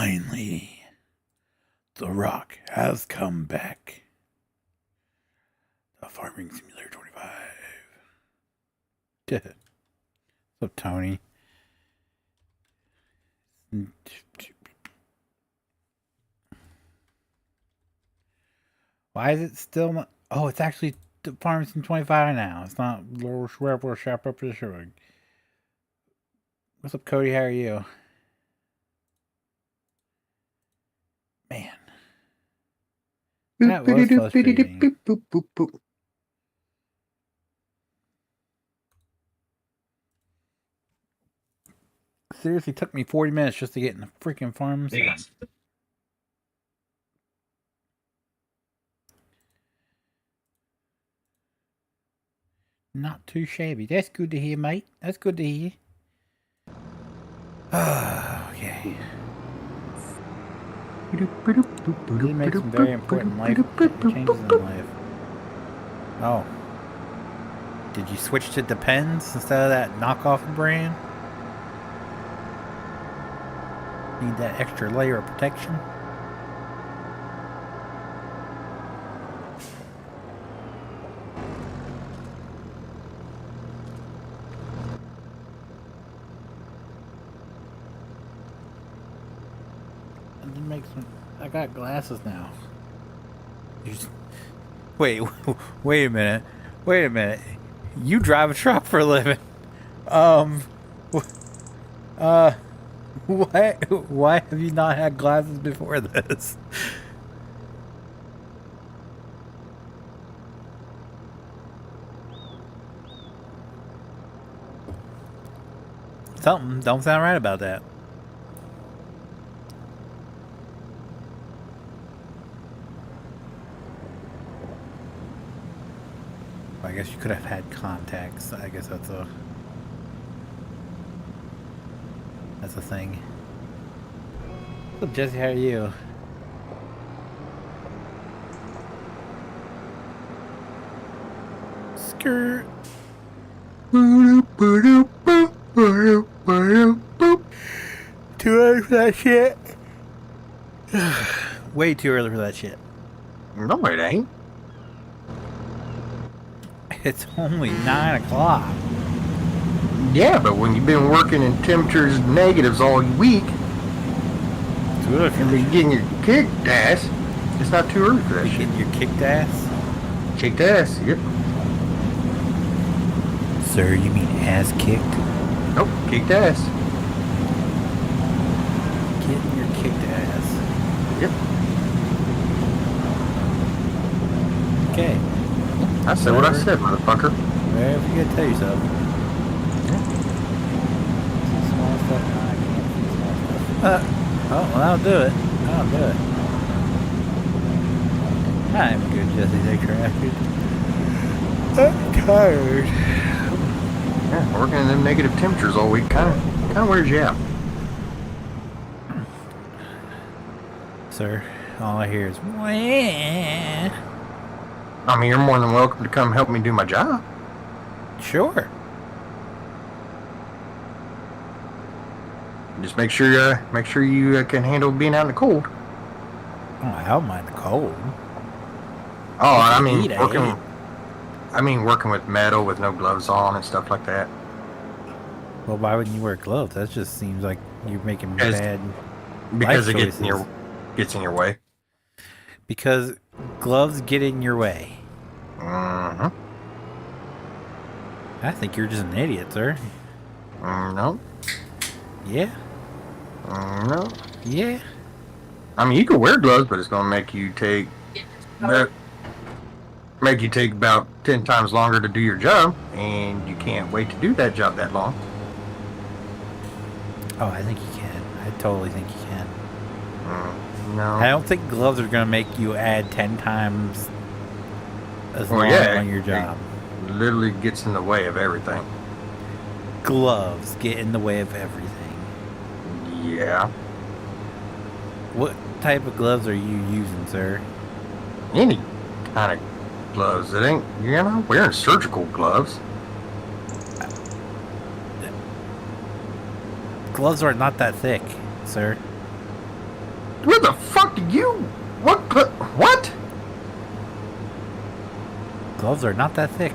Finally, The Rock has come back. The Farming Simulator 25. What's up, Tony? Why is it still not? Oh, it's actually the Farming Sim 25 now. It's not lower Rebel Shop up to the show. What's up, Cody? How are you? Man. That was frustrating. Seriously, took me 40 minutes just to get in the freaking farm. Not too shabby. That's good to hear, mate. That's good to hear. Okay. He made some very important life changes in life. Oh. Did you switch to Depends instead of that knockoff brand? Need that extra layer of protection? I got glasses now. Wait a minute. Wait a minute. You drive a truck for a living. Why have you not had glasses before this? Something don't sound right about that. I guess you could have had contacts. I guess that's a thing. What's up, Jesse? How are you? Skirt. Too early for that shit. Way too early for that shit. No, it ain't. It's only 9 o'clock. Yeah, but when you've been working in temperatures negatives all week, it's good and you're getting your kicked ass, it's not too early for that shit. Getting your kicked ass? Kicked ass, yep. Sir, you mean ass kicked? Nope, kicked ass. Getting your kicked ass. Yep. Okay. I said what I said, motherfucker. Whatever you gotta tell yourself. Some small stuff. No, I can't see small stuff. Oh, well, I'll do it. I'll do it. I'm good, Jesse. Thanks for asking. I'm tired. Yeah, working in them negative temperatures all week kind of wears you out. Sir, all I hear is wah. I mean, you're more than welcome to come help me do my job. Sure. Just make sure you can handle being out in the cold. Oh, I don't mind the cold. Oh, I mean working with metal with no gloves on and stuff like that. Well, why wouldn't you wear gloves? That just seems like you're making bad. Because it gets in your way. Because gloves get in your way. Mm-hmm. I think you're just an idiot, sir. No. Yeah. No. Yeah. I mean, you can wear gloves, but it's going to make you take about 10 times longer to do your job, and you can't wait to do that job that long. Oh, I think you can. I totally think you can. No. I don't think gloves are going to make you add 10 times as long on your job. It literally gets in the way of everything. Gloves get in the way of everything. Yeah. What type of gloves are you using, sir? Any kind of gloves. It ain't, you're not wearing surgical gloves. Gloves are not that thick, sir. Where the fuck do you? What? Gloves are not that thick.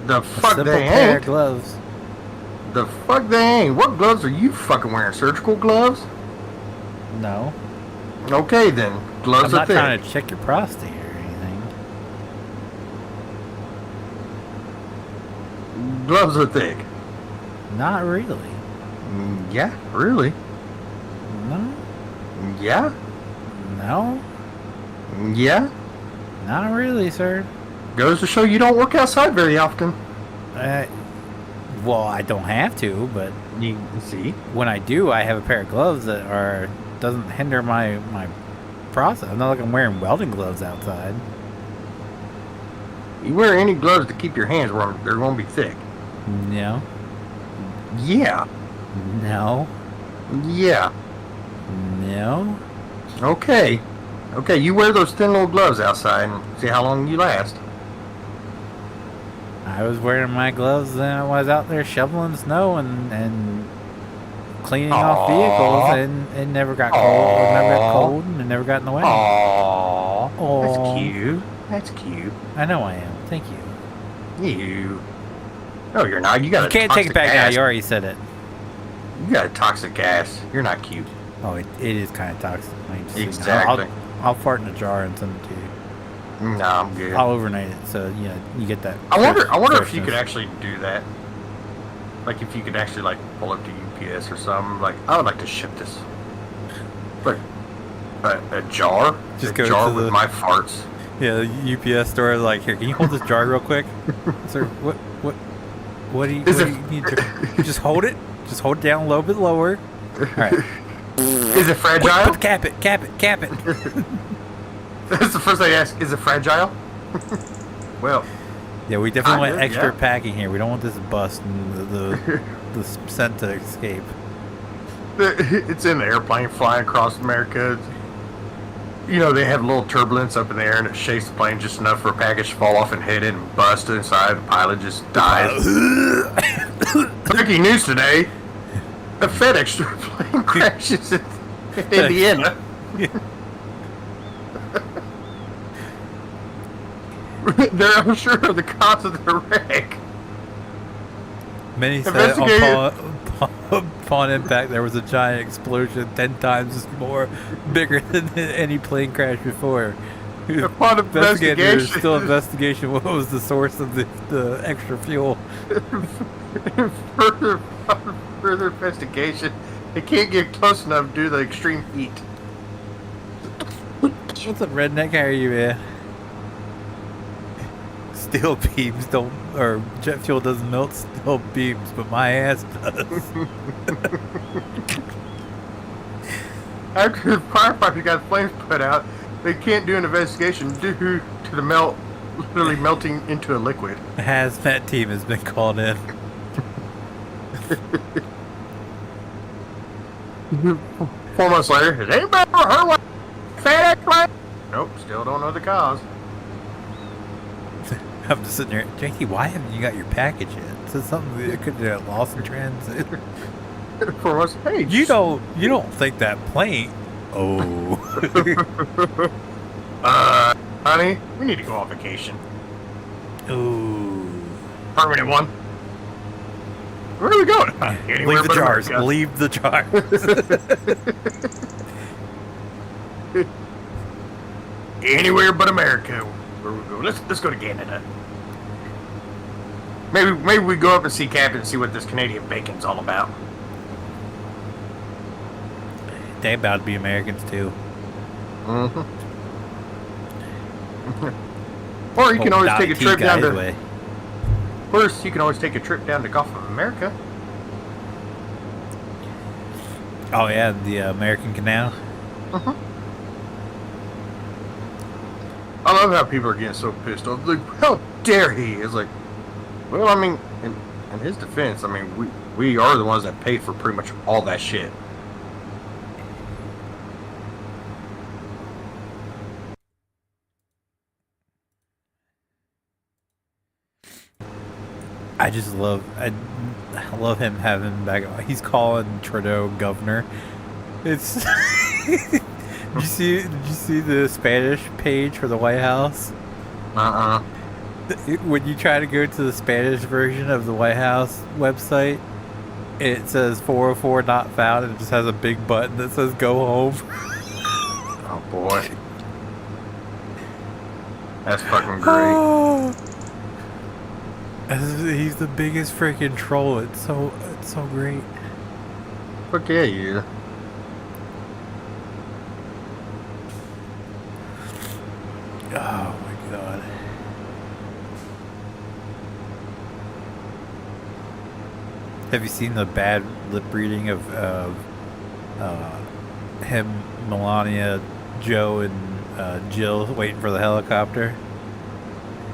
The A fuck simple they pair of ain't. gloves. The fuck they ain't. What gloves are you fucking wearing? Surgical gloves? No. Okay then. I'm Gloves are not thick. trying to check your prostate or anything. Gloves are thick. Not really. Yeah, really. No. Yeah, No. yeah. Not really, sir. Goes to show you don't work outside very often. Well, I don't have to, but You see? when I do, I have a pair of gloves that doesn't hinder my process. I'm not like I'm wearing welding gloves outside. You wear any gloves to keep your hands warm, they're going to be thick. No. Yeah, No. yeah. No. Okay. Okay, you wear those thin little gloves outside and see how long you last. I was wearing my gloves and I was out there shoveling snow and cleaning off vehicles and it never got cold and it never got in the way. Aww. Aw. That's cute. That's cute. I know I am. Thank you. You. No, you're not. You got You a can't take it toxic back now. ass. You already said it. You got a toxic ass. You're not cute. Oh, it is kind of toxic. Exactly. I'll fart in a jar and send it to you. No, I'm good. I'll overnight it so you get that. I wonder if you freshness. could actually do that. Like if you could actually like pull up to UPS or something. Like I would like to ship this. Like a jar. Just a go jar to with the- my farts. Yeah, the UPS store is like, here, can you hold this jar real quick? Sir, what do you need to just hold it? Just hold it down a little bit lower. Alright. Is it fragile? Cap it. That's the first thing I ask. Is it fragile? Well, Yeah, we definitely want Kinda, extra yeah. packing here. We don't want this bust and the scent to escape. it's in the airplane flying across America. You know, they have a little turbulence up in the air and it shakes the plane just enough for a package to fall off and hit it and bust inside. The pilot just dies. Breaking news today. A FedEx plane crashes in Indiana. They're unsure of the cause of the wreck. Many said upon impact there was a giant explosion 10 times more bigger than any plane crash before. Upon Investigators investigation, still investigation what was the source of the extra fuel. further investigation, they can't get close enough due to the extreme heat. What's up, redneck? How are you, man? Steel beams don't, or jet fuel doesn't melt steel beams, but my ass does. After the firefighters got the flames put out, they can't do an investigation due to the literally melting into a liquid. The hazmat team has been called in. 4 months later, has anybody ever heard what FedEx plane? Nope, still don't know the cause. I'm just sitting there, Jakey, why haven't you got your package yet? Is this something that could get lost in transit? 4 months. Hey, You don't think that plane? Oh, honey, we need to go on vacation. ooh. Permanent one. Where are we going? Anywhere Leave the but jars. America. Leave the jars. Anywhere but America. Where we go? Let's go to Canada. Maybe we go up and see Captain and see what this Canadian bacon's all about. They about to be Americans too. Mm-hmm. Or you can always take a trip down to. Way. First, you can always take a trip down to Gulf of America. Oh yeah, the American Canal. Mm-hmm. I love how people are getting so pissed off. Like, how dare he? It's like, well, I mean, in his defense, I mean, we are the ones that paid for pretty much all that shit. I just love him having back. He's calling Trudeau governor. It's Did you see the Spanish page for the White House? When you try to go to the Spanish version of the White House website, it says 404 not found, and it just has a big button that says go home. Oh boy. That's fucking great. He's the biggest freaking troll. It's so great. Fuck yeah, you. Oh my god. Have you seen the bad lip reading of him, Melania, Joe, and Jill waiting for the helicopter?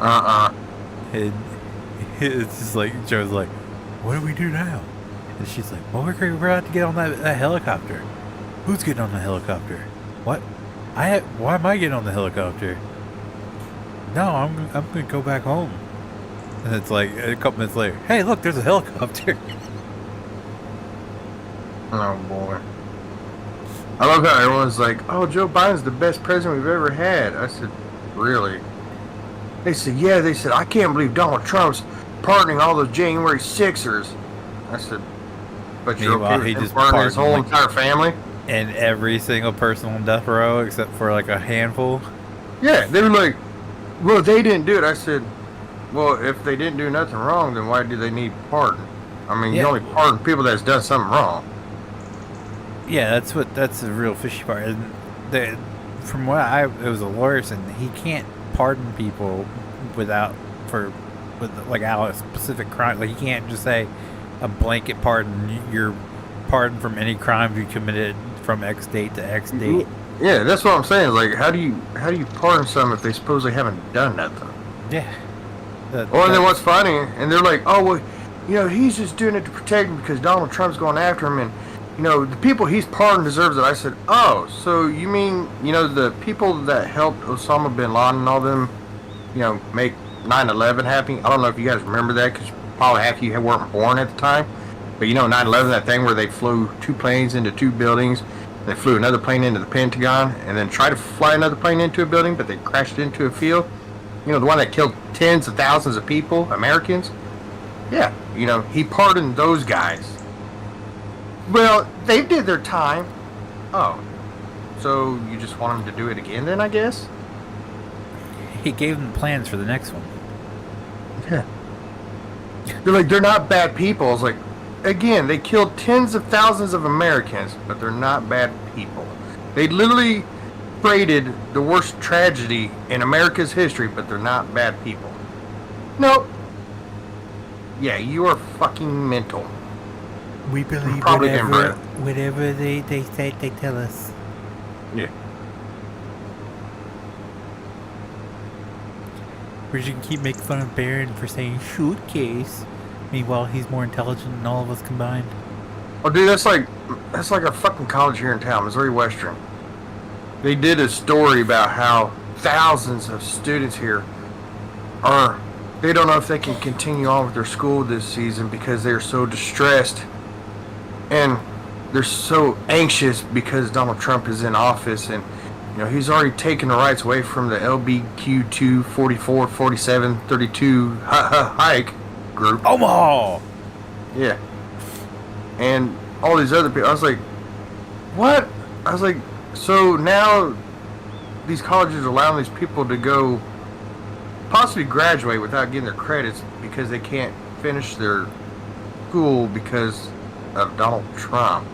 And it's just like, Joe's like, what do we do now? And she's like, well, we're about to get on that helicopter. Who's getting on the helicopter? What? Why am I getting on the helicopter? No, I'm gonna go back home. And it's like a couple minutes later, hey, look, there's a helicopter. Oh boy. I love how everyone's like, oh, Joe Biden's the best president we've ever had. I said, really? They said, yeah. They said, I can't believe Donald Trump's pardoning all those January 6ers. I said, but you're okay with him pardoning his whole entire family? And every single person on death row except for like a handful? Yeah, they were like, well, they didn't do it. I said, well, if they didn't do nothing wrong, then why do they need pardon? I mean, you only pardon people that's done something wrong. Yeah, that's the real fishy part. And from what it was a lawyer said, he can't pardon people with like a specific crime. Like, he can't just say a blanket pardon. You're pardoned from any crime you committed from X date to X date. Yeah, that's what I'm saying. Like, how do you pardon someone if they supposedly haven't done nothing? Yeah. And then what's funny, and they're like, oh, well, he's just doing it to protect him because Donald Trump's going after him, and the people he's pardoned deserves it. I said, oh, so you mean, the people that helped Osama bin Laden and all them, make 9/11 happen? I don't know if you guys remember that, because probably half of you weren't born at the time. But 9/11, that thing where they flew 2 planes into 2 buildings, they flew another plane into the Pentagon, and then tried to fly another plane into a building, but they crashed into a field. The one that killed tens of thousands of people, Americans. Yeah, he pardoned those guys. Well, they did their time. Oh, so you just want them to do it again then, I guess? He gave them plans for the next one. Yeah. They're like, they're not bad people. I was like, again, they killed tens of thousands of Americans, but they're not bad people. They literally created the worst tragedy in America's history, but they're not bad people. Nope. Yeah, you are fucking mental. We believe whatever they say, they tell us. Yeah. Or you can keep making fun of Barron for saying suitcase. Meanwhile, he's more intelligent than all of us combined. Oh, dude, that's like a fucking college here in town, Missouri Western. They did a story about how thousands of students here they don't know if they can continue on with their school this season because they're so distressed. And they're so anxious because Donald Trump is in office, and he's already taken the rights away from the LBQ2 44 47 32 hike group. Omaha. Yeah. And all these other people. I was like, what? I was like, so now these colleges are allowing these people to go possibly graduate without getting their credits because they can't finish their school because of Donald Trump.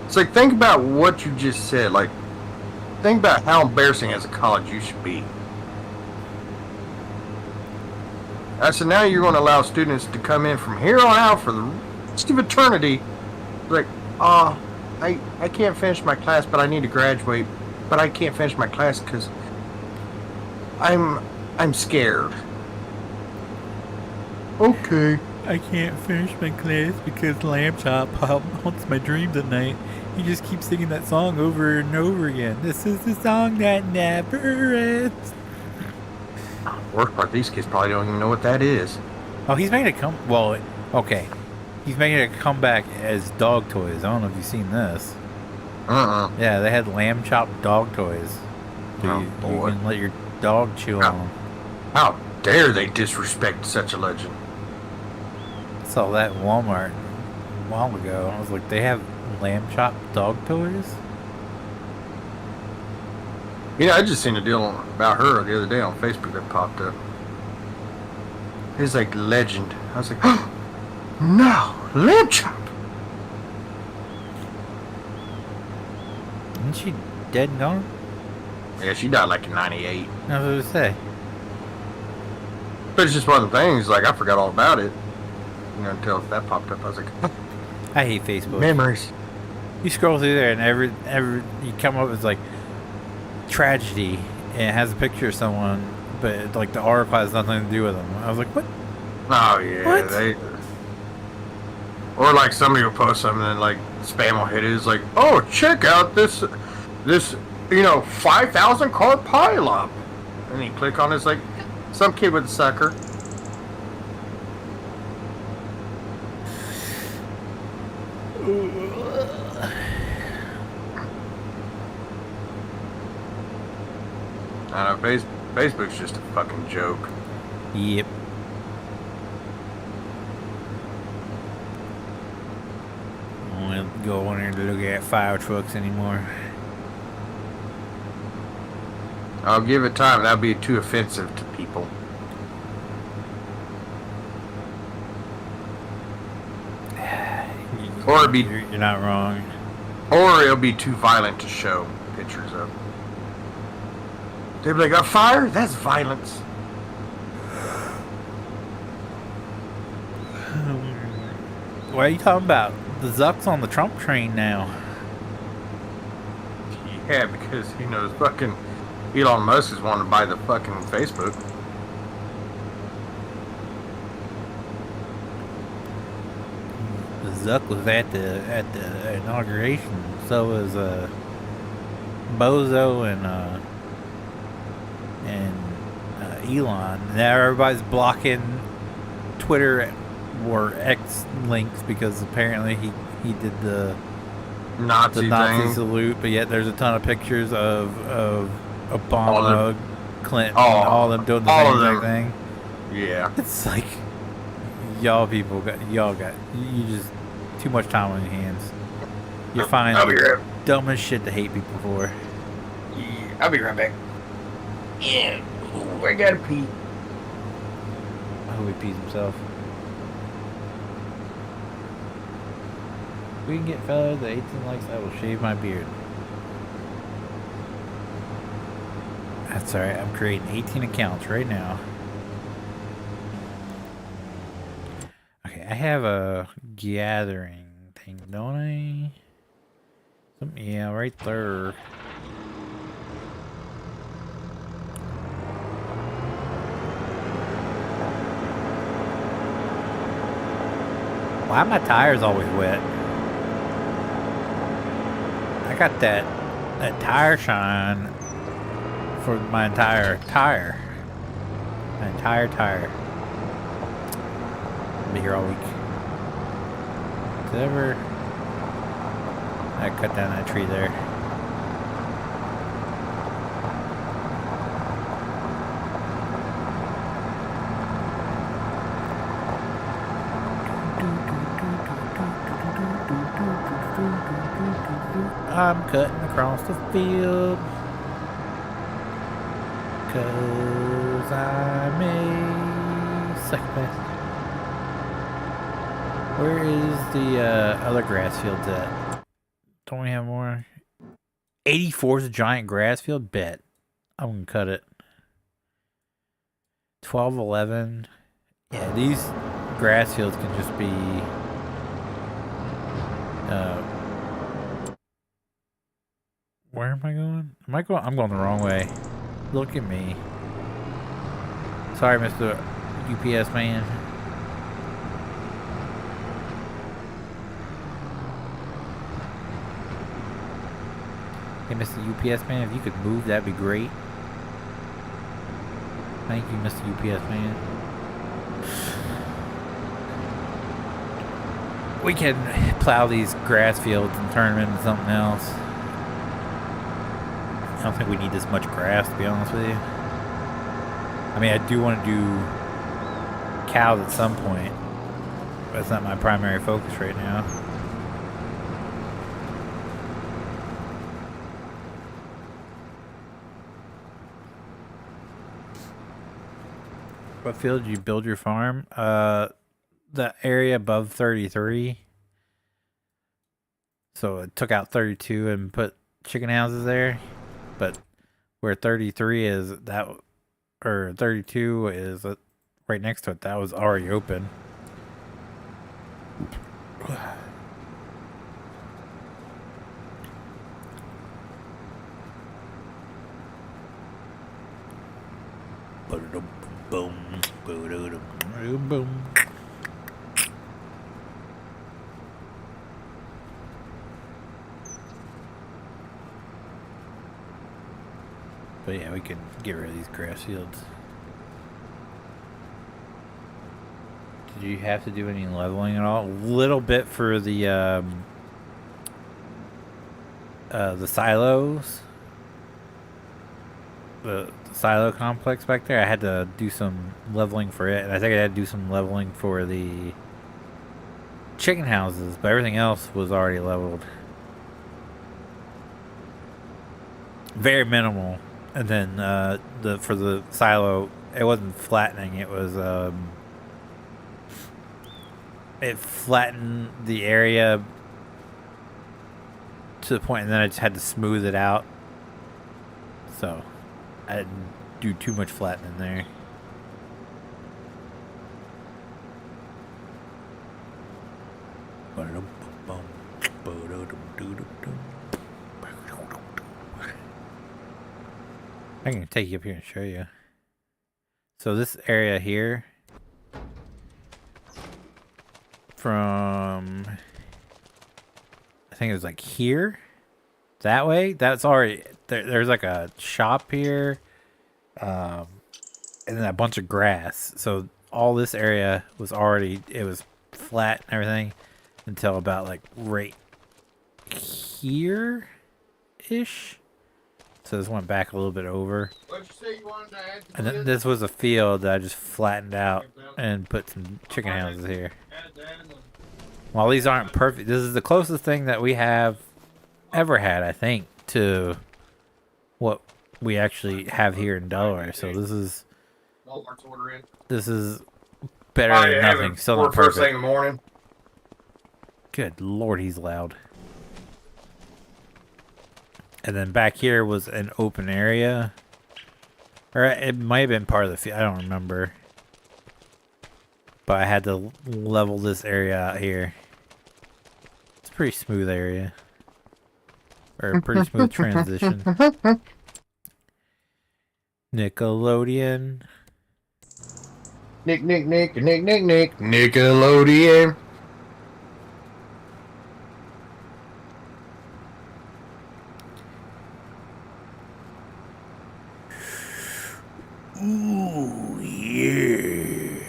It's like, think about what you just said. Like, think about how embarrassing as a college you should be. I said, now you're going to allow students to come in from here on out for the rest of eternity. Like, I can't finish my class, but I need to graduate. But I can't finish my class because I'm scared. Okay. I can't finish my class because Lamb Chop haunts my dreams at night. He just keeps singing that song over and over again. This is the song that never ends. Worst part, these kids probably don't even know what that is. Oh, he's making okay. He's making a comeback as dog toys. I don't know if you've seen this. Yeah, they had lamb chop dog toys. So Oh, you boy. can let your dog chew on them. How dare they disrespect such a legend? I saw that at Walmart a while ago. I was like, they have lamb chop dog toys? I just seen a deal about her the other day on Facebook that popped up. It's like legend. I was like, oh, no, lamb chop. Isn't she dead and gone? Yeah, she died like in '98. I was going to say. But it's just one of the things, like, I forgot all about it. Until that popped up. I was like, I hate Facebook. memories. You scroll through there and every you come up with like tragedy and it has a picture of someone, but like the article has nothing to do with them. I was like, what? Oh, yeah. What? Or like somebody will post something and like spam will hit it. It's like, oh, check out this 5,000 car pileup. And you click on it, it's like some kid with a sucker. I don't know, Facebook's just a fucking joke. Yep. I don't go on there to look at fire trucks anymore. I'll give it time. That'll be too offensive to people. Or it'd be, You're not wrong. or it'll be too violent to show pictures of. They'll be like, a fire? That's violence. What are you talking about? The Zuck's on the Trump train now. Yeah, because fucking Elon Musk is wanting to buy the fucking Facebook. Zuck was at the inauguration. So was Bozo and Elon. Now everybody's blocking Twitter or X links because apparently he did the Nazi Nazi thing. salute, but yet there's a ton of pictures of Obama, Clinton, Oh, all of them doing the all same of them. exact thing. Yeah. It's like y'all got you just too much time on your hands. You're finding I'll be right. the dumbest shit to hate people for. Yeah, I'll be right back. Yeah, ooh, I gotta pee. I hope he pees himself. We can get fellas at 18 likes, I will shave my beard. That's alright, I'm creating 18 accounts right now. Okay, I have a gathering thing, don't I? Yeah, right there. Why are my tires always wet? I got that tire shine for my entire tire. My entire tire. I'll be here all week. Did I ever... I cut down that tree there. I'm cutting across the field 'cause I'm a psychopath. Where is the other grass fields at? Don't we have more? 84 is a giant grass field? Bet. I'm gonna cut it. 1211. Yeah, these grass fields can just be where am I going? I'm going the wrong way. Look at me. Sorry, Mr. UPS man. Hey, Mr. UPS man, if you could move, that'd be great. Thank you, Mr. UPS man. We can plow these grass fields and turn them into something else. don't think we need this much grass, to be honest with you. I mean, I do want to do cows at some point, but it's not my primary focus right now. What field did you build your farm? The area above 33. So it took out 32 and put chicken houses there, but where 33 is, that, or 32 is right next to it, that was already open. Boom, boom, boom. But yeah, we can get rid of these grass fields. Did you have to do any leveling at all? A little bit for the silos. The silo complex back there. I had to do some leveling for it, and I think I had to do some leveling for the chicken houses, but everything else was already leveled. Very minimal. And then for the silo, it wasn't flattening. It was it flattened the area to the point, and then I just had to smooth it out. So I didn't do too much flattening there. I can take you up here and show you. So this area here, from, I think it was like here, that way, that's already, there's like a shop here, and then a bunch of grass. So all this area was already, it was flat and everything until about like right here-ish. So this went back a little bit over. What'd you say you wanted to add? And then this was a field that I just flattened out and put some chicken houses here. While these aren't perfect, this is the closest thing that we have ever had, I think, to what we actually have here in Delaware. So this is better than nothing. Still not perfect. First thing in the morning. Good Lord, he's loud. And then back here was an open area. Or it might have been part of the field. I don't remember. But I had to level this area out here. It's a pretty smooth area. Or a pretty smooth transition. Nickelodeon. Nick. Nickelodeon. Ooh, yeah.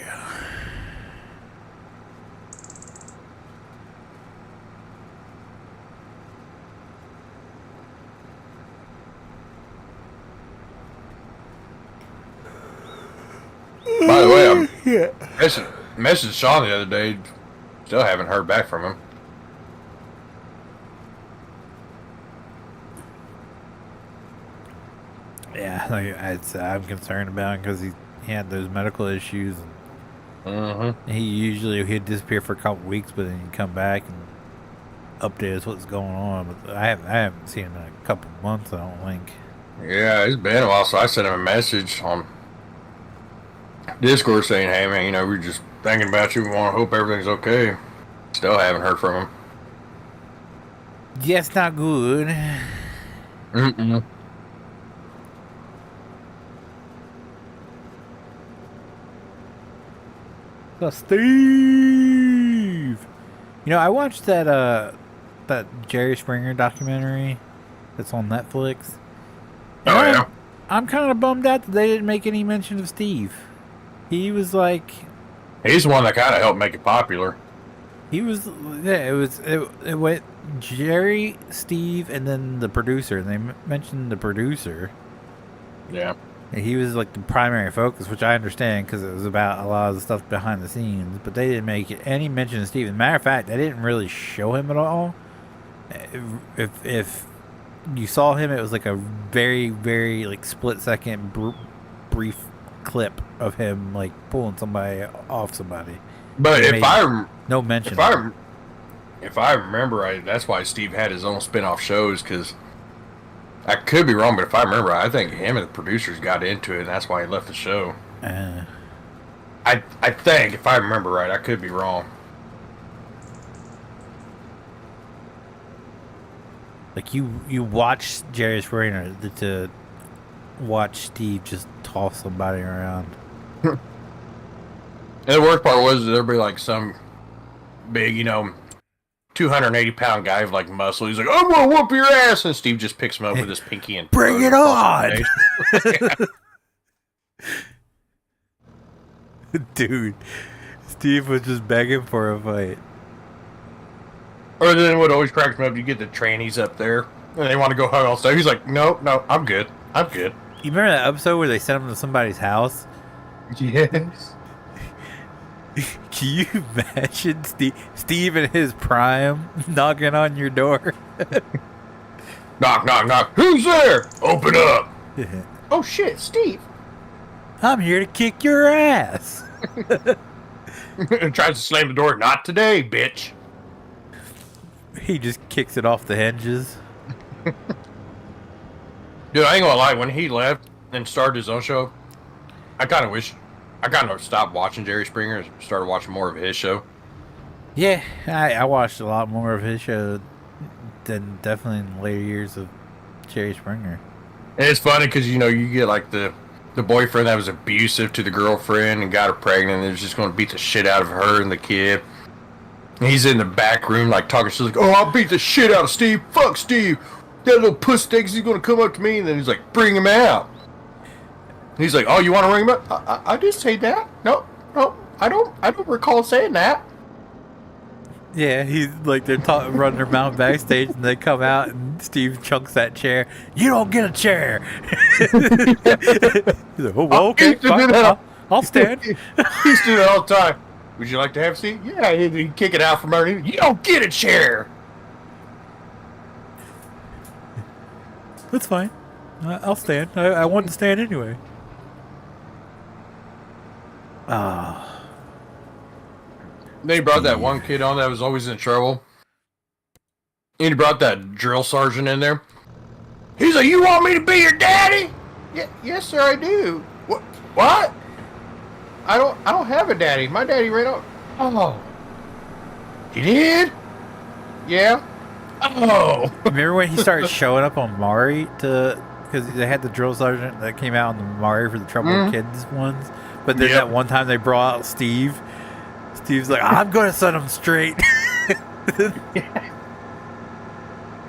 By the way, I messaged Sean the other day. Still haven't heard back from him. Yeah, like I'm concerned about him because he had those medical issues. And he'd disappear for a couple weeks, but then he'd come back and update us what's going on. But I haven't seen him in a couple months, I don't think. Yeah, it's been a while, so I sent him a message on Discord saying, "Hey man, we're just thinking about you. We want to hope everything's okay." Still haven't heard from him. Yeah, it's not good. So Steve, I watched that Jerry Springer documentary that's on Netflix. Oh yeah. I'm kind of bummed out that they didn't make any mention of Steve. He was like, he's the one that kind of helped make it popular. He was, yeah. It Jerry, Steve, and then the producer. And they mentioned the producer. Yeah. And he was like the primary focus, which I understand because it was about a lot of the stuff behind the scenes. But they didn't make any mention of Steve. As a matter of fact, they didn't really show him at all. If you saw him, it was like a very, very like split second brief clip of him like pulling somebody off somebody. But no mention. If I remember right, that's why Steve had his own spin-off shows, because I could be wrong, but if I remember right, I think him and the producers got into it, and that's why he left the show. I think, if I remember right, I could be wrong. Like you watch Jerry Springer to watch Steve just toss somebody around. And the worst part was there'd be like some big, 280-pound guy with like muscle. He's like, "I'm gonna whoop your ass," and Steve just picks him up with his pinky and bring it on, dude. Steve was just begging for a fight. Or then what always cracks me up, you get the trannies up there and they want to go hug all stuff. He's like, no, I'm good. You remember that episode where they sent him to somebody's house? Yes. Can you imagine Steve in his prime knocking on your door? Knock, knock, knock. Who's there? Open up. Oh shit, Steve. I'm here to kick your ass. And tries to slam the door. Not today, bitch. He just kicks it off the hinges. Dude, I ain't gonna lie. When he left and started his own show, I kind of stopped watching Jerry Springer and started watching more of his show. Yeah, I watched a lot more of his show than definitely in the later years of Jerry Springer. And it's funny because, you get like the boyfriend that was abusive to the girlfriend and got her pregnant and was just going to beat the shit out of her and the kid. And he's in the back room like talking shit like, "Oh, I'll beat the shit out of Steve. Fuck Steve. That little puss thinks he's going to come up to me." And then he's like, "Bring him out." And he's like, "Oh, you want to ring him up?" I didn't say that. No, I don't recall saying that. Yeah, he's like they're running their mouth backstage, and they come out, and Steve chunks that chair. "You don't get a chair." He's like, "Oh, well, okay, fine. I'll stand." He used to do that all the time. "Would you like to have a seat?" "Yeah." He'd kick it out from underneath. "You don't get a chair." That's fine. I'll stand. I want to stand anyway. Ah. Then he brought that one kid on that was always in trouble. And he brought that drill sergeant in there. He's like, "You want me to be your daddy?" "Yeah, yes, sir, I do." What? I don't have a daddy. My daddy ran off. Oh. He did? Yeah. Oh. Remember when he started showing up on Maury because they had the drill sergeant that came out on the Maury for the Troubled Kids ones, but then that one time they brought out Steve. Steve's like, "I'm gonna set him straight."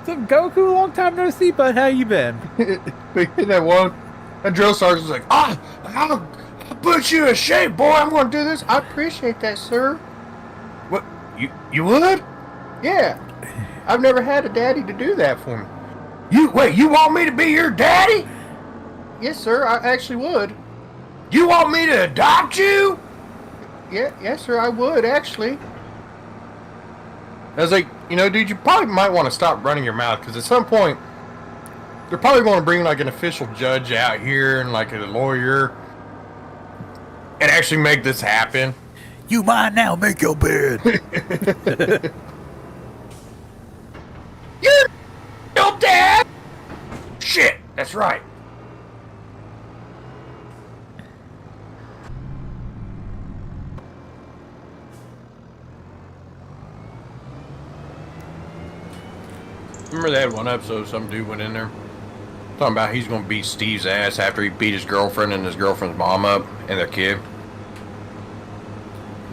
So Goku, long time no see, bud. How you been? That drill sergeant's like, I'll put you in shape, boy. I'm gonna do this. "I appreciate that, sir." "What? You would?" "Yeah. I've never had a daddy to do that for me." You want me to be your daddy?" "Yes, sir, I actually would." "You want me to adopt you?" "Yeah, yes, sir, I would, actually." I was like, dude, you probably might want to stop running your mouth, because at some point, they're probably going to bring like an official judge out here and like a lawyer and actually make this happen. "You mine now, make your bed." "You're no dad." "Shit, that's right." Remember they had one episode some dude went in there talking about he's going to beat Steve's ass after he beat his girlfriend and his girlfriend's mom up and their kid.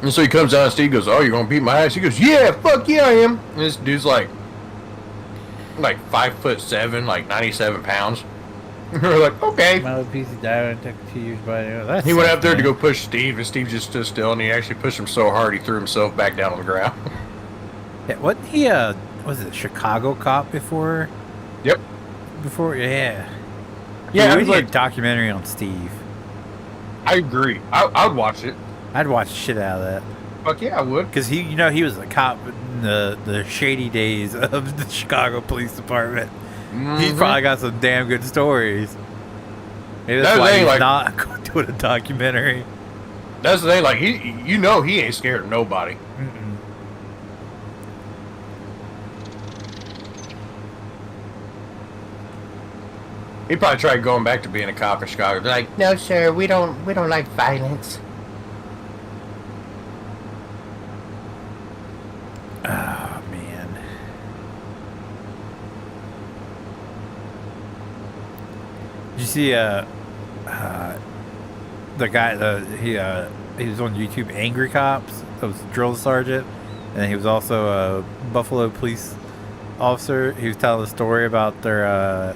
And so he comes out and Steve goes, "Oh, you're going to beat my ass?" He goes, "Yeah, fuck yeah, I am." And this dude's like 5'7", like 97 pounds. We're like, okay. My little PC died and took 2 years, but he went out there to go push Steve, and Steve just stood still, and he actually pushed him so hard he threw himself back down on the ground. Yeah, wasn't he was it Chicago cop before? Yep. Before, yeah. Yeah, Dude, I we was need a like, documentary on Steve. I agree. I would watch it. I'd watch the shit out of that. Fuck yeah, I would. Because he was a cop in the shady days of the Chicago Police Department. He's probably got some damn good stories. Maybe that's why he's not doing a documentary. That's the thing. Like he ain't scared of nobody. Mm-mm. He probably tried going back to being a cop in Chicago. They're like, no, sir, we don't like violence. Oh man. Did you see the guy he was on YouTube, Angry Cops? That was drill sergeant, and he was also a Buffalo police officer. He was telling a story about their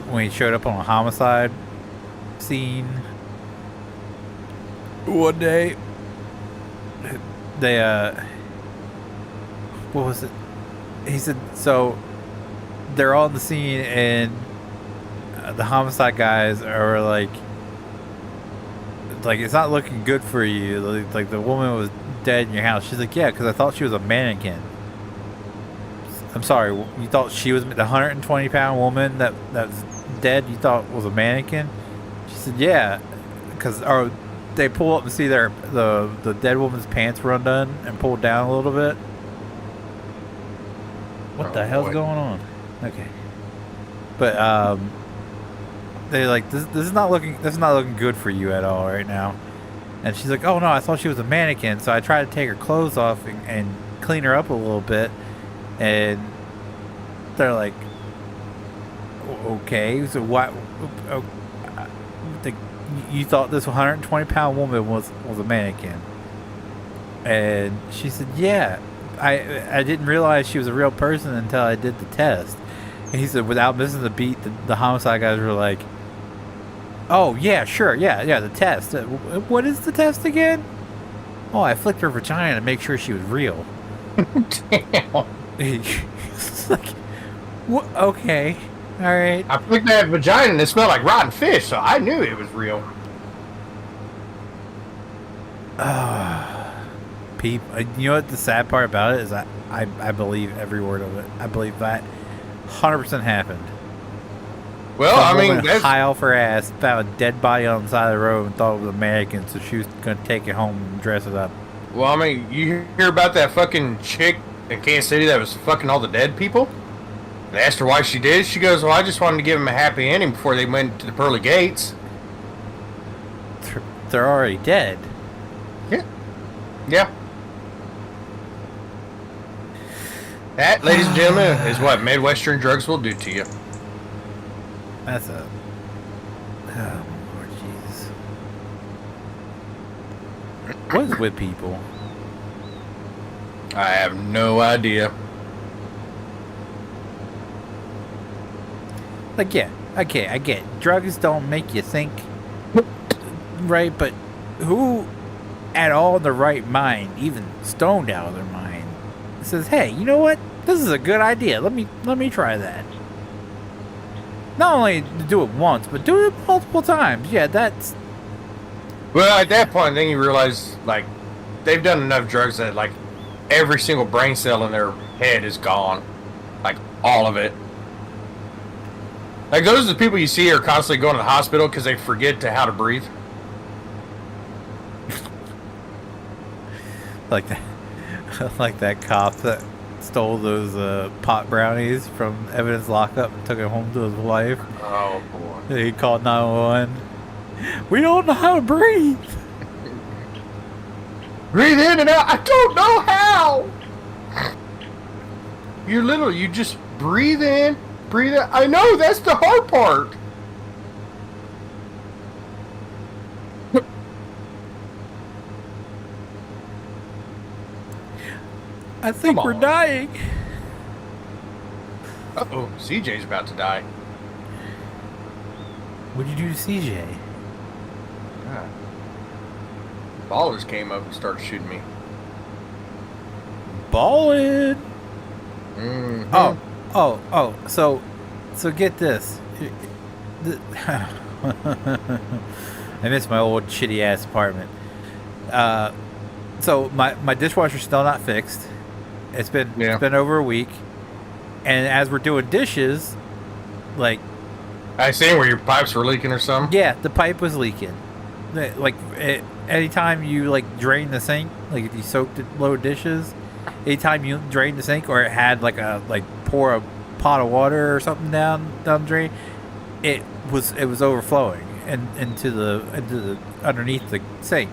when he showed up on a homicide scene one day. They what was it? He said, so they're all in the scene and the homicide guys are like it's not looking good for you. Like the woman was dead in your house. She's like, yeah, because I thought she was a mannequin. I'm sorry, you thought she was the 120-pound woman that's dead? You thought was a mannequin? She said, yeah, because they pull up and see the dead woman's pants were undone and pulled down a little bit. What the hell's going on? Okay, but they're like, this is not looking good for you at all right now. And she's like, oh no, I thought she was a mannequin, so I tried to take her clothes off and clean her up a little bit. And they're like, okay, so what? You thought this 120-pound woman was a mannequin? And she said, yeah, I didn't realize she was a real person until I did the test. And he said, without missing the beat, the homicide guys were like, oh yeah, sure, yeah, the test. What is the test again? Oh, I flicked her vagina to make sure she was real. Damn. It's like, what? Okay, all right. I flicked that vagina and it smelled like rotten fish, so I knew it was real. People, you know what the sad part about it is? I believe every word of it. I believe that 100% happened. Well, I mean, that's high off her ass, found a dead body on the side of the road and thought it was a mannequin, so she was gonna take it home and dress it up. Well, I mean, you hear about that fucking chick in Kansas City that was fucking all the dead people? They asked her why she did. She goes, well, I just wanted to give them a happy ending before they went to the pearly gates. They're already dead. Yeah. That, ladies and gentlemen, is what Midwestern drugs will do to you. That's a... Oh, Lord Jesus. What is with people? I have no idea. Like, yeah, okay, I get it. Drugs don't make you think, right? But who at all in their right mind, even stoned out of their mind, says, hey, you know what? This is a good idea. Let me try that. Not only do it once, but do it multiple times. Yeah, that's... Well, at that point, then you realize, like, they've done enough drugs that, like, every single brain cell in their head is gone. Like, all of it. Like, those are the people you see are constantly going to the hospital because they forget how to breathe. Like that, like that cop that stole those pot brownies from evidence lockup and took it home to his wife. Oh, boy. He called 911. We don't know how to breathe. Breathe in and out. I don't know how. You just breathe in, breathe out. I know, that's the hard part. I think we're dying. Uh-oh, CJ's about to die. What'd you do to CJ? Yeah. Ballers came up and started shooting me. Ballin'. Mm-hmm. So get this. I miss my old shitty ass apartment. So my dishwasher's still not fixed. It's been over a week, and as we're doing dishes, like, I seen where your pipes were leaking or something. yeah, the pipe was leaking. Like, anytime you like drain the sink, like if you soaked it low dishes, anytime you drain the sink or it had pour a pot of water or something down the drain, it was overflowing and into the underneath the sink.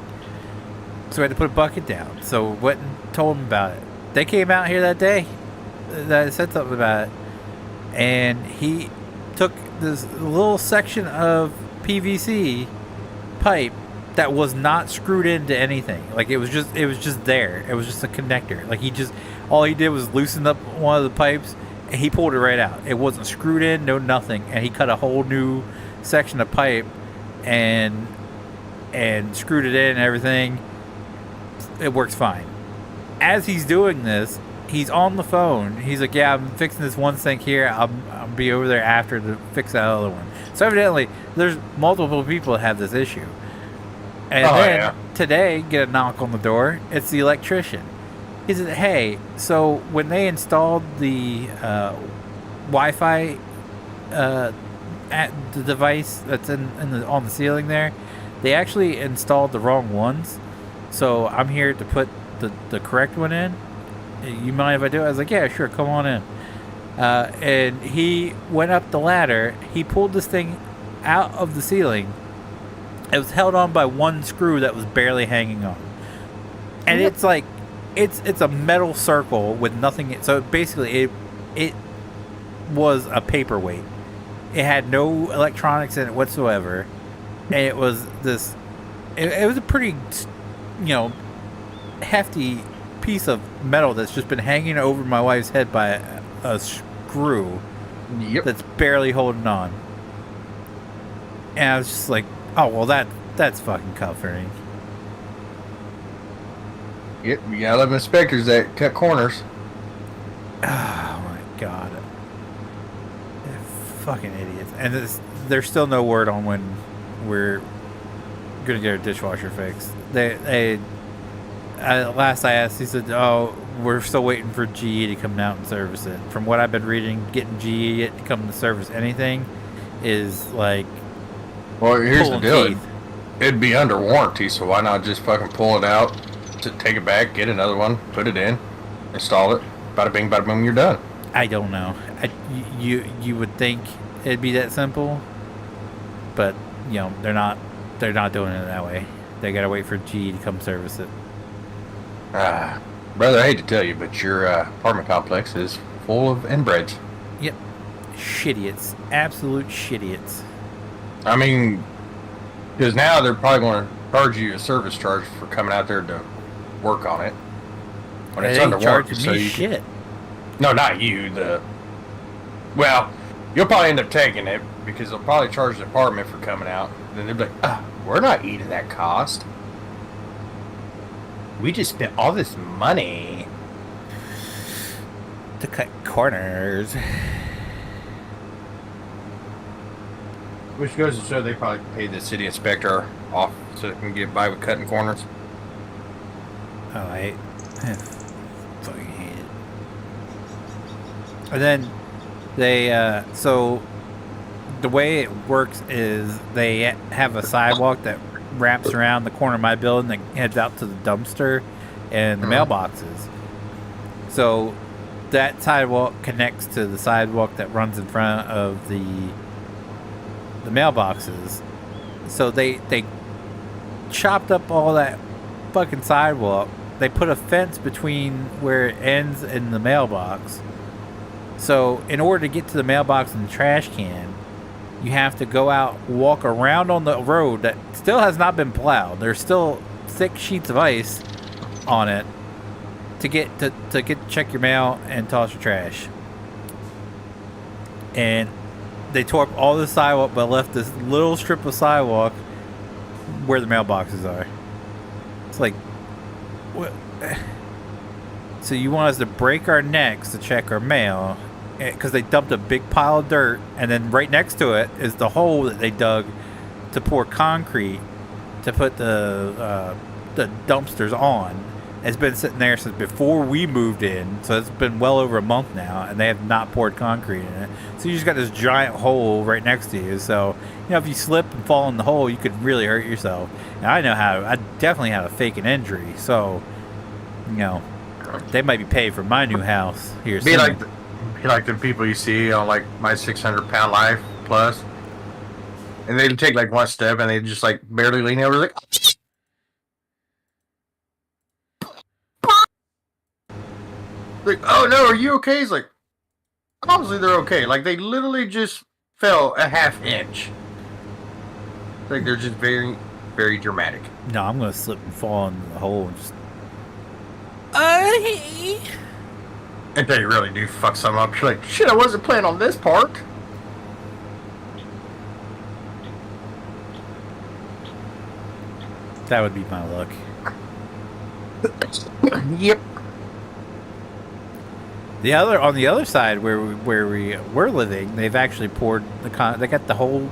So we had to put a bucket down. So went and told them about it. They came out here that day. That said something about it, and he took this little section of PVC pipe that was not screwed into anything. Like it was just there. It was just a connector. Like all he did was loosen up one of the pipes and he pulled it right out. It wasn't screwed in, no nothing. And he cut a whole new section of pipe and screwed it in and everything. It works fine. As he's doing this, he's on the phone. He's like, yeah, I'm fixing this one sink here. I'll be over there after to fix that other one. So evidently, there's multiple people that have this issue. And today, get a knock on the door. It's the electrician. He said, hey, so when they installed the Wi-Fi at the device that's on the ceiling there, they actually installed the wrong ones. So I'm here to put the correct one in. You mind if I do it? I was like, yeah, sure, come on in. And he went up the ladder. He pulled this thing out of the ceiling. It was held on by one screw that was barely hanging on. And it's like, it's a metal circle with nothing. So basically, it was a paperweight. It had no electronics in it whatsoever. And it was this, it was a pretty, hefty piece of metal that's just been hanging over my wife's head by a screw. Yep. That's barely holding on. And I was just like, oh, well, that's fucking comforting. Yep, you gotta love inspectors that cut corners. Oh my god. They're fucking idiots. And there's still no word on when we're gonna get our dishwasher fixed. Last I asked, he said, oh, we're still waiting for GE to come out and service it. From what I've been reading, getting GE to come to service anything is like, well, here's the deal. Teeth. It'd be under warranty, so why not just fucking pull it out, take it back, get another one, put it in, install it, bada bing, bada boom, you're done. I don't know. You would think it'd be that simple, but they're not doing it that way. They gotta wait for GE to come service it. Brother, I hate to tell you, but your apartment complex is full of inbreds. Yep. Shitiots. Absolute shitiots. I mean, because now they're probably going to charge you a service charge for coming out there to work on it. When it's under warranty, so you shit. No, not you. Well, you'll probably end up taking it because they'll probably charge the apartment for coming out. Then they'll be like, we're not eating that cost. We just spent all this money to cut corners. Which goes to show they probably paid the city inspector off so they can get by with cutting corners. Oh, I fucking hate it. And then they, so the way it works is they have a sidewalk that wraps around the corner of my building that heads out to the dumpster and the mailboxes. So that sidewalk connects to the sidewalk that runs in front of the mailboxes. So they chopped up all that fucking sidewalk. They put a fence between where it ends and the mailbox. So in order to get to the mailbox and the trash can, you have to go out, walk around on the road that still has not been plowed. There's still thick sheets of ice on it to get to check your mail and toss your trash. And they tore up all the sidewalk but left this little strip of sidewalk where the mailboxes are. It's like, what? So you want us to break our necks to check our mail, because they dumped a big pile of dirt, and then right next to it is the hole that they dug to pour concrete to put the dumpsters on. It's been sitting there since before we moved in, so it's been well over a month now, and they have not poured concrete in it. So you just got this giant hole right next to you. So, you know, if you slip and fall in the hole, you could really hurt yourself. And I definitely have a fake an injury. So, you know, they might be paid for my new house here soon. Be like the people you see on like my 600-pound life plus, and they take like one step and they just like barely lean over, like. Like, oh no, are you okay? He's like, obviously they're okay. Like, they literally just fell a half inch. Like, they're just very, very dramatic. No, I'm going to slip and fall in the hole and just... And they really do fuck something up. You're like, shit, I wasn't planning on this part. That would be my luck. Yep. On the other side where we were living, they've actually poured they got the whole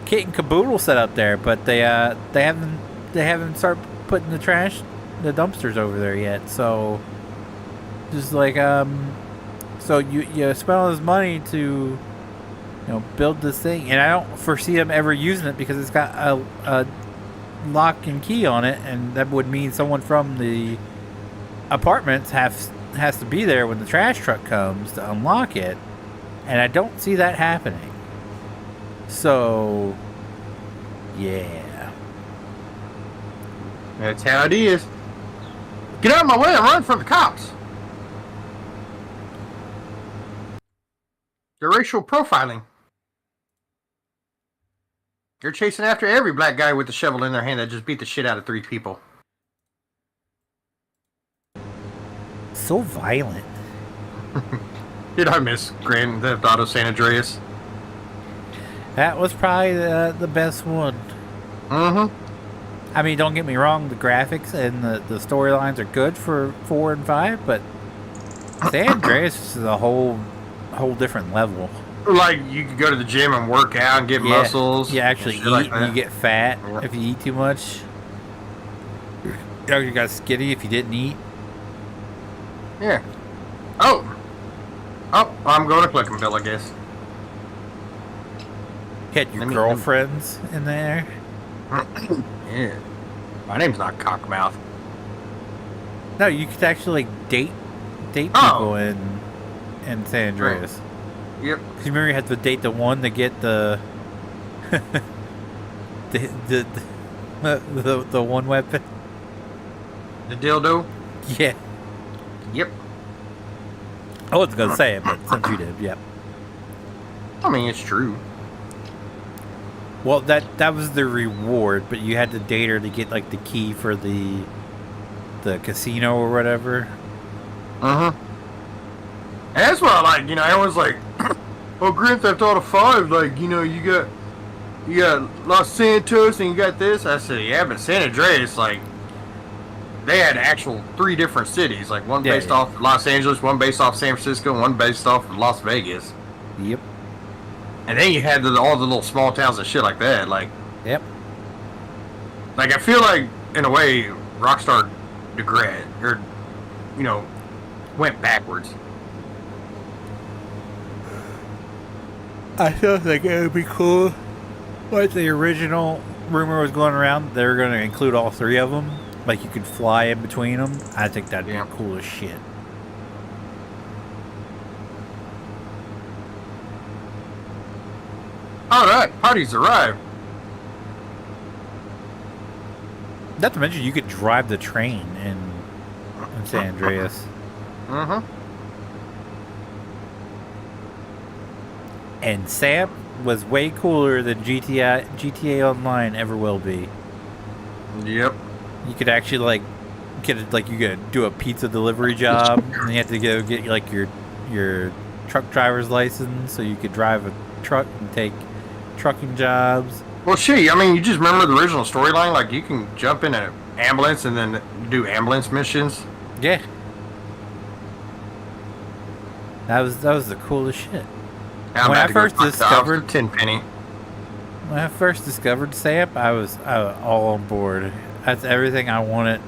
kit and caboodle set up there, but they haven't started putting the dumpsters over there yet. So just like so you spend all this money to, you know, build this thing, and I don't foresee them ever using it because it's got a lock and key on it, and that would mean someone from the apartments has to be there when the trash truck comes to unlock it, and I don't see that happening. So, yeah. That's how it is. Get out of my way, I'm running from the cops. They're racial profiling. They're chasing after every black guy with a shovel in their hand that just beat the shit out of 3 people. So violent. Did I miss Grand Theft Auto San Andreas? That was probably the best one. Mm-hmm. I mean, don't get me wrong, the graphics and the storylines are good for 4 and 5, but San Andreas is a whole different level. Like, you could go to the gym and work out and get muscles. You actually eat like and you get fat if you eat too much. You got skinny if you didn't eat. Yeah. Oh, I'm going to Clickenville, I guess. Had your girlfriends in there? Yeah. My name's not Cockmouth. No, you could actually date people in San Andreas. Right. Yep. Because you remember you had to date the one to get the the one weapon. The dildo? Yeah. Yep. I wasn't gonna say it, but since you did, yep. I mean, it's true. Well, that was the reward, but you had to date her to get like the key for the casino or whatever. And that's what I like. You know, everyone's like, "Oh, Grand Theft Auto 5, like, you know, you got Los Santos and you got this." I said, "Yeah, but San Andreas, like, they had actual 3 different cities, like one based off Los Angeles, one based off San Francisco, one based off Las Vegas." Yep. And then you had all the little small towns and shit like that. Like, yep. Like, I feel like, in a way, Rockstar degraded, or, you know, went backwards. I still think it would be cool. Like the original rumor was going around, they were going to include all 3 of them. Like, you could fly in between them. I think that'd be cool as shit. Alright, party's arrived. Not to mention, you could drive the train in San Andreas. And Sam was way cooler than GTA Online ever will be. Yep. You could actually you could do a pizza delivery job, and you have to go get like your truck driver's license so you could drive a truck and take trucking jobs. Well, shit, I mean, you just remember the original storyline? Like, you can jump in an ambulance and then do ambulance missions. Yeah. That was the coolest shit. I'm When about I to go first talk to discovered- Officer Tenpenny. When I first discovered SAMP, I was all on board. That's everything I wanted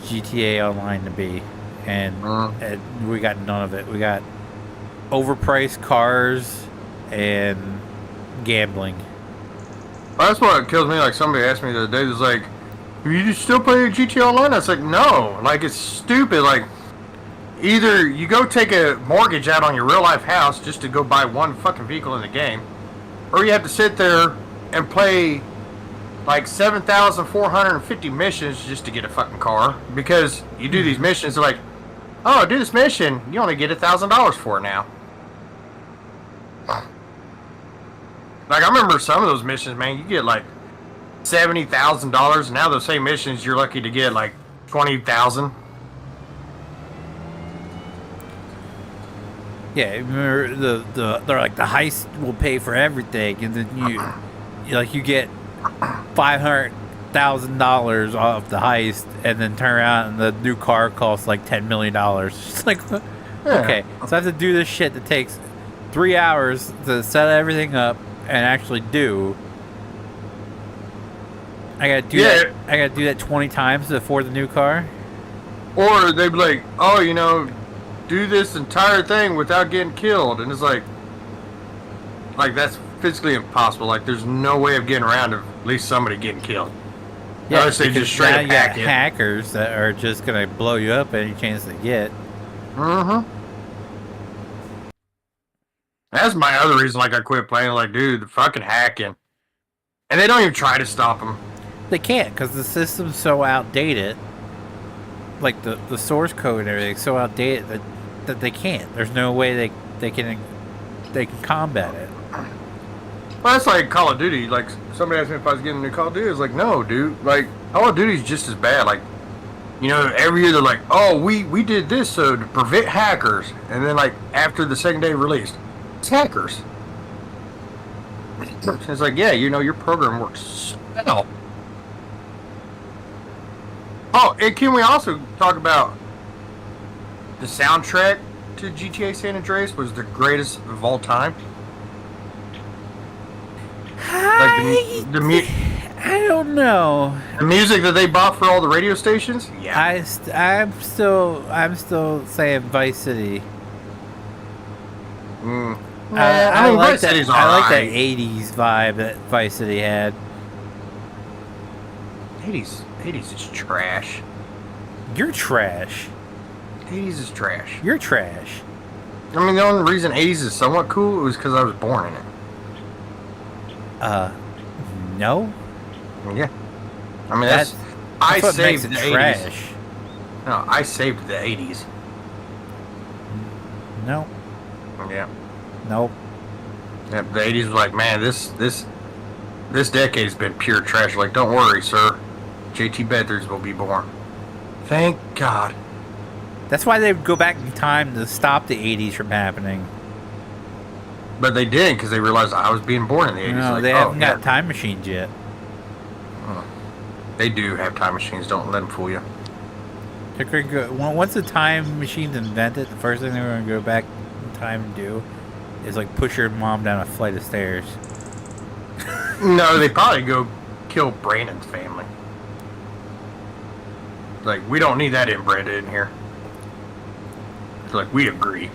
GTA Online to be, and we got none of it. We got overpriced cars and gambling. Well, that's what kills me. Like somebody asked me the other day, was like, "You just still play GTA Online?" I was like, "No, like it's stupid. Like either you go take a mortgage out on your real life house just to go buy one fucking vehicle in the game, or you have to sit there and play like 7,450 missions just to get a fucking car because you do these missions. They're like, oh, do this mission, you only get $1,000 for it now." Like I remember some of those missions, man, you get like $70,000, and now those same missions you're lucky to get like 20,000. Yeah, remember they're like the heist will pay for everything, and then you get $500,000 off the heist, and then turn around and the new car costs like $10 million. It's like, okay, so I have to do this shit that takes 3 hours to set everything up and actually do. I gotta do that. I gotta do that 20 times to afford the new car. Or they'd be like, oh, you know, do this entire thing without getting killed, and it's like that's physically impossible. Like there's no way of getting around to at least somebody getting killed. Yeah, unless they just straight now up you got hack it. hackers that are just gonna blow you up any chance they get. That's my other reason, like I quit playing. Like, dude, the fucking hacking, and they don't even try to stop them. They can't because the system's so outdated. Like the source code and everything's so outdated that they can't. There's no way they can combat it. Well, that's like Call of Duty. Like somebody asked me if I was getting a new Call of Duty. I was like, no, dude. Like Call of Duty's just as bad. Like, you know, every year they're like, oh, we did this so to prevent hackers, and then like after the second day released, it's hackers. It's like, yeah, you know, your program works well. Oh, and can we also talk about the soundtrack to GTA San Andreas was the greatest of all time? Like I don't know. the music that they bought for all the radio stations? Yeah. I'm still saying Vice City. I like Vice that. City's I like that alright. 80s vibe that Vice City had. 80s is trash. You're trash. 80s is trash. You're trash. I mean, the only reason 80s is somewhat cool was because I was born in it. No. Yeah. I mean, that's I what saved makes the it 80s. trash. No, I saved the 80s. No. Yeah. Nope. Yeah, the 80s was like, man, this decade's been pure trash. Like, don't worry, sir. JT Bethers will be born. Thank God. That's why they would go back in time to stop the 80s from happening. But they did because they realized I was being born in the 80s. No, like, they oh, haven't got time machines yet. They do have time machines. Don't let them fool you. They're gonna go, once the time machine's invented, the first thing they're going to go back in time and do is like push your mom down a flight of stairs. No, they probably go kill Brandon's family. Like, we don't need that inbred in here. It's like, we agree.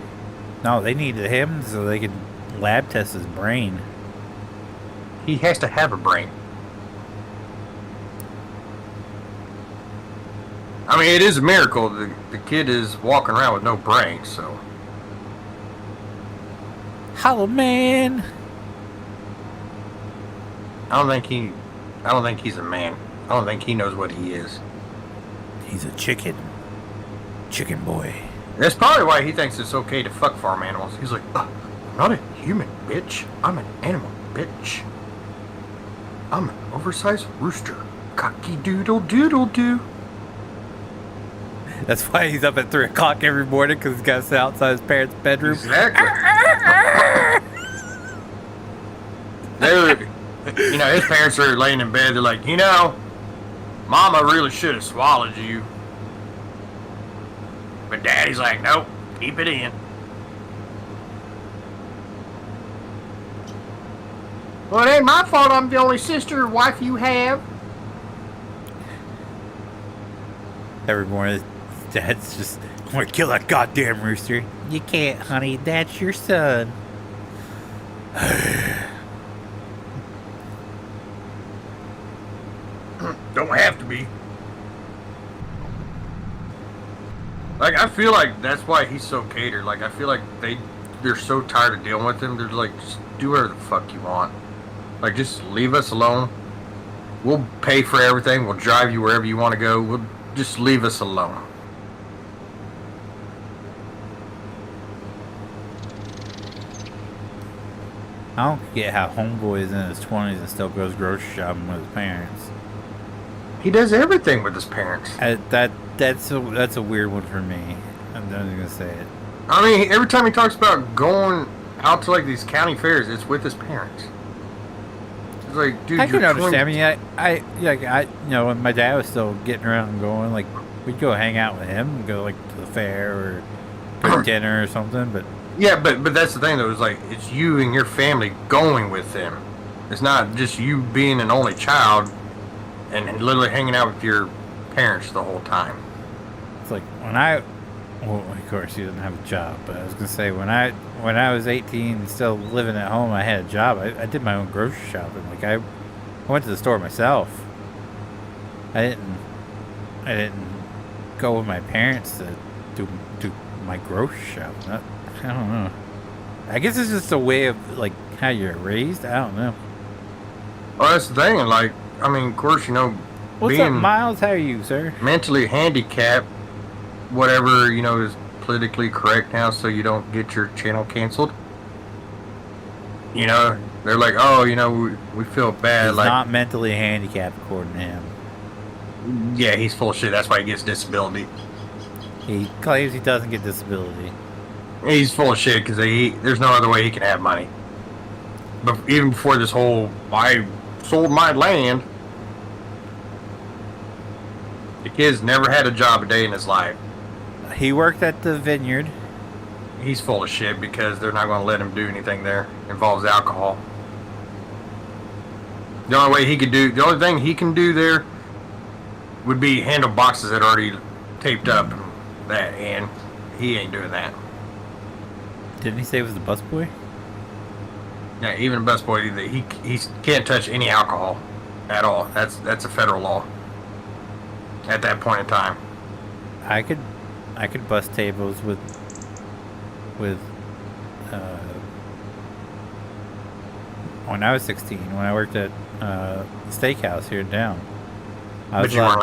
No, they needed him so they could lab test his brain. He has to have a brain. I mean, it is a miracle. The kid is walking around with no brain, so. Hollow Man. I don't think he's a man. I don't think he knows what he is. He's a chicken. Chicken boy. That's probably why he thinks it's okay to fuck farm animals. He's like, I'm not a human, bitch. I'm an animal, bitch. I'm an oversized rooster. Cocky doodle doodle doo. That's why he's up at 3 o'clock every morning, because he's got to sit outside his parents' bedroom. Exactly. You know, his parents are laying in bed. They're like, you know, Mama really should have swallowed you. But Daddy's like, nope, keep it in. Well, it ain't my fault I'm the only sister or wife you have. Every morning, Dad's just, I'm gonna kill that goddamn rooster. You can't, honey. That's your son. Don't have to be. Like, I feel like that's why he's so catered. Like, I feel like they're so tired of dealing with him. They're like, just do whatever the fuck you want. Like, just leave us alone. We'll pay for everything. We'll drive you wherever you want to go. We'll just leave us alone. I don't get how homeboy is in his 20s and still goes grocery shopping with his parents. He does everything with his parents. That's a weird one for me. I'm not even gonna say it. I mean, every time he talks about going out to like these county fairs, it's with his parents. It's like, dude, I can you're understand. I mean, I you know, when my dad was still getting around and going, like, we'd go hang out with him and go like to the fair or go to dinner or something. But yeah, but that's the thing though. Is like it's you and your family going with them. It's not just you being an only child and literally hanging out with your parents the whole time. it's like well, of course, he didn't have a job. But I was gonna say when I was 18 and still living at home, I had a job. I did my own grocery shopping. Like I went to the store myself. I didn't go with my parents to do my grocery shopping. I don't know. I guess it's just a way of like how you're raised. I don't know. Well, that's the thing. Like, I mean, of course, you know, What's being up, Miles? How are you, sir? mentally handicapped, whatever, you know, is politically correct now, so you don't get your channel canceled. You know, they're like, oh, you know, we feel bad. He's like, not mentally handicapped, according to him. yeah, he's full of shit. That's why he gets disability. He claims he doesn't get disability. He's full of shit because there's no other way he can have money. But even before this whole, I sold my land, the kid's never had a job a day in his life. He worked at the vineyard. He's full of shit because they're not going to let him do anything there. It involves alcohol. The only thing he can do there would be handle boxes that are already taped up and that, and he ain't doing that. Didn't he say he was the busboy? Yeah, even a busboy, he can't touch any alcohol at all. That's a federal law at that point in time. I could bust tables with when I was 16, when I worked at steakhouse here in town. I was allowed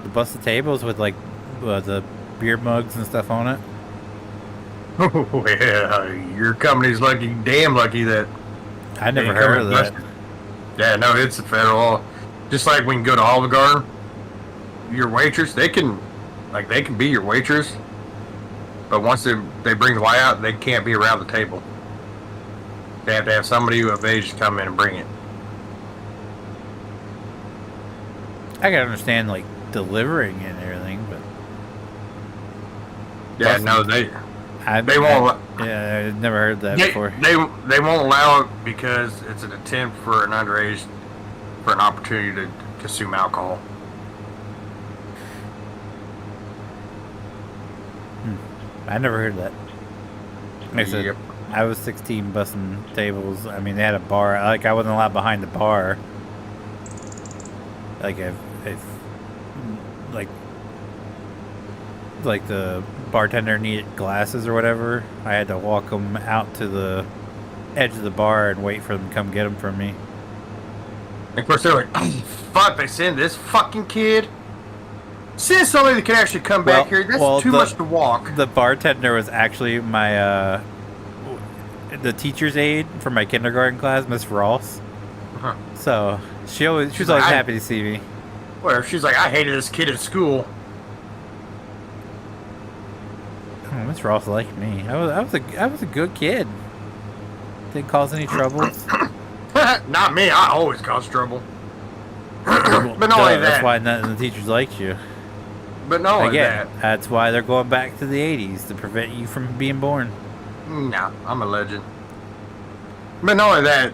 to bust the tables with like the beer mugs and stuff on it. Oh, yeah, your company's damn lucky that I never heard of that. Yeah, no, it's a federal law. Just like when you go to Olive Garden, your waitress, they can be your waitress, but once they bring the wine out, they can't be around the table. They have to have somebody of age come in and bring it. I can understand like delivering and everything, but yeah, no, they won't. Yeah, I never heard that before. They won't allow it because it's an attempt for an underage for an opportunity to consume alcohol. I never heard that. Like I said, Yep. I was 16 busting tables. I mean, they had a bar. Like, I wasn't allowed behind the bar. Like, if like the bartender needed glasses or whatever, I had to walk them out to the edge of the bar and wait for them to come get them from me. And of course, they're like, oh, fuck, they send this fucking kid? Send somebody that can actually come back here. That's too much to walk. The bartender was actually my, the teacher's aide for my kindergarten class, Miss Ross. Uh-huh. So, she was always happy to see me. Where she's like, I hated this kid at school. Oh, Miss Ross liked me. I was a good kid. Didn't cause any troubles. Not me. I always cause trouble. But not only that. That's why none of the teachers liked you. But not only that. That's why they're going back to the 80s to prevent you from being born. Nah, I'm a legend. But not only that,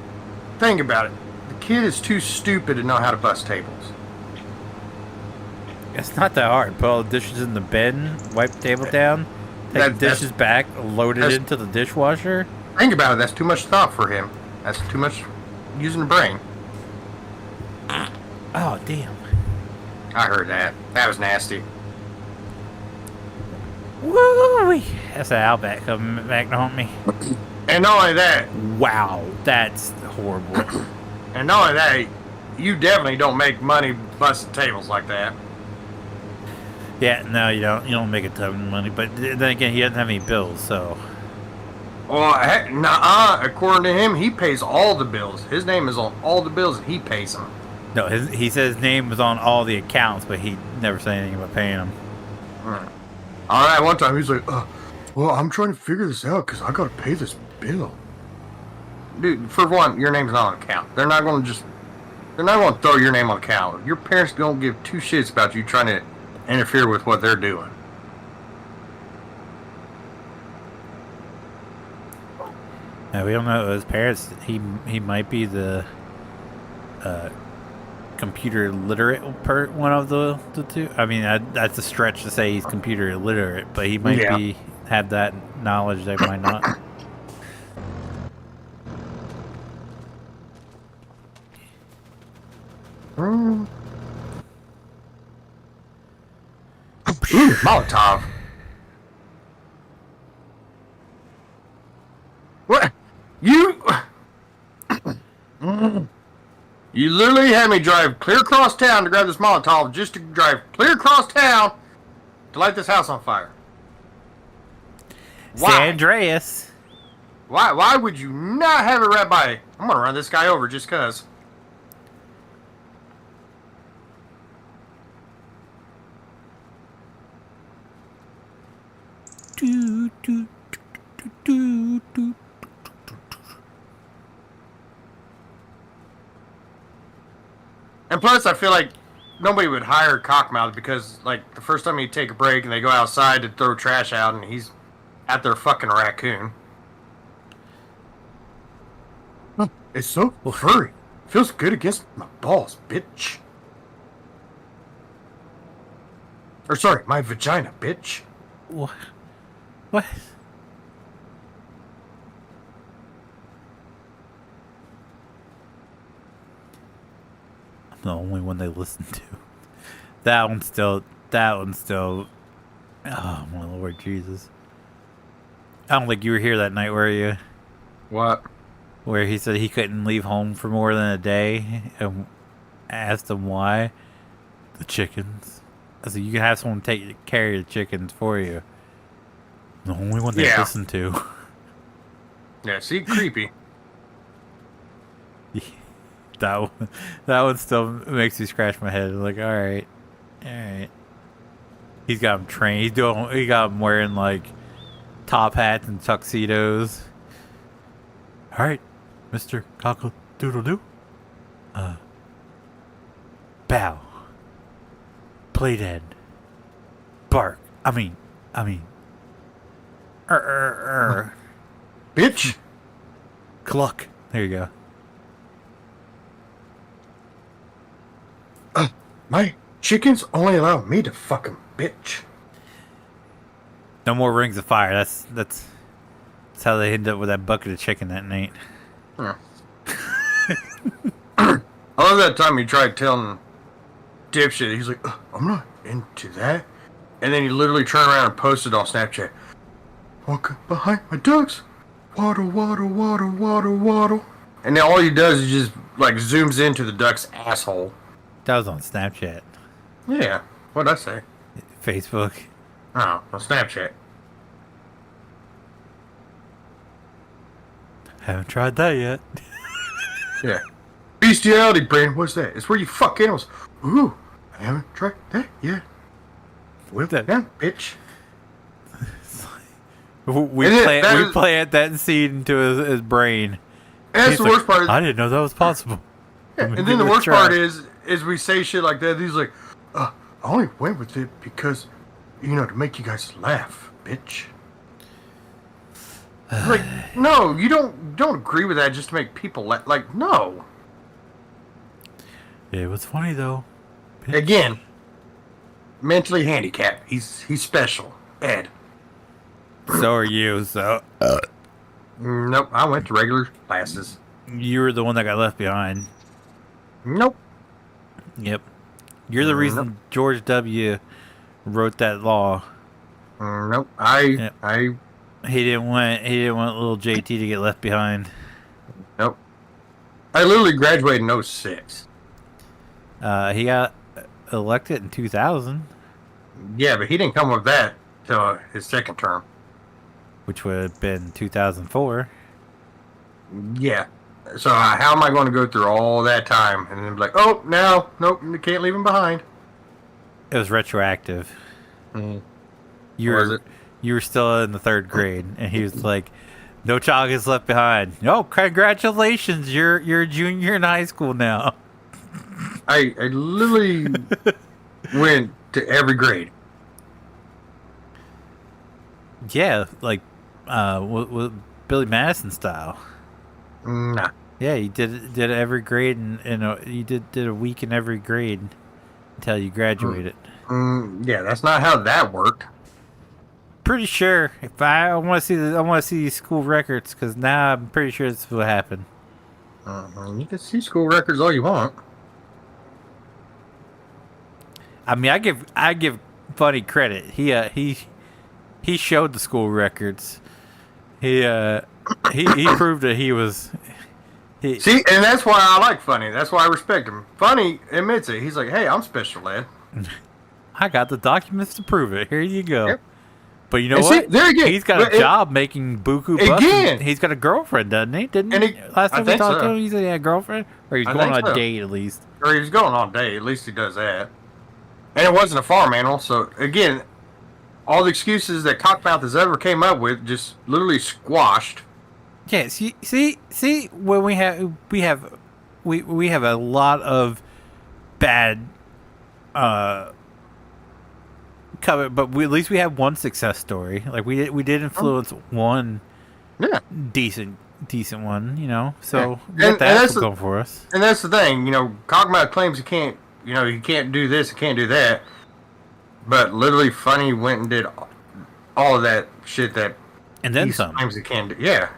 think about it. The kid is too stupid to know how to bust tables. It's not that hard. Put all the dishes in the bin, wipe the table down, take the dishes back, load it into the dishwasher. Think about it. That's too much thought for him. That's too much using the brain. Oh, damn. I heard that. That was nasty. Woo! That's an Outback coming back to haunt me. And not only that. Wow, that's horrible. And not only that, you definitely don't make money busting tables like that. Yeah, no, you don't. You don't make a ton of money, but then again, he doesn't have any bills, so. Well, heck, nuh-uh. According to him, he pays all the bills. His name is on all the bills, and he pays them. No, he said his name was on all the accounts, but he never said anything about paying them. All right, one time he's like, well, I'm trying to figure this out because I got to pay this bill. Dude, for one, your name's not on account. They're not going to throw your name on account. Your parents don't give two shits about you trying to interfere with what they're doing. Now, we don't know his parents. He might be the computer literate one of the two. I mean, that's a stretch to say he's computer illiterate, but he might have that knowledge. They might not. Molotov. What? You literally had me drive clear across town to grab this Molotov just to drive clear across town to light this house on fire. Why? San Andreas. Why would you not have it right by? I'm gonna run this guy over just cause. And plus, I feel like nobody would hire Cockmouth because, like, the first time you take a break and they go outside to throw trash out and he's at their fucking raccoon. It's so furry. Feels good against my balls, bitch. Or sorry, my vagina, bitch. What? I'm the only one they listen to. That one's still. Oh my Lord Jesus! I don't think you were here that night, were you? What? Where he said he couldn't leave home for more than a day, and asked him why. The chickens. I said, you can have someone take care of the chickens for you. The only one they listen to. Yeah, see, creepy. That one still makes me scratch my head. Like, all right. He's got him trained. He got him wearing like top hats and tuxedos. All right, Mr. Cockle-Doodle-Doo. Bow. Play dead. Bark. I mean. Bitch. Cluck. There you go. My chickens only allow me to fuck them, bitch. No more rings of fire. That's how they end up with that bucket of chicken that night. Yeah. I love that time he tried telling dipshit. He's like, I'm not into that. And then he literally turned around and posted on Snapchat. Walking behind my ducks. Waddle, waddle, waddle, waddle, waddle. And then all he does is just like zooms into the duck's asshole. That was on Snapchat. Yeah. What'd I say? Facebook. Oh, on Snapchat. Haven't tried that yet. Yeah. Bestiality, brain. What's that? It's where you fuck animals. Ooh, I haven't tried that yet. Whip that down, bitch. We plant that seed into his brain. And that's the worst part. I didn't know that was possible. Yeah, and then the worst part is we say shit like that. He's like, I only went with it because, to make you guys laugh, bitch. Like, no, you don't agree with that just to make people like, no. It was funny though. Bitch. Again, mentally handicapped. He's special. Ed. So are you. So Nope, I went to regular classes. you were the one that got left behind. Nope. Yep. You're the reason George W. wrote that law. Nope. He didn't want little JT to get left behind. Nope. I literally graduated in '06. He got elected in 2000, Yeah, but he didn't come with that till his second term. which would have been 2004. Yeah. So how am I going to go through all that time and then be like, oh, nope, you can't leave him behind? It was retroactive. Mm. You Was were it? you were still in the 3rd grade, and he was like, "No child is left behind." No, congratulations, you're a junior in high school now. I literally went to every grade. Yeah, like with Billy Madison style. Nah. Yeah, you did every grade, and you did a week in every grade until you graduated. Yeah, that's not how that worked. Pretty sure. If I want to see these school records, because now I'm pretty sure this is what happened. You can see school records all you want. I mean, I give Funny credit. He showed the school records. He proved that he was. See, and that's why I like Funny. That's why I respect him. Funny admits it. He's like, hey, I'm special ed. I got the documents to prove it. Here you go. Yep. But you know And what? see, there again, He's got a job making buku bucks. Again. He's got a girlfriend, doesn't he? Last time we think talked so. to him, he said he had a girlfriend? Or he's I going think on a so. date at least. Or he's going on a date. At least he does that. And it wasn't a farm animal. So, again, all the excuses that Cockmouth has ever came up with just literally squashed. Yeah, see when we have a lot of bad cover, but at least we have one success story. Like we did influence one Yeah. decent one, you know. So we And got that that's going for us. And that's the thing, Cockmouth claims he can't do this, he can't do that. But literally Funny went and did all of that shit that And then he some. claims he can do. Yeah.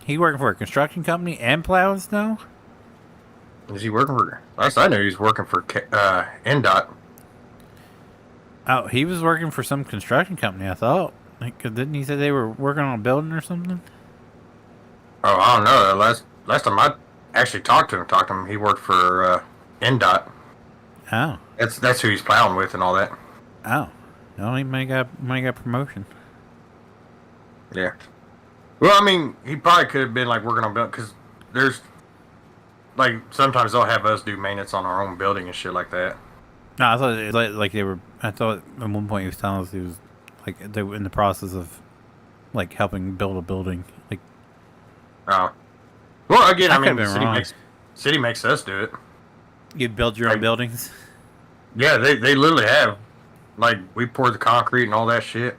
He working for a construction company and plowing snow? Is he working for... Last I knew, he was working for NDOT. Oh, he was working for some construction company, I thought. Like, didn't he say they were working on a building or something? Oh, I don't know. Last time I actually talked to him, he worked for NDOT. Oh. That's who he's plowing with and all that. Oh. No, he might got promotion. Yeah. Well, I mean, he probably could have been like working on building, because there's like sometimes they'll have us do maintenance on our own building and shit like that. No, I thought it was like they were. I thought at one point he was telling us he was like they were in the process of like helping build a building. Like, Oh. Well, again, I mean, could've been wrong. city makes us do it. you build your own buildings. Yeah, they literally have. Like, we poured the concrete and all that shit.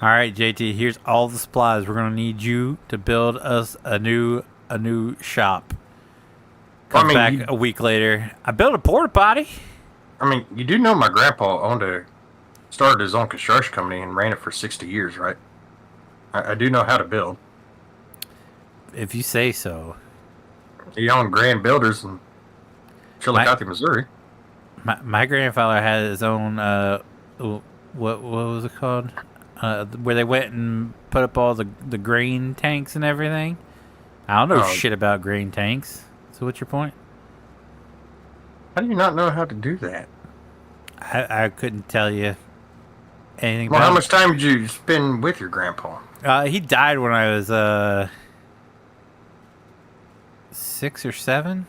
All right, JT. Here's all the supplies. We're gonna need you to build us a new shop. Comes back a week later. I built a porta potty. I mean, you do know my grandpa started his own construction company and ran it for 60 years, right? I do know how to build. If you say so. He owned Grand Builders in Chillicothe, Missouri. My grandfather had his own. What was it called? Where they went and put up all the grain tanks and everything. I don't know shit about grain tanks. So what's your point? How do you not know how to do that? I couldn't tell you anything Well, about how much time did you spend with your grandpa? He died when I was 6 or 7.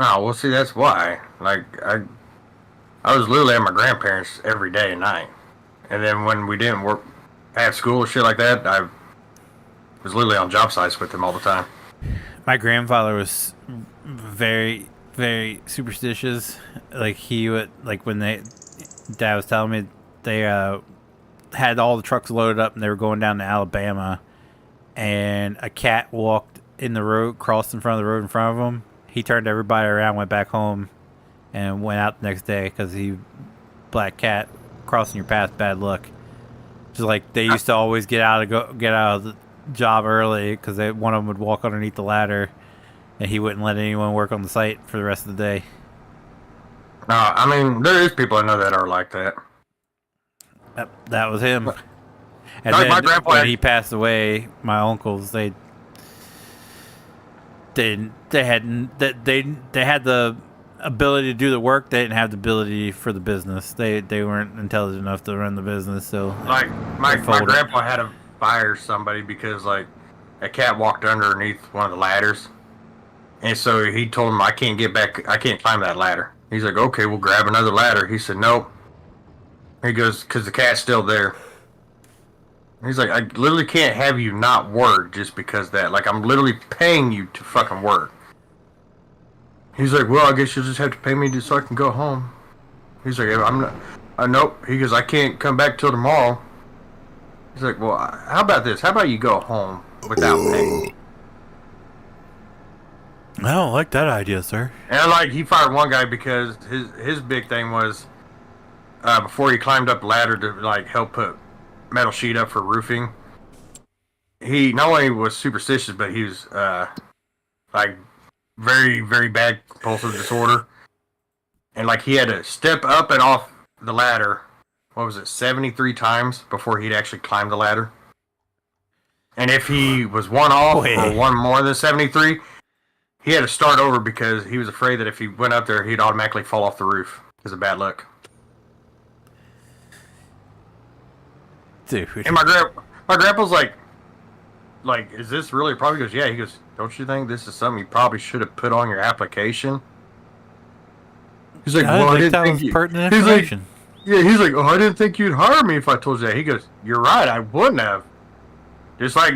Oh, well, see, that's why. Like, I was literally at my grandparents every day and night. And then when we didn't have school or shit like that, I was literally on job sites with them all the time. My grandfather was very, very superstitious. Like he would, like when Dad was telling me they had all the trucks loaded up and they were going down to Alabama, and a cat walked in the road, crossed in front of the road in front of him. He turned everybody around, went back home, and went out the next day because black cat crossing your path, bad luck. Just like they used to always get out of the job early because one of them would walk underneath the ladder, and he wouldn't let anyone work on the site for the rest of the day. No, I mean there is people I know that are like that. That was him. And like then my grandpa when he passed away, my uncles they had the ability to do the work. They didn't have the ability for the business. They weren't intelligent enough to run the business. So like my grandpa had to fire somebody because like a cat walked underneath one of the ladders, and so he told him, I can't climb that ladder. He's like, okay, we'll grab another ladder. He said, nope. He goes, because the cat's still there. He's like, I literally can't have you not work just because that. Like, I'm literally paying you to fucking work. He's like, well, I guess you'll just have to pay me just so I can go home. He's like, I'm not. Nope. He goes, I can't come back till tomorrow. He's like, well, how about this? How about you go home without paying? I don't like that idea, sir. And like, he fired one guy because his big thing was before he climbed up the ladder to like help put metal sheet up for roofing. He not only was superstitious, but he was like very, very bad compulsive disorder. And like he had to step up and off the ladder, 73 times before he'd actually climb the ladder. And if he was one off or one more than 73, he had to start over because he was afraid that if he went up there, he'd automatically fall off the roof because of bad luck. Dude. And my grandpa's like, is this really a problem? He goes, yeah. He goes, don't you think this is something you probably should have put on your application? He's like, well, I didn't think pertinent information. He's like, oh, I didn't think you'd hire me if I told you that. He goes, you're right, I wouldn't have. Just like,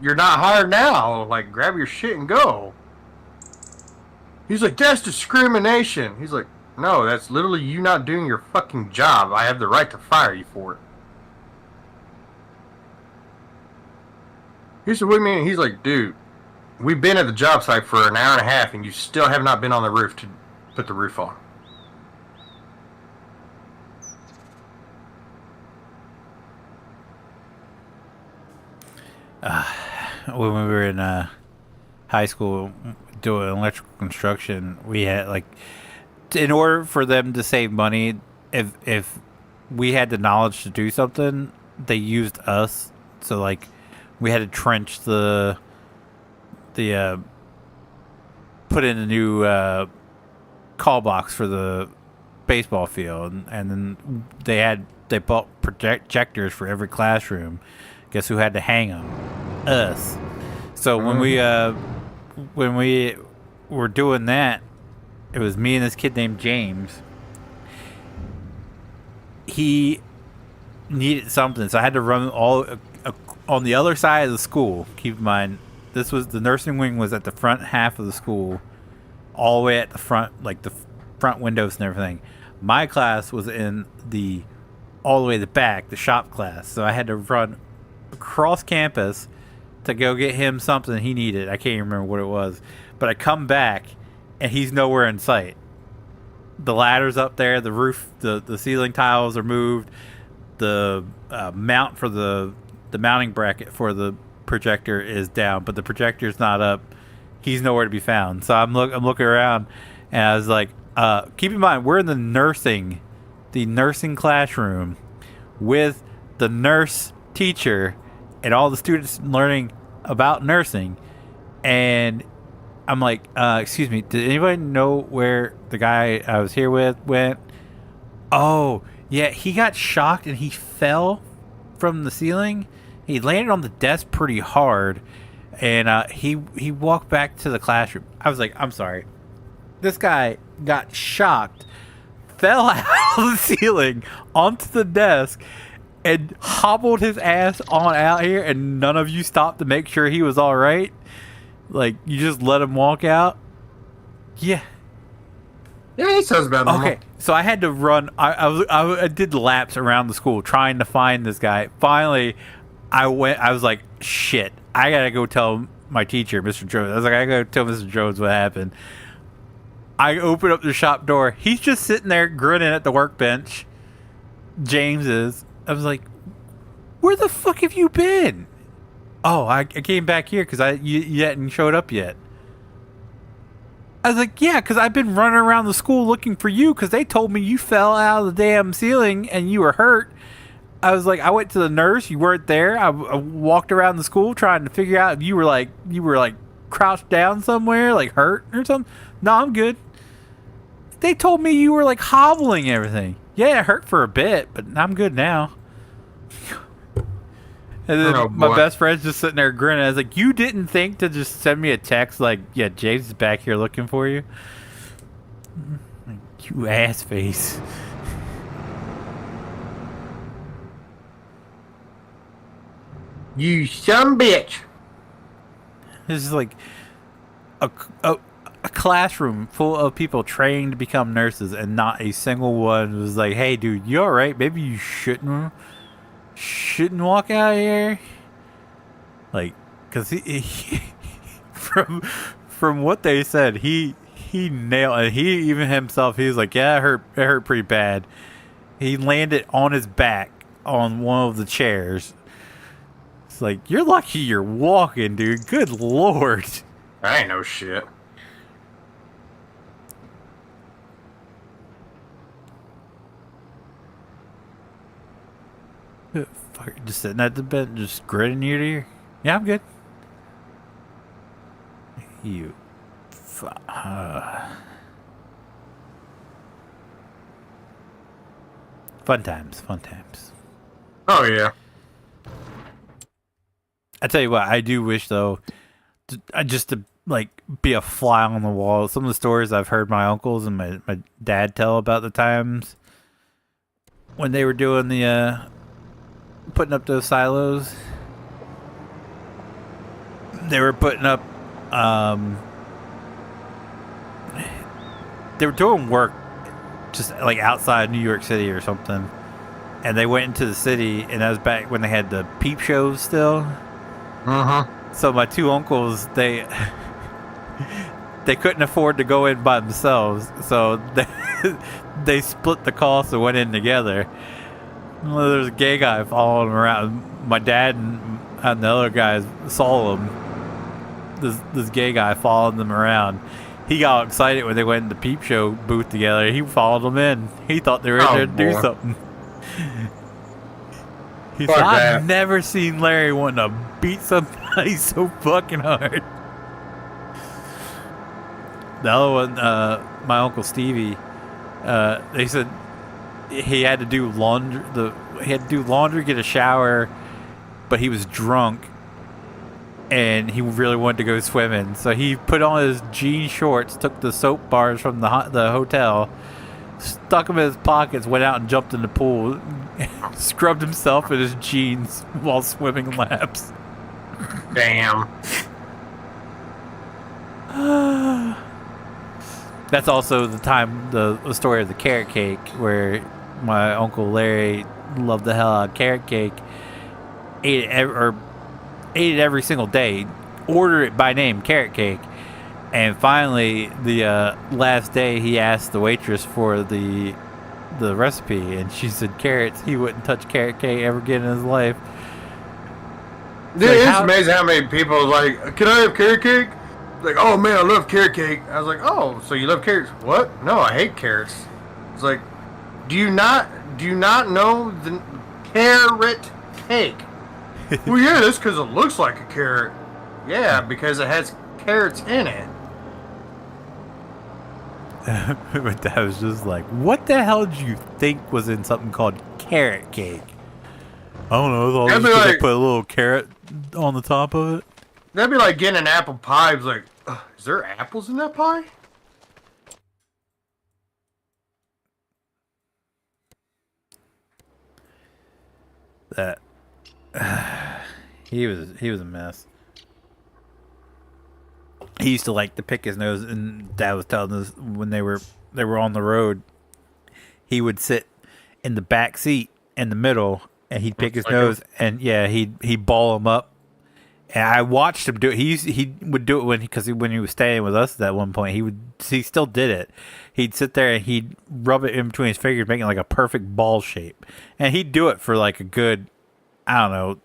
you're not hired now. Like, grab your shit and go. He's like, that's discrimination. He's like, no, that's literally you not doing your fucking job. I have the right to fire you for it. He said, what do you mean? He's like, dude, we've been at the job site for an hour and a half and you still have not been on the roof to put the roof on. When we were in high school doing electrical construction, we had like, in order for them to save money, if we had the knowledge to do something, they used us. So like, we had to trench the put in a new call box for the baseball field, and then they bought projectors for every classroom. Guess who had to hang them? Us. So when we were doing that, it was me and this kid named James. He needed something, so I had to run on the other side of the school. Keep in mind, the nursing wing was at the front half of the school, all the way at the front, like the front windows and everything. My class was all the way to the back, the shop class. So I had to run across campus to go get him something he needed. I can't even remember what it was. But I come back, and he's nowhere in sight. The ladder's up there, the roof, the ceiling tiles are moved, the mount for the mounting bracket for the projector is down, but the projector's not up. He's nowhere to be found. So I'm looking around, and I was like, keep in mind, we're in the nursing classroom with the nurse teacher and all the students learning about nursing. And I'm like, excuse me, did anybody know where the guy I was here with went? Oh, yeah, he got shocked and he fell from the ceiling. He landed on the desk pretty hard, and he walked back to the classroom. I was like, I'm sorry. This guy got shocked, fell out of the ceiling onto the desk, and hobbled his ass on out here, and none of you stopped to make sure he was all right? Like, you just let him walk out? Yeah. Yeah, he sounds about normal. Okay, so I had to run. I did laps around the school trying to find this guy. Finally, I went. I was like, shit. I gotta go tell my teacher, Mr. Jones. I was like, I gotta tell Mr. Jones what happened. I open up the shop door. He's just sitting there grinning at the workbench. James is. I was like, where the fuck have you been? Oh, I came back here because you hadn't showed up yet. I was like, yeah, because I've been running around the school looking for you because they told me you fell out of the damn ceiling and you were hurt. I was like, I went to the nurse. You weren't there. I walked around the school trying to figure out if you were like crouched down somewhere, like hurt or something. No, I'm good. They told me you were like hobbling and everything. Yeah, it hurt for a bit, but I'm good now. And then my best friend's just sitting there grinning. I was like, you didn't think to just send me a text like, yeah, James is back here looking for you? You ass face. You some bitch. This is like a classroom full of people training to become nurses, and not a single one was like, hey, dude, you all right? Maybe you shouldn't walk out of here. Like, because he from what they said, he nailed it. He even himself, he was like, yeah, it hurt pretty bad. He landed on his back on one of the chairs. It's like, you're lucky you're walking, dude. Good lord. I ain't no shit. Fuck, just sitting at the bed, just grinning ear to ear. Yeah, I'm good. You. Fun times, fun times. Oh, yeah. I tell you what, I do wish, though, just to, like, be a fly on the wall. Some of the stories I've heard my uncles and my dad tell about the times when they were doing the, putting up those silos. They were putting up, they were doing work just like outside New York City or something, and they went into the city, and that was back when they had the peep shows still. So my two uncles, they couldn't afford to go in by themselves, so they split the cost and went in together. Well, there's a gay guy following them around. My dad and the other guys saw him. This gay guy following them around. He got excited when they went in the peep show booth together. He followed them in. He thought they were in there to do something. He said, I've never seen Larry want to beat somebody so fucking hard. The other one, my Uncle Stevie, they said he had to do laundry, get a shower, but he was drunk. And he really wanted to go swimming, so he put on his jean shorts, took the soap bars from the hotel, stuck them in his pockets, went out and jumped in the pool, scrubbed himself in his jeans while swimming laps. Damn. That's also the time, the story of the carrot cake, where my Uncle Larry loved the hell out of carrot cake, ate it every single day, order it by name, carrot cake, and finally the last day he asked the waitress for the recipe, and she said carrots. He wouldn't touch carrot cake ever again in his life. Dude, it's amazing how many people are like, can I have carrot cake? Like, oh man, I love carrot cake. I was like, oh, so you love carrots? What? No, I hate carrots. It's like, do you not know the carrot cake? Well, yeah, that's because it looks like a carrot. Yeah, because it has carrots in it. But that was just like, what the hell did you think was in something called carrot cake? I don't know. Just like, they put a little carrot on the top of it. That'd be like getting an apple pie. It's like, is there apples in that pie? That he was a mess. He used to like to pick his nose, and Dad was telling us when they were they were on the road, he would sit in the back seat in the middle, and he'd pick his nose, and yeah, he'd ball him up. And I watched him do it. He would do it when he was staying with us at one point. He still did it. He'd sit there and he'd rub it in between his fingers, making like a perfect ball shape. And he'd do it for like a good, I don't know,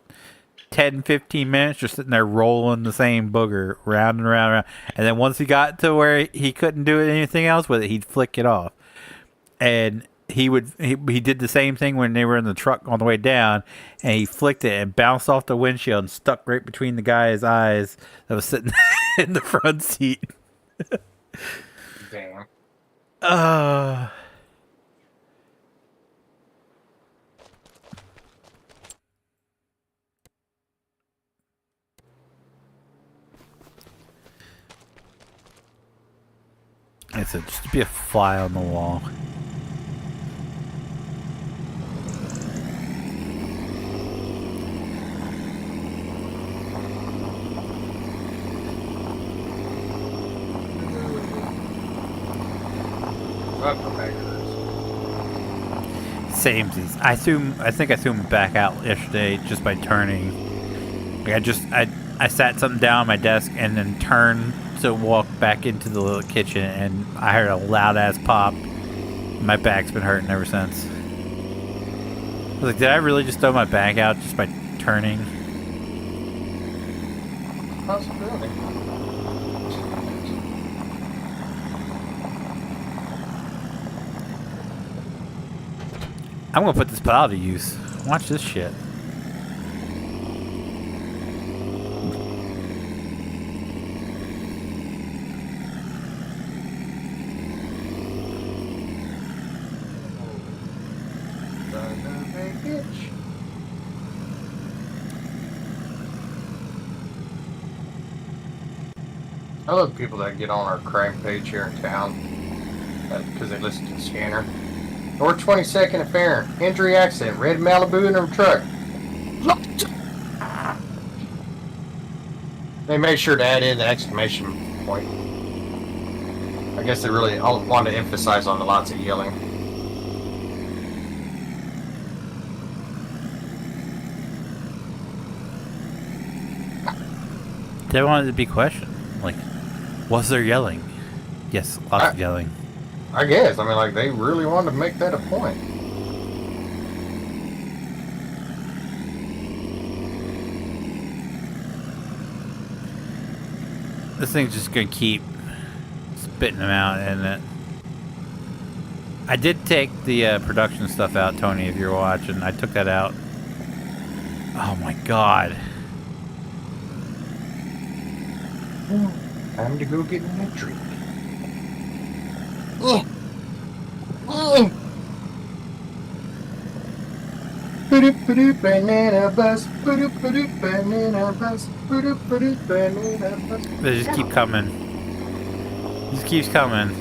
10, 15 minutes, just sitting there rolling the same booger round and round and round. And then once he got to where he couldn't do anything else with it, he'd flick it off. And he did the same thing when they were in the truck on the way down, and he flicked it and bounced off the windshield and stuck right between the guy's eyes that was sitting in the front seat. Damn. It's just to be a fly on the wall. Samesies. I think I threw him back out yesterday just by turning. Like I sat something down on my desk and then turned to walk back into the little kitchen, and I heard a loud ass pop. My back's been hurting ever since. I was like, did I really just throw my back out just by turning? Possibility. I'm gonna put this plow to use. Watch this shit. I love people that get on our crime page here in town because they listen to the scanner. North 22nd affair, injury accident, red Malibu in her truck. They made sure to add in the exclamation point. I guess they really want to emphasize on the lots of yelling. They wanted to be questioned. Like, was there yelling? Yes, lots of yelling. I guess. I mean, like, they really wanted to make that a point. This thing's just gonna keep spitting them out, isn't it? I did take the production stuff out, Tony, if you're watching. I took that out. Oh my god. Time to go get me a drink. Banana bus, banana bus, banana bus. They just keep coming. Just keeps coming.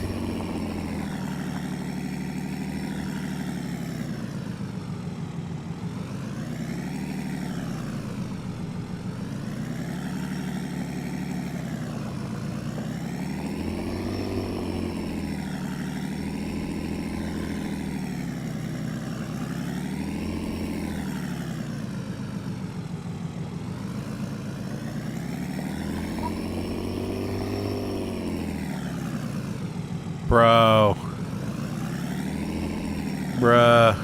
Bro. Bruh.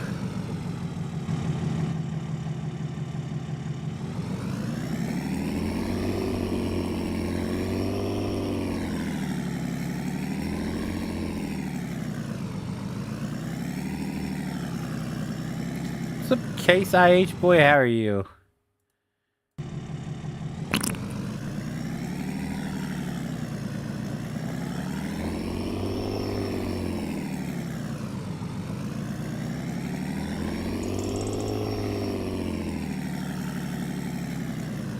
What's up, Case IH boy? How are you?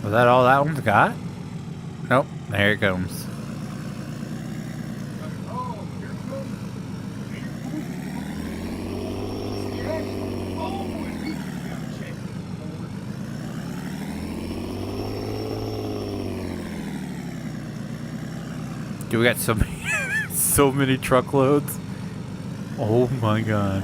Was that all that one's got? Nope, there it comes. Dude, we got so many, so many truckloads. Oh my god.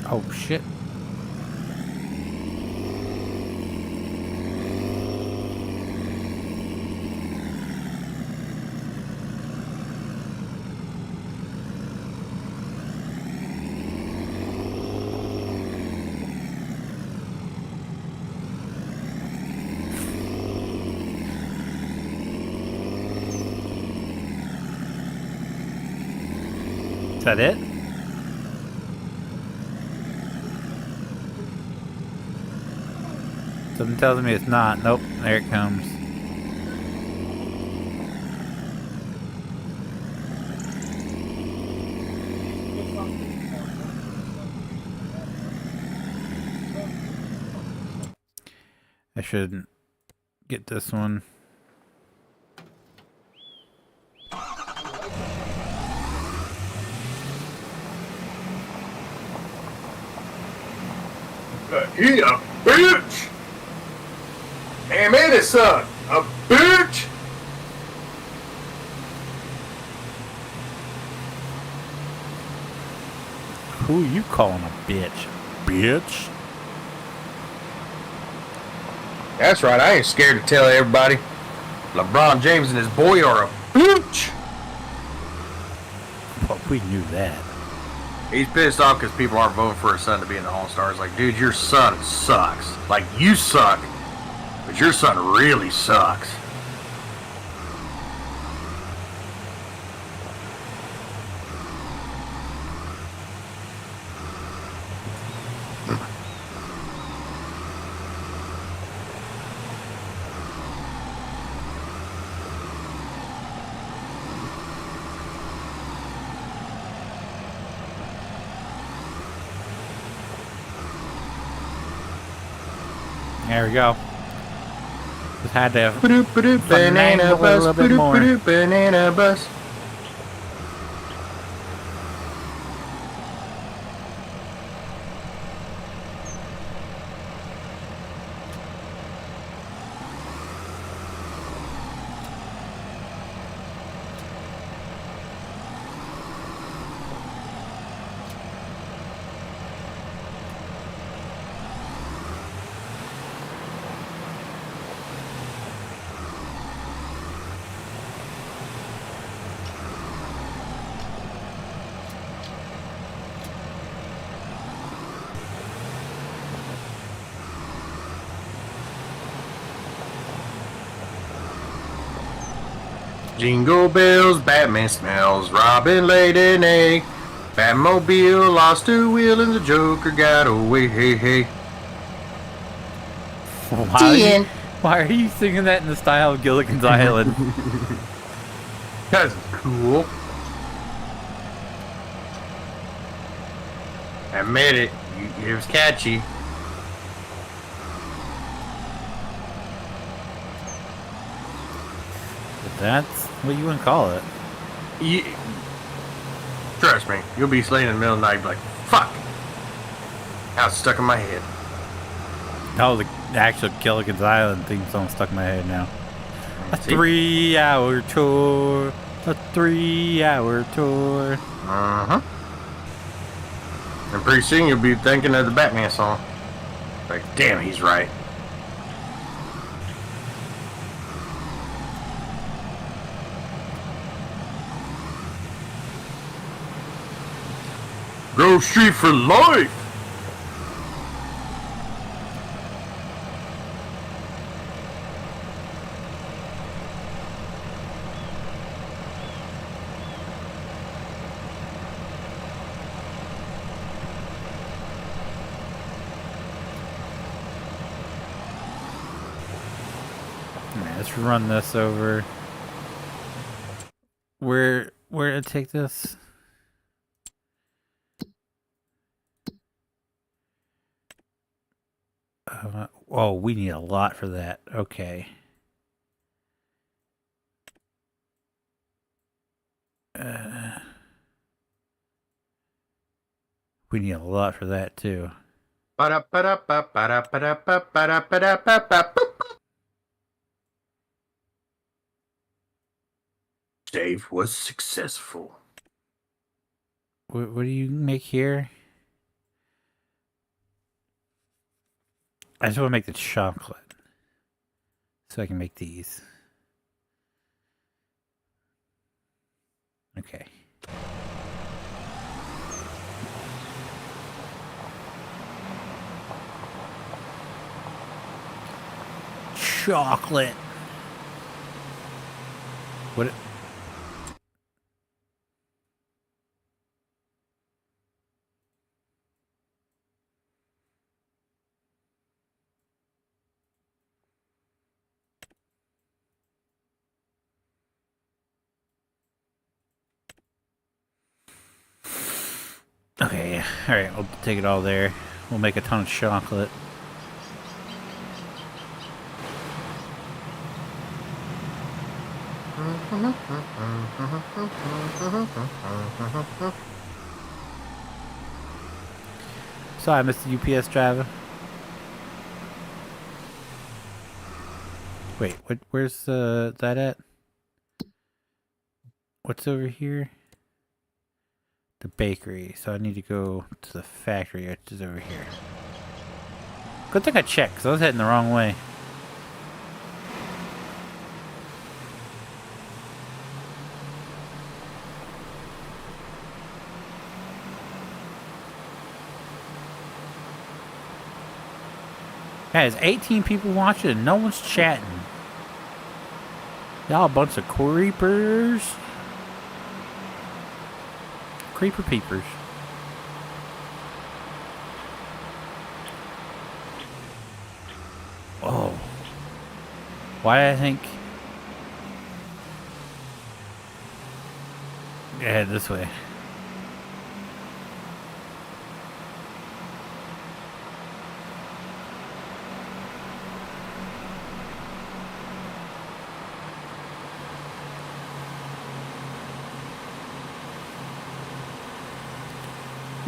Oh shit. Is that it? Something tells me it's not. Nope, there it comes. I should get this one. He a bitch! Damn it, his son! A bitch! Who you calling a bitch? Bitch? That's right, I ain't scared to tell everybody. LeBron James and his boy are a bitch! Well, we knew that. He's pissed off because people aren't voting for his son to be in the All-Stars. Like, dude, your son sucks. Like, you suck, but your son really sucks. There we go. Just had to Banana finagle bus, a little bit more. banana bus. Jingle bells, Batman smells, Robin laid an egg. Batmobile lost a wheel and the Joker got away. Hey, hey. Why are you singing that in the style of Gilligan's Island? That's cool. Admit it, it was catchy. But that's what you wouldn't call it. Trust me, you'll be laying in the middle of the night and be like, fuck. Now it's stuck in my head. Oh, the actual Gilligan's Island theme song stuck in my head now. A See? 3-hour tour. A 3-hour tour. Uh-huh. And pretty soon you'll be thinking of the Batman song. Like, damn, he's right. Grove Street for life! Alright, let's run this over. where to take this? Oh, we need a lot for that. Okay. We need a lot for that too. Dave was successful. What do you make here? I just want to make the chocolate. So I can make these. Okay. Chocolate. What? Okay, alright, I'll take it all there. We'll make a ton of chocolate. Sorry, Mr. UPS driver. Wait, where's that at? What's over here? The bakery. So I need to go to the factory, which is over here. Good thing I checked, because I was heading the wrong way. Guys, 18 people watching and no one's chatting. Y'all a bunch of creepers. Creeper peepers. Oh. Why did I think... Yeah, this way.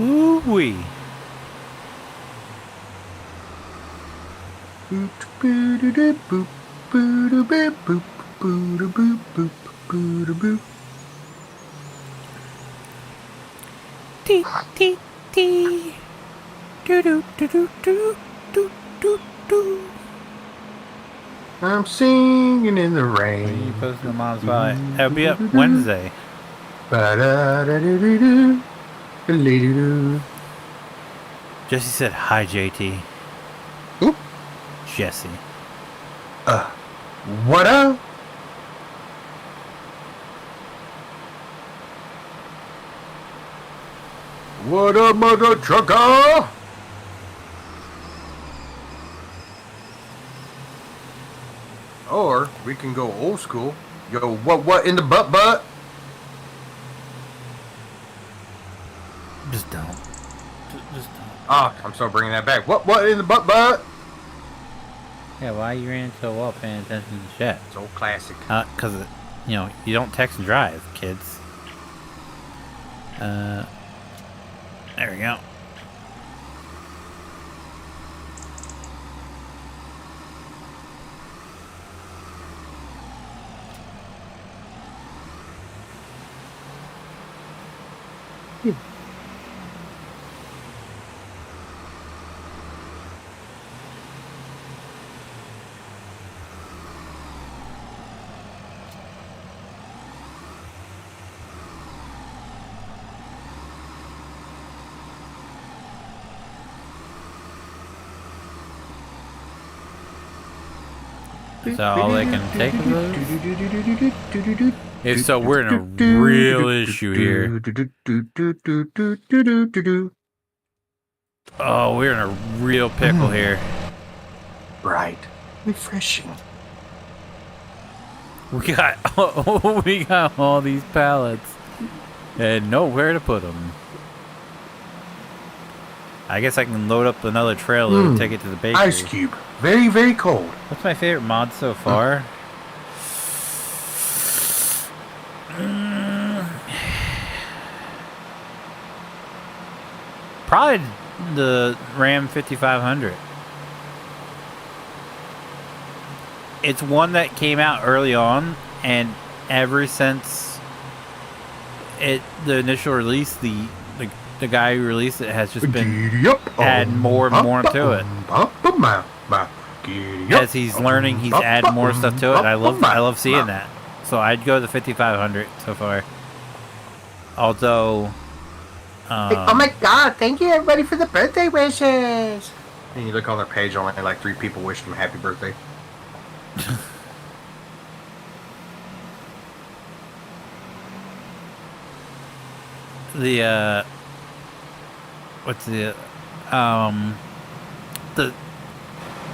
Ooh-wee. Tee tee tee. Do do do do do do do do. I'm singing in the When rain. you posting the mom's spotlight? That'll be up Wednesday. Jesse said hi, JT. Who? Jesse. What up? What up, mother trucker? Or we can go old school. Yo, what in the butt? Just don't. Just don't. Ah, I'm so bringing that back. What in the butt? Yeah, why you ran into a wall paying attention to the chat? It's old classic. Because, you know, you don't text and drive, kids. There we go. Is that all they can take of those? If so, we're in a real issue here. Oh, we're in a real pickle here. Bright, refreshing. We got we got all these pallets and nowhere to put them. I guess I can load up another trailer and take it to the bakery. Ice cube. Very, very cold. What's my favorite mod so far? Probably the Ram 5500. It's one that came out early on, and ever since the initial release, the guy who released it has just been adding more and more to it. As he's learning, he's adding more stuff to it. And I love seeing that. So I'd go the 5500 so far. Although, oh my God! Thank you everybody for the birthday wishes. And you look on their page, only like 3 people wished him happy birthday. the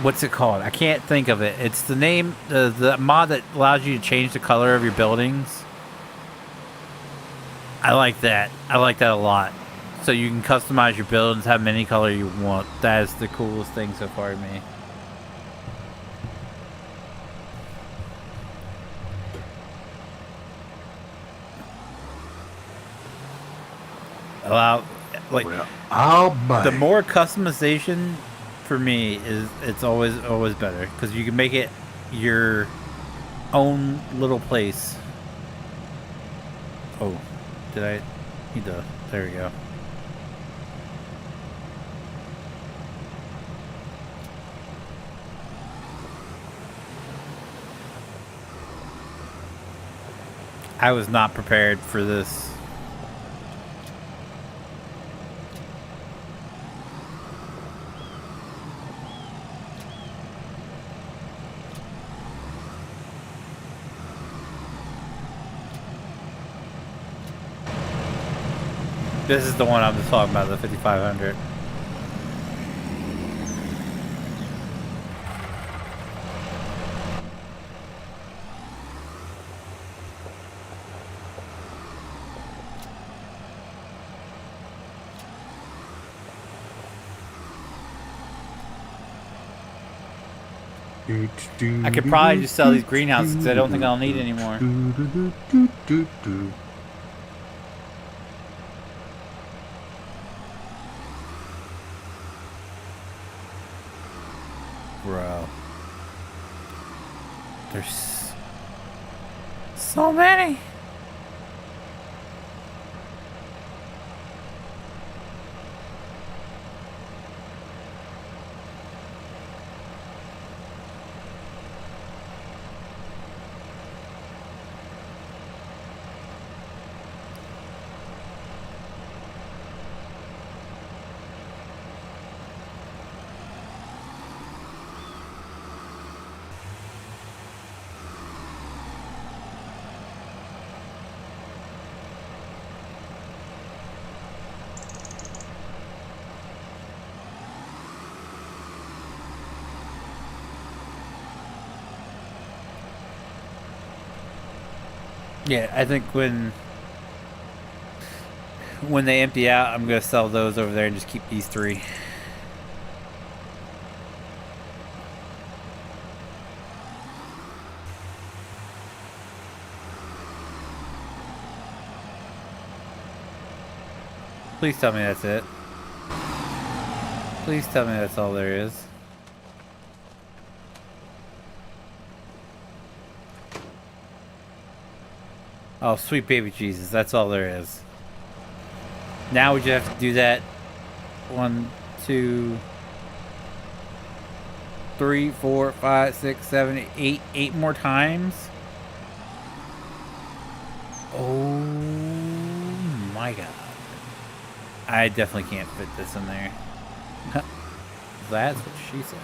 what's it called? I can't think of it. It's the name, the mod that allows you to change the color of your buildings. I like that. I like that a lot. So you can customize your buildings, have any color you want. That is the coolest thing so far to me. The more customization for me it's always better because you can make it your own little place. Oh, did I need to? There we go. I was not prepared for this. This is the one I'm just talking about, the 5500. I could probably just sell these greenhouses because I don't think I'll need anymore. Bro. There's so many. Yeah, I think when they empty out, I'm gonna sell those over there and just keep these 3. Please tell me that's it. Please tell me that's all there is. Oh, sweet baby Jesus, that's all there is. Now we just have to do that 1, 2, 3, 4, 5, 6, 7, 8, 8 more times. Oh my God. I definitely can't fit this in there. That's what she said.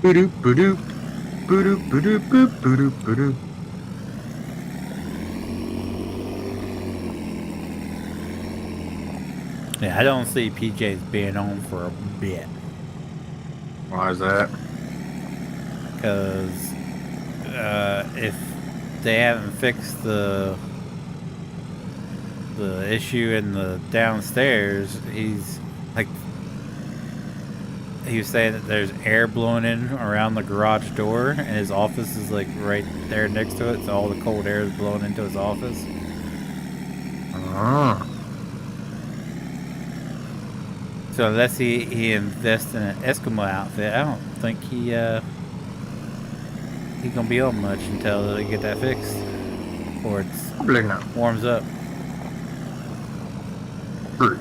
Boo-doop, boo-doop. Boo-doop, boo-doop, boop, boo-doop, boo-doop. Yeah, I don't see PJs being on for a bit. Why is that? Because if they haven't fixed the issue in the downstairs, he's like, he was saying that there's air blowing in around the garage door, and his office is like right there next to it, so all the cold air is blowing into his office. So unless he invests in an Eskimo outfit, I don't think he's gonna be on much until they get that fixed, or it Probably not. warms up. True.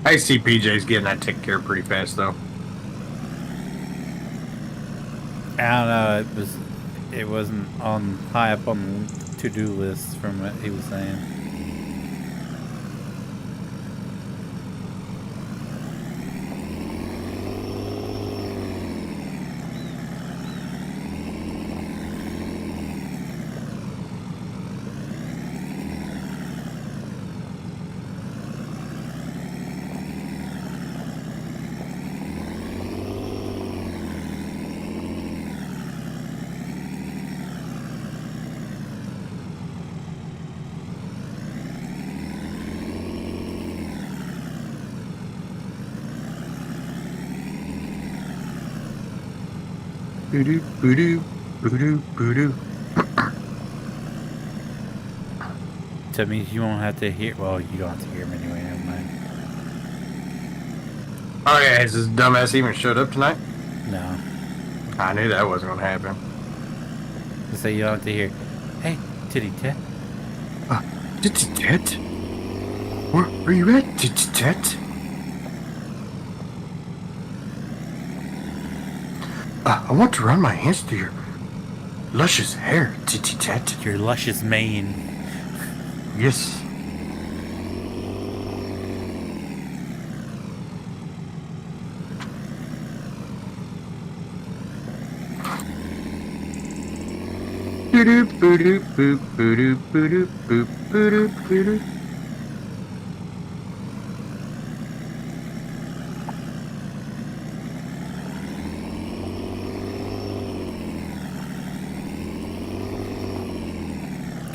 I see PJ's getting that taken care of pretty fast, though. I don't know. It wasn't on high up on the to-do list from what he was saying. Boo-doo, boo-doo, boo-doo, boo-doo. So it means you won't have to hear. Well, you don't have to hear him anyway. Never mind. Oh yeah, has this dumbass even showed up tonight? No. I knew that wasn't gonna happen. Just say you don't have to hear. Hey, titty tat. Tit-tit-tit? Where you at, tit-tit? I want to run my hands through your luscious hair, tit-tit. Your luscious mane. Yes. Boo-doo, boo-doo, boop, boo-doo, boo-doo, boop, boo-doo, boo-doo.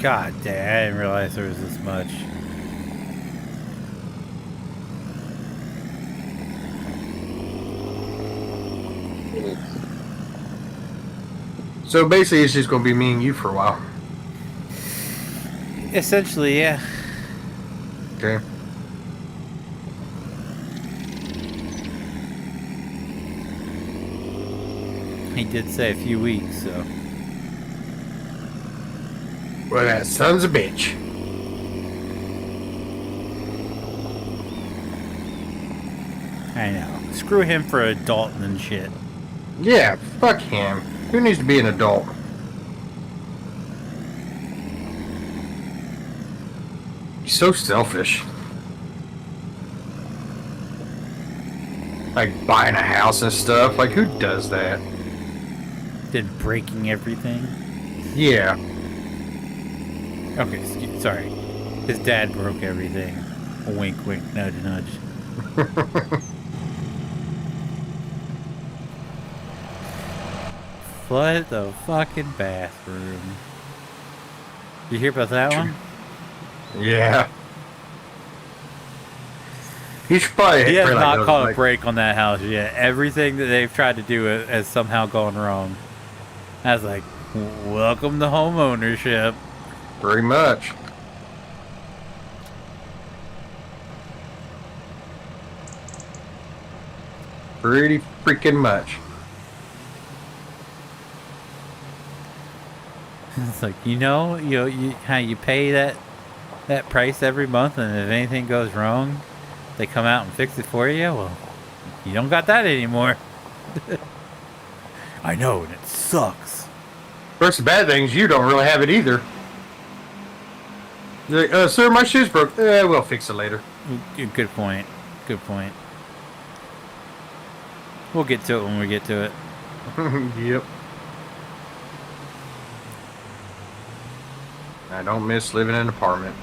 God damn, I didn't realize there was this much. So basically, it's just gonna be me and you for a while. Essentially, yeah. Okay. He did say a few weeks, so. Well, that son's a bitch. I know. Screw him for adulting and shit. Yeah, fuck him. Who needs to be an adult? He's so selfish. Like buying a house and stuff. Like, who does that? Then breaking everything. Yeah. Okay, sorry. His dad broke everything. Wink, wink, nudge, nudge. Flood the fucking bathroom. You hear about that one? Yeah. He should probably. He has probably not knows, caught a like, break on that house yet. Everything that they've tried to do has somehow gone wrong. I was like, welcome to homeownership. Pretty much. Pretty freaking much. It's like, how you pay that price every month, and if anything goes wrong, they come out and fix it for you. Well, you don't got that anymore. I know, and it sucks. First, the bad thing is you don't really have it either. You're like, sir, my shoes broke. We'll fix it later. Good point. Good point. We'll get to it when we get to it. Yep. I don't miss living in an apartment.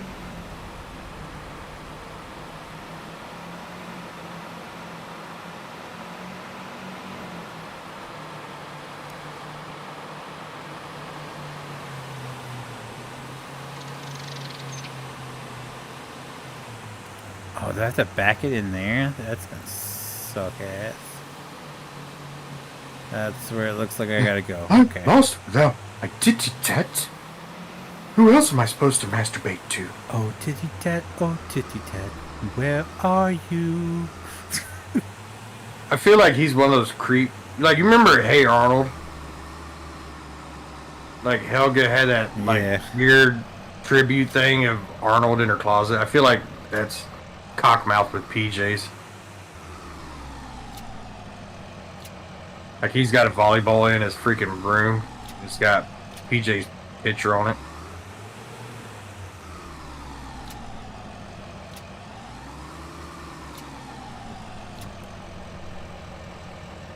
Oh, do I have to back it in there? That's gonna suck ass. That's where it looks like I gotta go. Okay. I'm lost without my titty-tat. Who else am I supposed to masturbate to? Oh, titty-tat, where are you? I feel like he's one of those creep... Like, you remember Hey Arnold? Like, Helga had that, weird tribute thing of Arnold in her closet. I feel like that's cockmouth with PJs. Like, he's got a volleyball in his freaking room. It's got PJ's picture on it.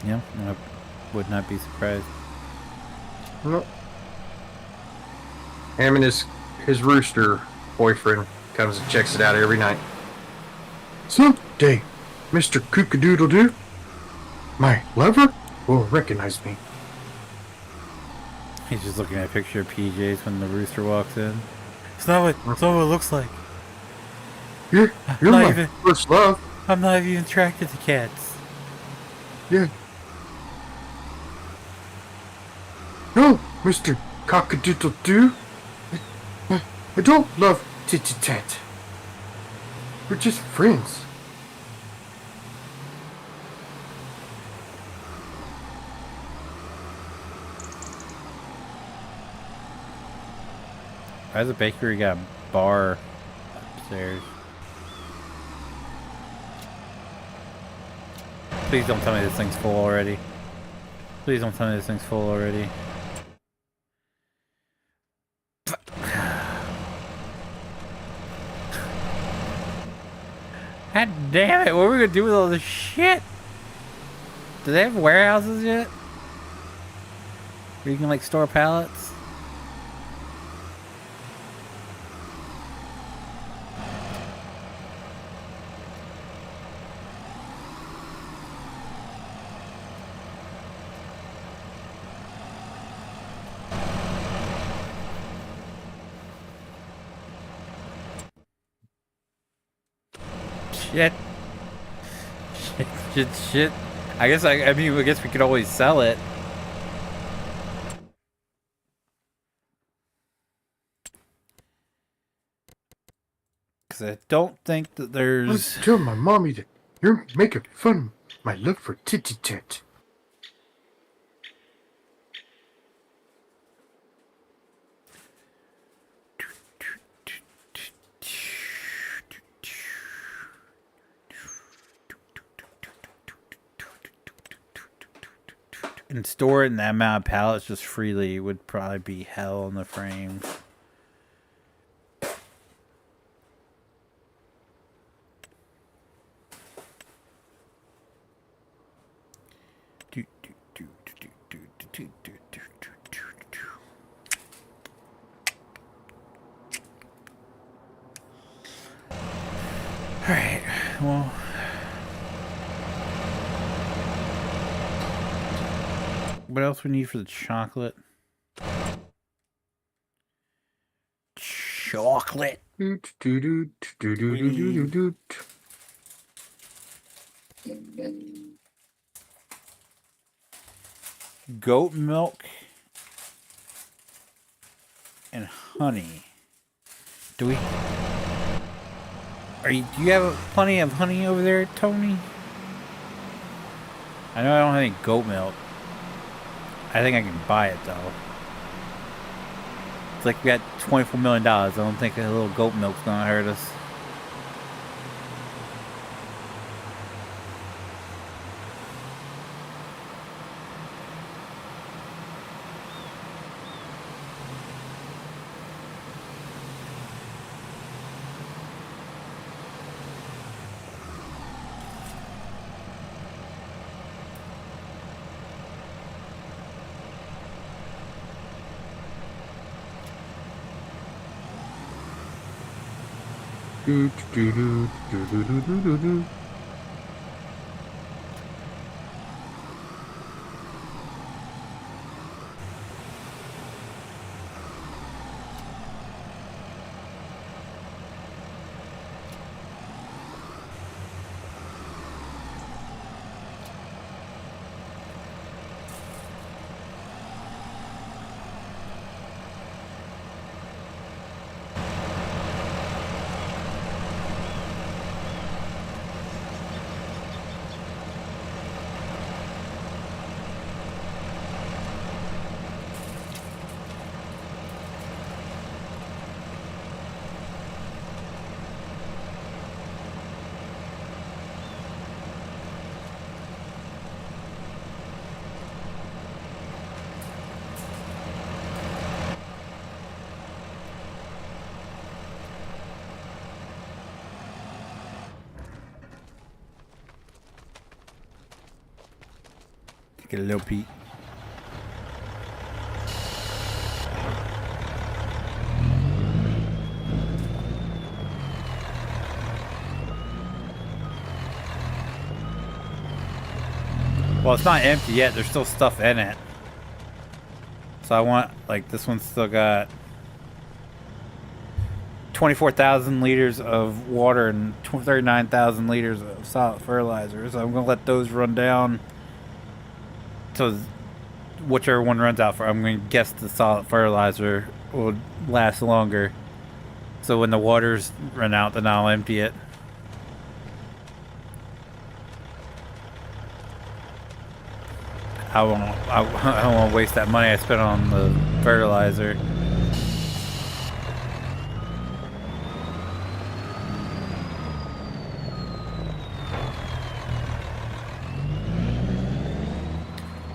Yeah, I would not be surprised. Nope. Him and his rooster boyfriend comes and checks it out every night. Someday, Mr. Kookadoodle-Doo, my lover, will recognize me. He's just looking at a picture of PJs when the rooster walks in. It's not what it looks like. You're my first love. I'm not even attracted to cats. Yeah. No, Mr. Cockadoodle-Doo. I don't love titty-tat. We're just friends. Why does the bakery got a bar upstairs? Please don't tell me this thing's full already. Please don't tell me this thing's full already. God damn it, what are we gonna do with all this shit? Do they have warehouses yet? Where you can like store pallets? Shit. Shit. I guess I guess we could always sell it. Cause I don't think that there's... Tell my mommy that you're making fun of my love for titty-tat. And store it in that amount of pallets just freely would probably be hell on the frame. Alright, well... What else we need for the chocolate? Chocolate. Goat milk and honey. Do you have plenty of honey over there, Tony? I know I don't have any goat milk. I think I can buy it though. It's like we got $24 million. I don't think a little goat milk's gonna hurt us. Do, do, do, do, do, do, do, do, do. Get a little peek. Well, it's not empty yet. There's still stuff in it. So I want, like, this one's still got 24,000 liters of water and 39,000 liters of solid fertilizer. So I'm going to let those run down. So whichever one runs out for, I'm going to guess the solid fertilizer will last longer. So when the waters run out, then I'll empty it. I don't want to waste that money I spent on the fertilizer.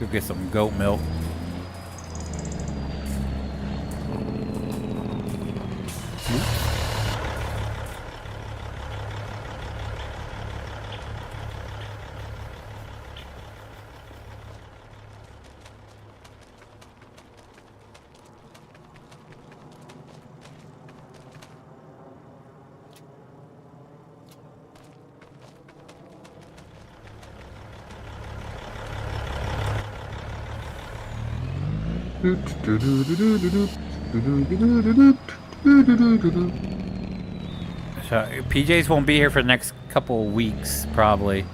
Go get some goat milk. So PJs won't be here for the next couple of weeks, probably.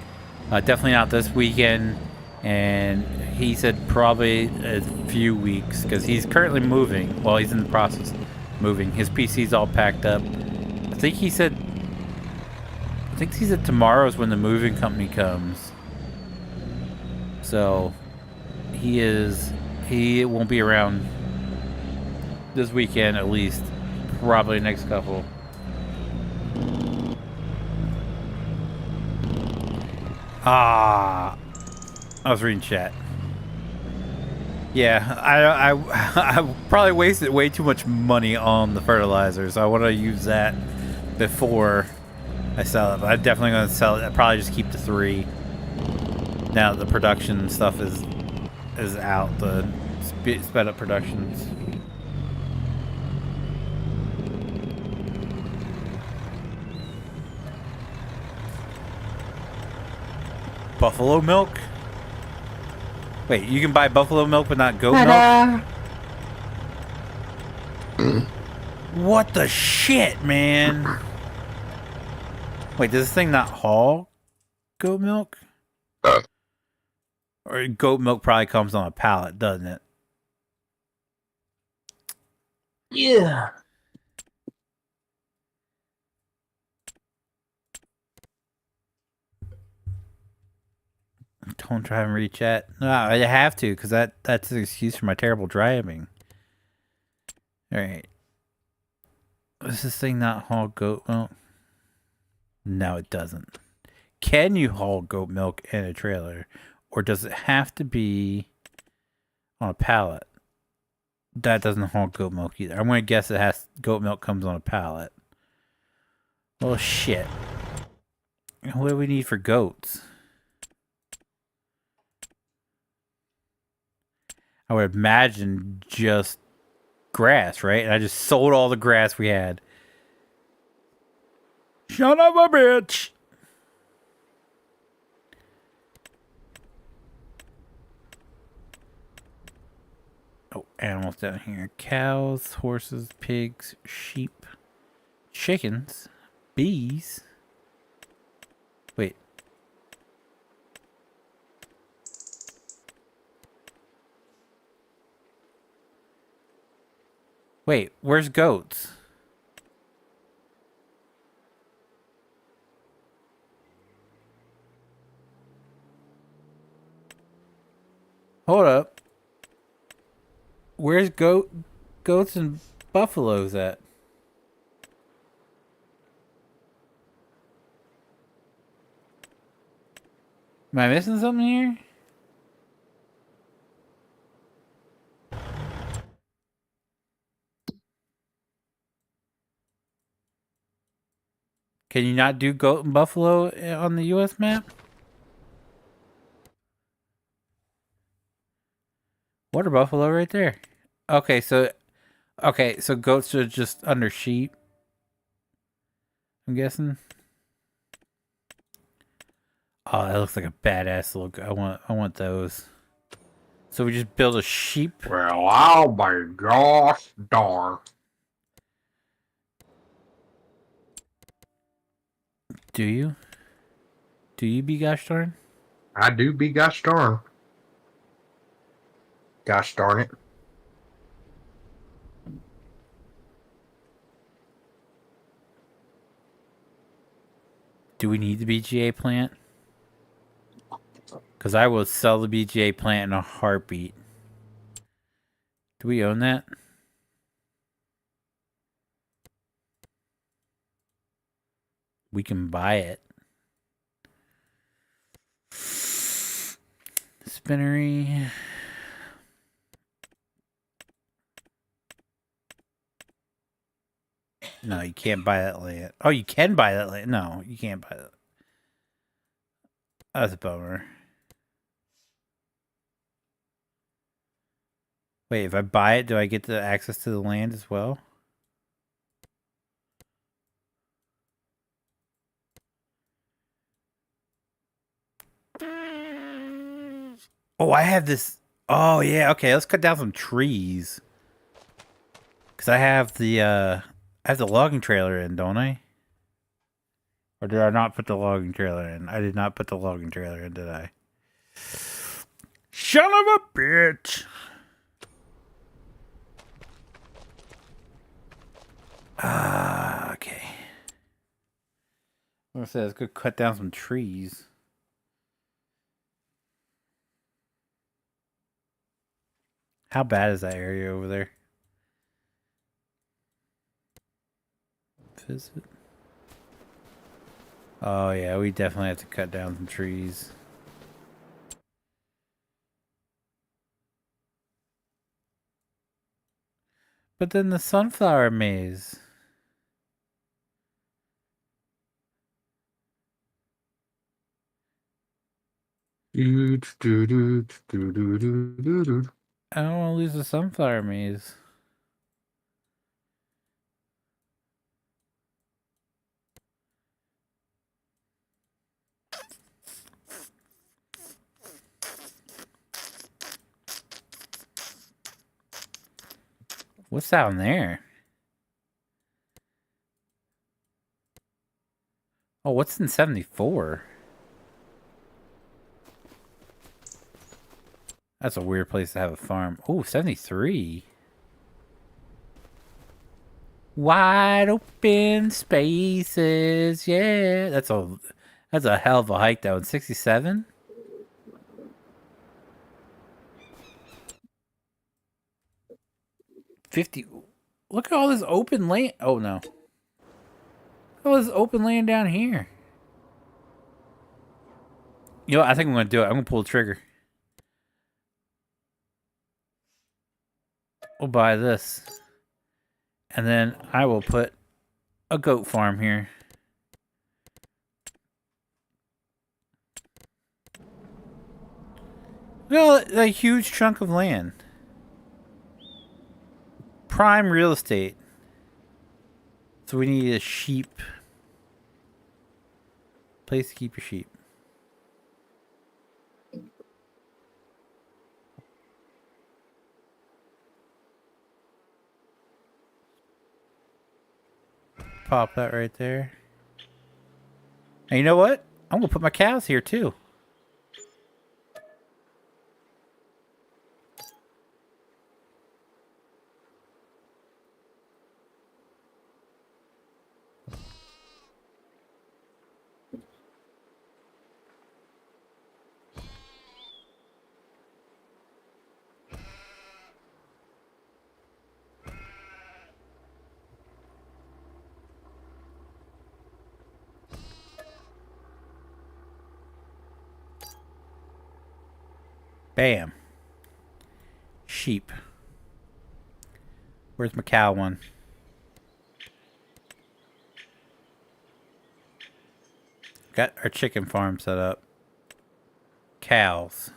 Definitely not this weekend, and he said probably a few weeks because he's currently moving. Well, he's in the process of moving. His PC's all packed up. I think he said tomorrow's when the moving company comes. So he won't be around this weekend at least. Probably next couple. I was reading chat. Yeah, I probably wasted way too much money on the fertilizers. I want to use that before I sell it. But I'm definitely going to sell it. I'll probably just keep the 3. Now that the production stuff is out, the sped up productions. Buffalo milk? Wait, you can buy buffalo milk but not goat milk? What the shit, man? Wait, does this thing not haul goat milk? Or goat milk probably comes on a pallet, doesn't it? Yeah. Don't drive and read chat. No, I have to, because that's an excuse for my terrible driving. Alright. Does this thing not haul goat milk? No, it doesn't. Can you haul goat milk in a trailer? Or does it have to be on a pallet? That doesn't haul goat milk either. I'm going to guess it has goat milk comes on a pallet. Well, shit. What do we need for goats? I would imagine just grass, right? And I just sold all the grass we had. Son of a bitch! Oh, animals down here. Cows, horses, pigs, sheep, chickens, bees. Wait. Wait, where's goats? Hold up. Where's goats and buffaloes at? Am I missing something here? Can you not do goat and buffalo on the US map? Water buffalo right there. Okay, so goats are just under sheep. I'm guessing. Oh, that looks like a badass little goat. I want those. So we just build a sheep. Well, I'll be gosh darn. Do you? Do you be gosh darn? I do be gosh darn. Gosh darn it. Do we need the BGA plant? Because I will sell the BGA plant in a heartbeat. Do we own that? We can buy it. Spinnery. No, you can't buy that land. Oh, you can buy that land. No, you can't buy that. That's a bummer. Wait, if I buy it, do I get the access to the land as well? Oh, I have this. Oh, yeah. Okay, let's cut down some trees. Because I have the logging trailer in, don't I? Or did I not put the logging trailer in? I did not put the logging trailer in, did I? Son of a bitch! Okay. I'm gonna say, let's go cut down some trees. How bad is that area over there? Visit. Oh yeah, we definitely have to cut down some trees. But then the sunflower maze. I don't want to lose the sunflower maze. What's down there? Oh, what's in 74? That's a weird place to have a farm. Oh, 73. Wide open spaces. Yeah, that's a hell of a hike though. In 67? $50. Look at all this open land. Oh no. Look at all this open land down here. You know what? I think I'm gonna do it. I'm gonna pull the trigger. We'll buy this. And then I will put a goat farm here. Look at a huge chunk of land. Prime real estate. So we need a sheep. Place to keep your sheep. Pop that right there. And you know what? I'm gonna put my cows here too. Bam. Sheep. Where's my cow one? Got our chicken farm set up. Cows.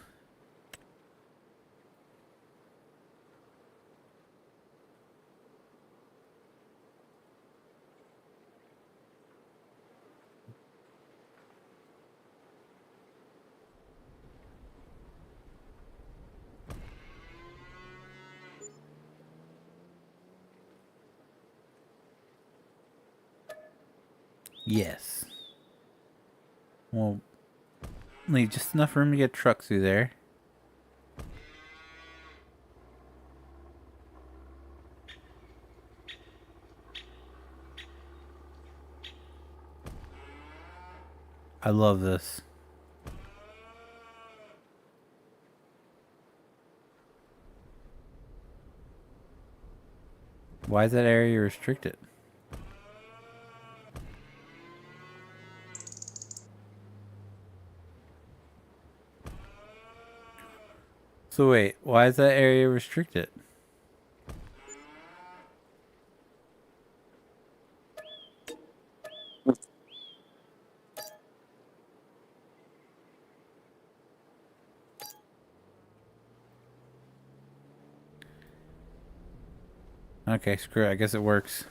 Yes. We'll leave just enough room to get a truck through there. I love this. Why is that area restricted? So wait, why is that area restricted? Okay, screw it. I guess it works.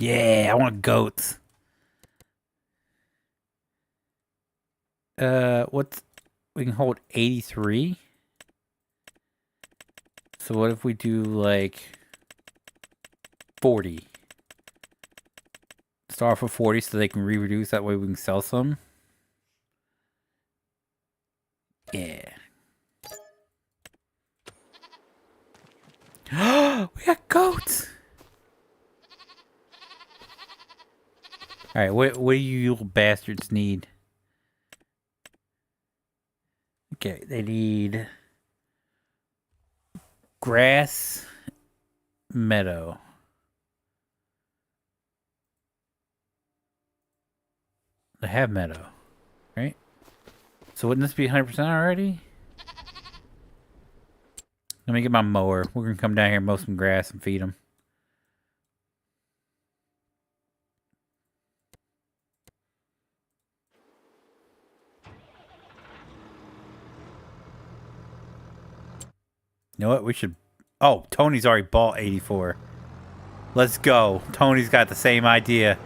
Yeah, I want goats. What's... We can hold 83? So what if we do, like... 40? Start for 40 so they can re-reduce. That way we can sell some. Yeah. We got goats! Alright, what do you little bastards need? Okay, they need... grass meadow. They have meadow, right? So wouldn't this be 100% already? Let me get my mower. We're gonna come down here and mow some grass and feed them. You know what? We should... Oh, Tony's already bought 84. Let's go. Tony's got the same idea.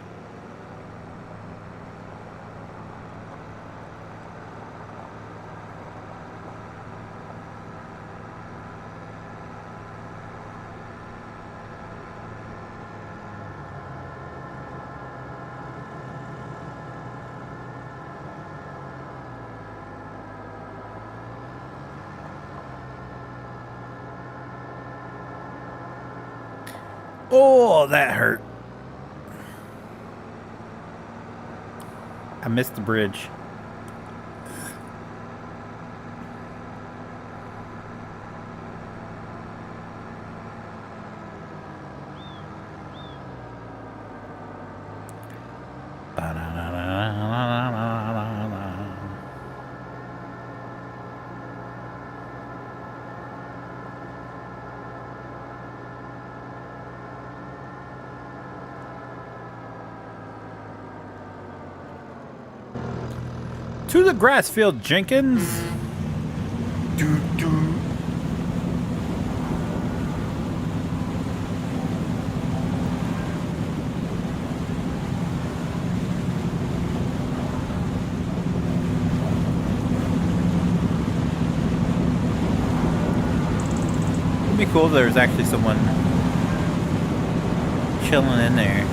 Oh, that hurt. I missed the bridge. To the grass field, Jenkins. Do do. It'd be cool if there was actually someone chilling in there.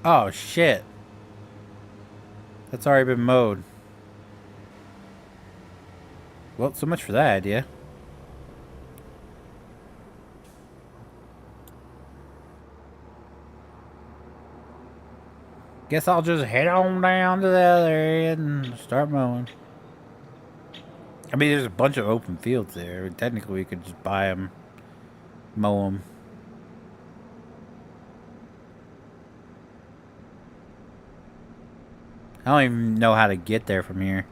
Oh, shit. That's already been mowed. Well, so much for that idea. Guess I'll just head on down to the other area and start mowing. I mean, there's a bunch of open fields there. Technically, we could just buy them, mow them. I don't even know how to get there from here.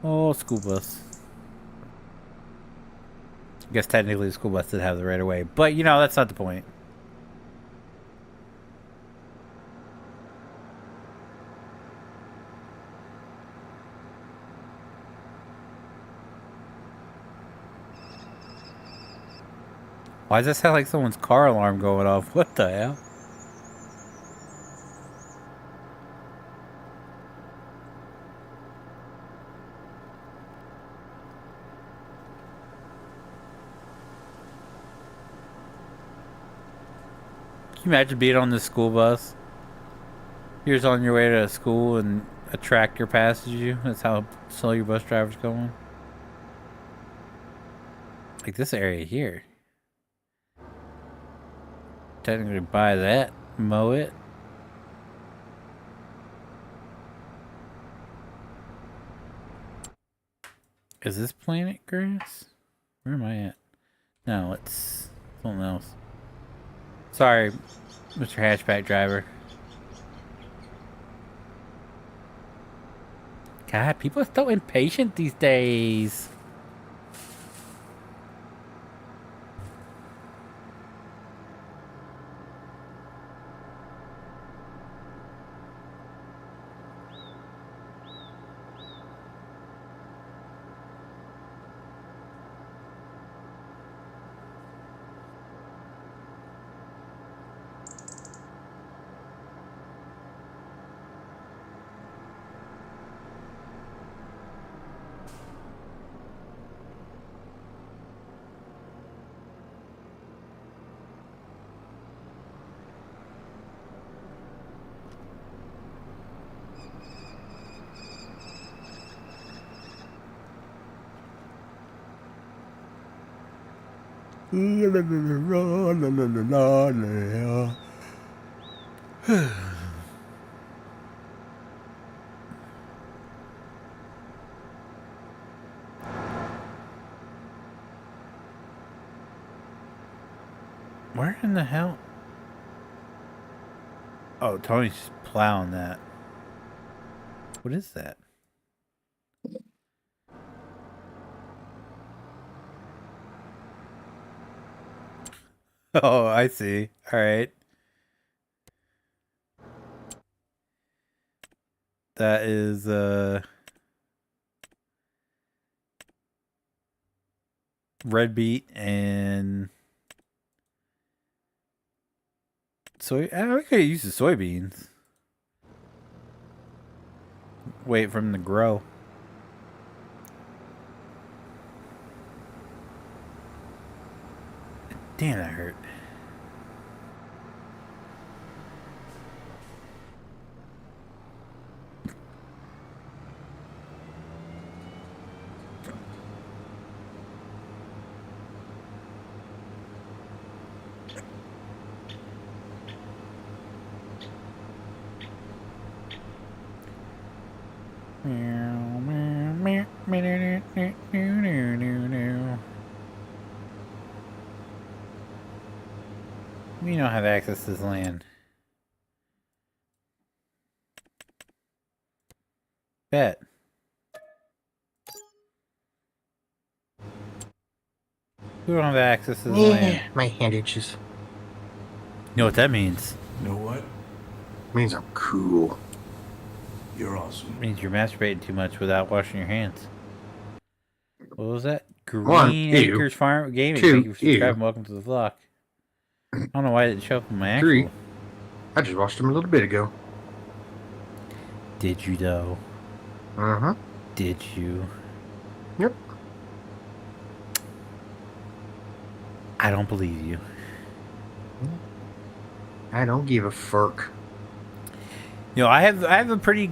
Oh, school bus. I guess technically the school bus did have the right of way, but you know, that's not the point. Why does that sound like someone's car alarm going off? What the hell? Can you imagine being on this school bus? You're just on your way to school and a tractor passes you. That's how slow your bus driver's going. Like this area here. Technically buy that, mow it. Is this planet grass? Where am I at? No, it's something else. Sorry, Mr. Hatchback driver. God, people are so impatient these days. Where in the hell? Oh, Tony's plowing that. What is that? Oh, I see. All right. That is red beet and soy. We could use the soybeans. Wait for them to grow. Damn, that hurt. We don't have access to this land. Bet. We don't have access to this land. My hand itches. You know what that means? Know what? It means I'm cool. You're awesome. It means you're masturbating too much without washing your hands. What was that? Green One, Acres Farm Gaming. Two, Thank you for subscribing. Welcome to the vlog. I don't know why it didn't show up in my actual. 3. I just watched him a little bit ago. Did you though? Uh-huh. Did you? Yep. I don't believe you. I don't give a fuck. You know, I have a pretty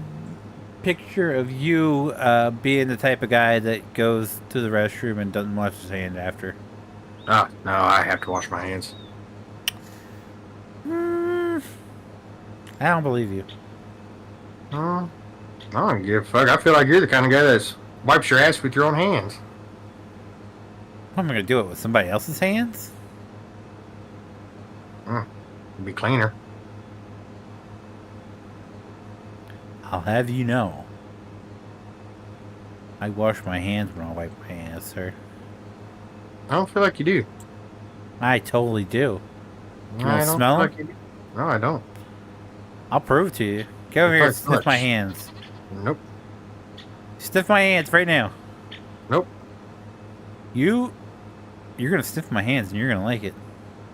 picture of you being the type of guy that goes to the restroom and doesn't wash his hand after. Ah, no, I have to wash my hands. I don't believe you. I don't give a fuck. I feel like you're the kind of guy that wipes your ass with your own hands. What am I gonna do it with somebody else's hands? It'd be cleaner. I'll have you know. I wash my hands when I wipe my ass, sir. I don't feel like you do. I totally do. You I want to don't smell feel them? like you do. No, I don't. I'll prove to you. Get over here and Touch. sniff my hands. Nope. Sniff my hands right now. Nope. You're gonna sniff my hands and you're gonna like it.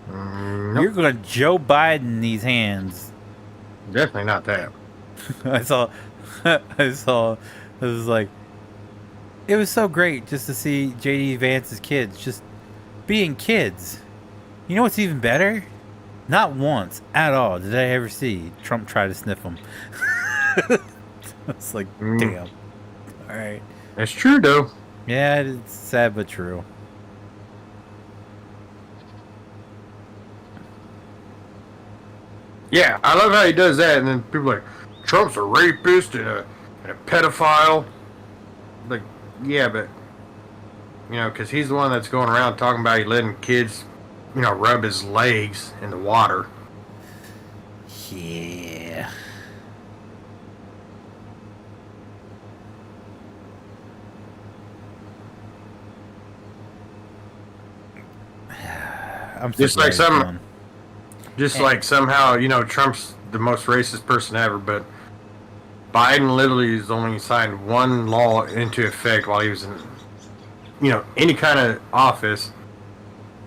Nope. You're gonna Joe Biden these hands. Definitely not that. I saw, it was like, it was so great just to see JD Vance's kids just being kids. You know what's even better? Not once at all did I ever see Trump try to sniff them. It's like, damn. All right. That's true, though. Yeah, it's sad but true. Yeah, I love how he does that, and then people are like, Trump's a rapist and a pedophile. Like, yeah, but, you know, because he's the one that's going around talking about he letting kids, you know, rub his legs in the water. Yeah. I'm so Just like glad it's gone. Just like somehow, you know, Trump's the most racist person ever, but Biden literally has only signed one law into effect while he was in, you know, any kind of office.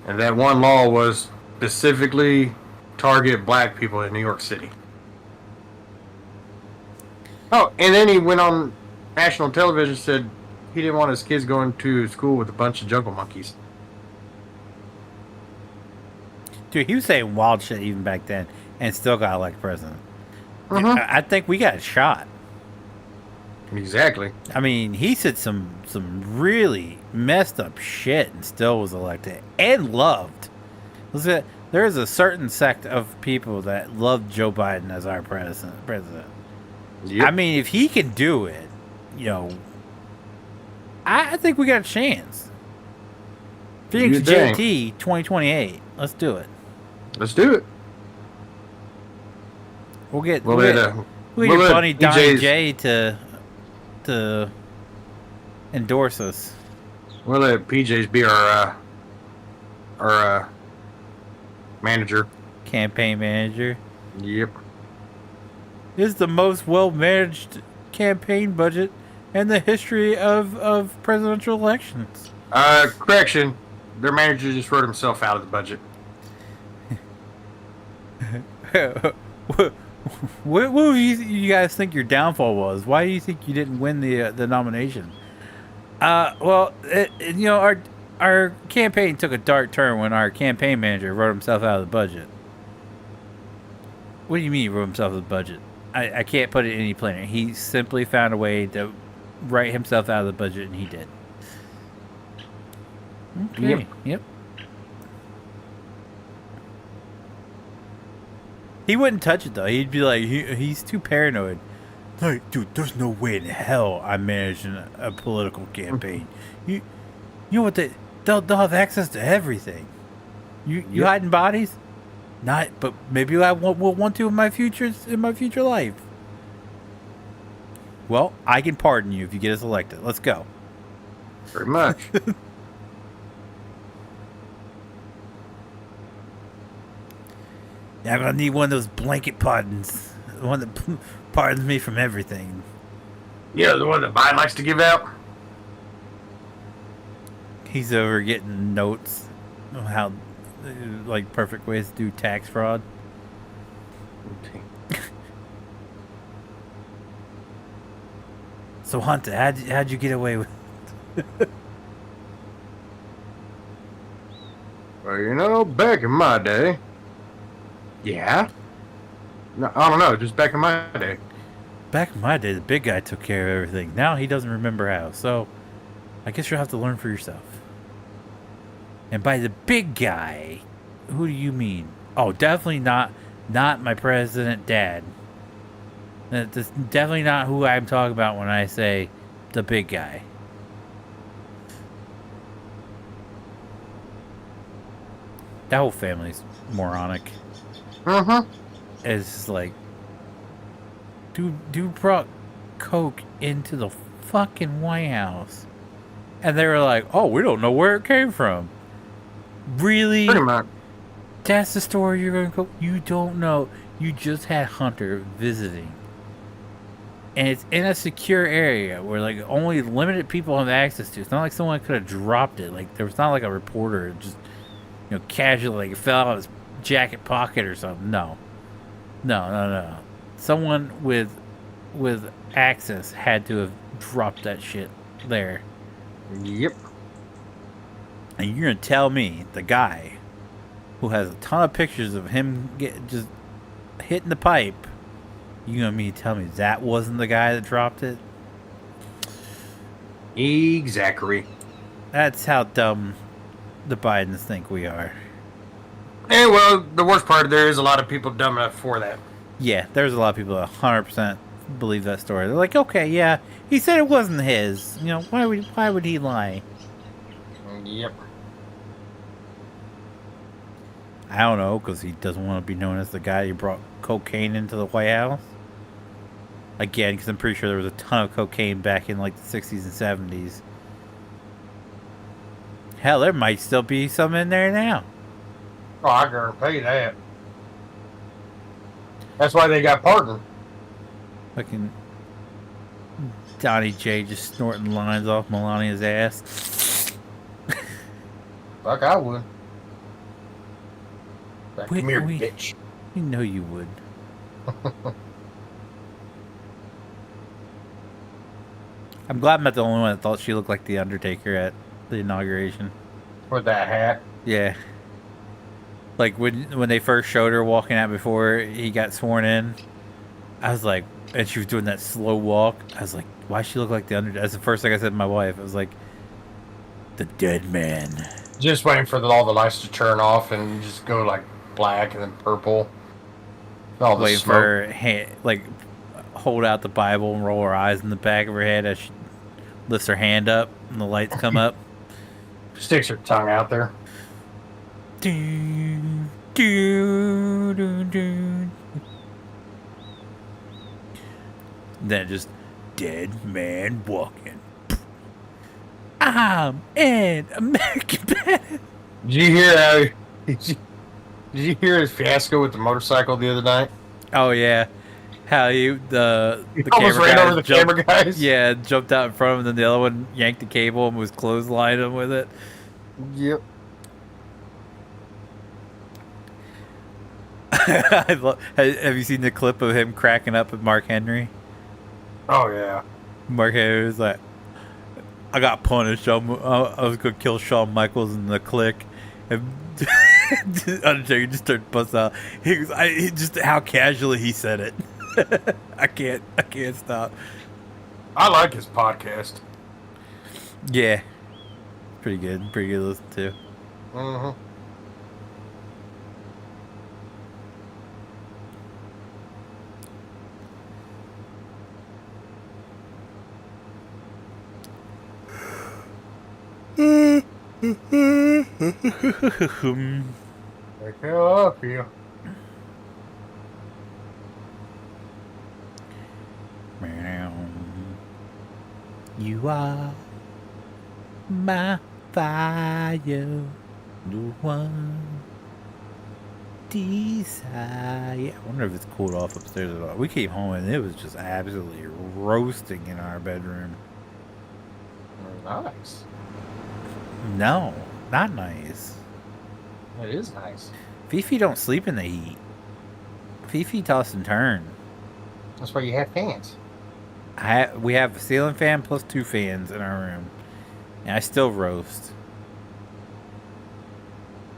And that one law was specifically target black people in New York City. Oh, and then he went on national television and said he didn't want his kids going to school with a bunch of jungle monkeys. Dude, he was saying wild shit even back then and still got elected president. Uh-huh. I think we got a shot. Exactly. I mean, he said some really messed up shit and still was elected and loved. There is a certain sect of people that love Joe Biden as our president. Yep. I mean, if he can do it, you know, I think we got a chance. Phoenix JT 2028. Let's do it. Let's do it. We'll get let Bunny Donnie PJ's J to endorse us. We'll let PJs be our Manager. Campaign manager. Yep. This is the most well-managed campaign budget in the history of presidential elections. Correction. Their manager just wrote himself out of the budget. What do you guys think your downfall was? Why do you think you didn't win the nomination? Well, our campaign took a dark turn when our campaign manager wrote himself out of the budget. What do you mean he wrote himself out of the budget? I can't put it any plainer. He simply found a way to write himself out of the budget, and he did. Okay. Yep. He wouldn't touch it though. He'd be like, he's too paranoid. Like, dude, there's no way in hell I'm managing a political campaign. You know what? They'll have access to everything. You hiding bodies? Not, but maybe I will want to in my future life. Well, I can pardon you if you get us elected. Let's go. Very much. Yeah, I'm gonna need one of those blanket pardons. The one that pardons me from everything. Yeah, the one that Biden likes to give out. He's over getting notes on how, like, perfect ways to do tax fraud. So, Hunter, how'd you get away with? Well, back in my day. Yeah? No, I don't know, just back in my day. Back in my day, the big guy took care of everything. Now he doesn't remember how. So, I guess you'll have to learn for yourself. And by the big guy, who do you mean? Oh, definitely not my president dad. That's definitely not who I'm talking about when I say the big guy. That whole family's moronic. It's just like, dude brought coke into the fucking White House, and they were like, "Oh, we don't know where it came from." Really? Pretty much. That's the story you're gonna go? You don't know. You just had Hunter visiting, and it's in a secure area where like only limited people have access to. It's not like someone could have dropped it. Like there was not like a reporter just casually like fell out of his jacket pocket or something. No. Someone with access had to have dropped that shit there. Yep. And you're gonna tell me the guy who has a ton of pictures of him just hitting the pipe, you gonna mean to tell me that wasn't the guy that dropped it? Exactly. That's how dumb the Bidens think we are. And well, the worst part, there is a lot of people dumb enough for that. Yeah, there's a lot of people that 100% believe that story. They're like, okay, yeah, he said it wasn't his. Why would he lie? Yep. I don't know, because he doesn't want to be known as the guy who brought cocaine into the White House. Again, because I'm pretty sure there was a ton of cocaine back in like the 60s and 70s. Hell, there might still be some in there now. Oh, I guarantee that. That's why they got pardoned. Fucking Donnie J just snorting lines off Melania's ass. Fuck, I would. Come here, we, bitch. You know you would. I'm glad I'm not the only one that thought she looked like the Undertaker at the inauguration. With that hat. Yeah. Like when they first showed her walking out before he got sworn in, I was like, and she was doing that slow walk. I was like, why does she look like the Undertaker? That's the first thing I said to my wife. I was like, the dead man. Just waiting for all the lights to turn off and just go like black and then purple. All the Waiting smoke. for her hand, like hold out the Bible and roll her eyes in the back of her head as she lifts her hand up and the lights come up. Sticks her tongue out there. Do, do, do, do. Then just dead man walking. I'm an American badass. Did you hear how Did you hear his fiasco with the motorcycle the other night? Oh yeah, how He the almost camera ran guy over the camera guys. Yeah, jumped out in front of him, and then the other one yanked the cable and was clotheslining him with it. Yep. Have you seen the clip of him cracking up with Mark Henry? Oh yeah. Mark Henry was like, "I got punished. I was gonna kill Shawn Michaels in the Click." And Undertaker just started busting out. Just how casually he said it. I can't stop. I like his podcast. Yeah, pretty good to listen to. Mm-hmm. Like hell up here. You are my fire, the one desire. I wonder if it's cooled off upstairs at all. We came home and it was just absolutely roasting in our bedroom. Nice. No, not nice. It is nice. Fifi don't sleep in the heat. Fifi toss and turn. That's why you have fans. We have a ceiling fan plus 2 fans in our room, and I still roast.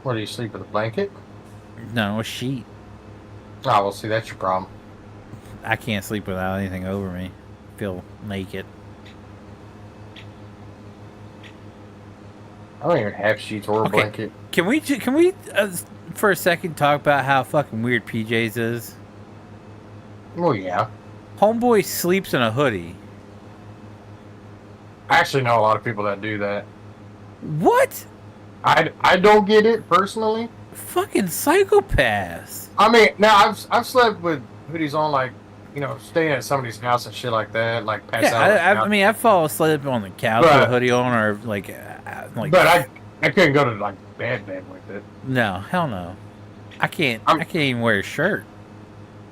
What, do you sleep with a blanket? No, a sheet. Oh, well, see, that's your problem. I can't sleep without anything over me. I feel naked. I don't even have sheets or a blanket. Can we for a second talk about how fucking weird PJs is? Well, yeah. Homeboy sleeps in a hoodie. I actually know a lot of people that do that. What? I don't get it personally. Fucking psychopaths. I mean, now I've slept with hoodies on, like, you know, staying at somebody's house and shit like that, like pass out. I mean, I fall asleep on the couch with a hoodie on, or like. But I couldn't go to like bed with it. No, hell no. I can't even wear a shirt.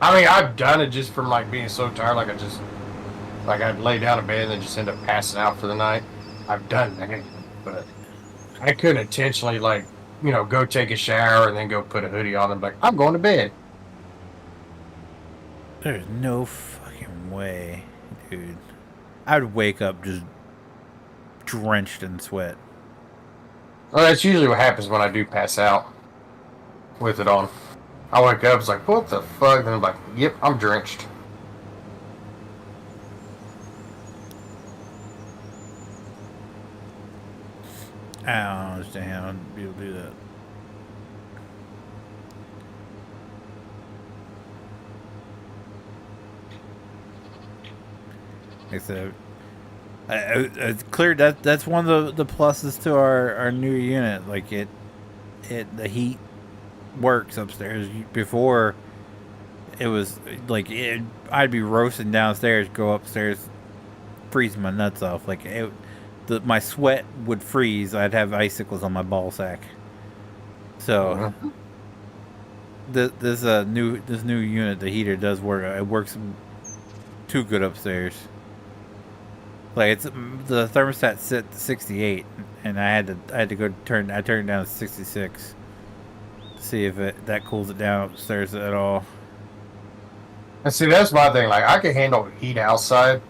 I mean, I've done it just from like being so tired, I'd lay down in bed and then just end up passing out for the night. I've done that, but I couldn't intentionally, like, you know, go take a shower and then go put a hoodie on and be like, I'm going to bed. There's no fucking way, dude. I would wake up just drenched in sweat. Well, that's usually what happens when I do pass out with it on. I wake up, it's like, what the fuck? Then I'm like, yep, I'm drenched. I don't understand how people do that. Like I said, it's clear that's one of the pluses to our new unit. Like the heat works upstairs. Before, it was like I'd be roasting downstairs, go upstairs, freeze my nuts off. Like my sweat would freeze. I'd have icicles on my ball sack. So this new unit, the heater does work. It works too good upstairs. Like it's the thermostat set to 68, and I had to go turn it down to 66 to see if that cools it down upstairs at all. And see, that's my thing. Like, I can handle heat outside,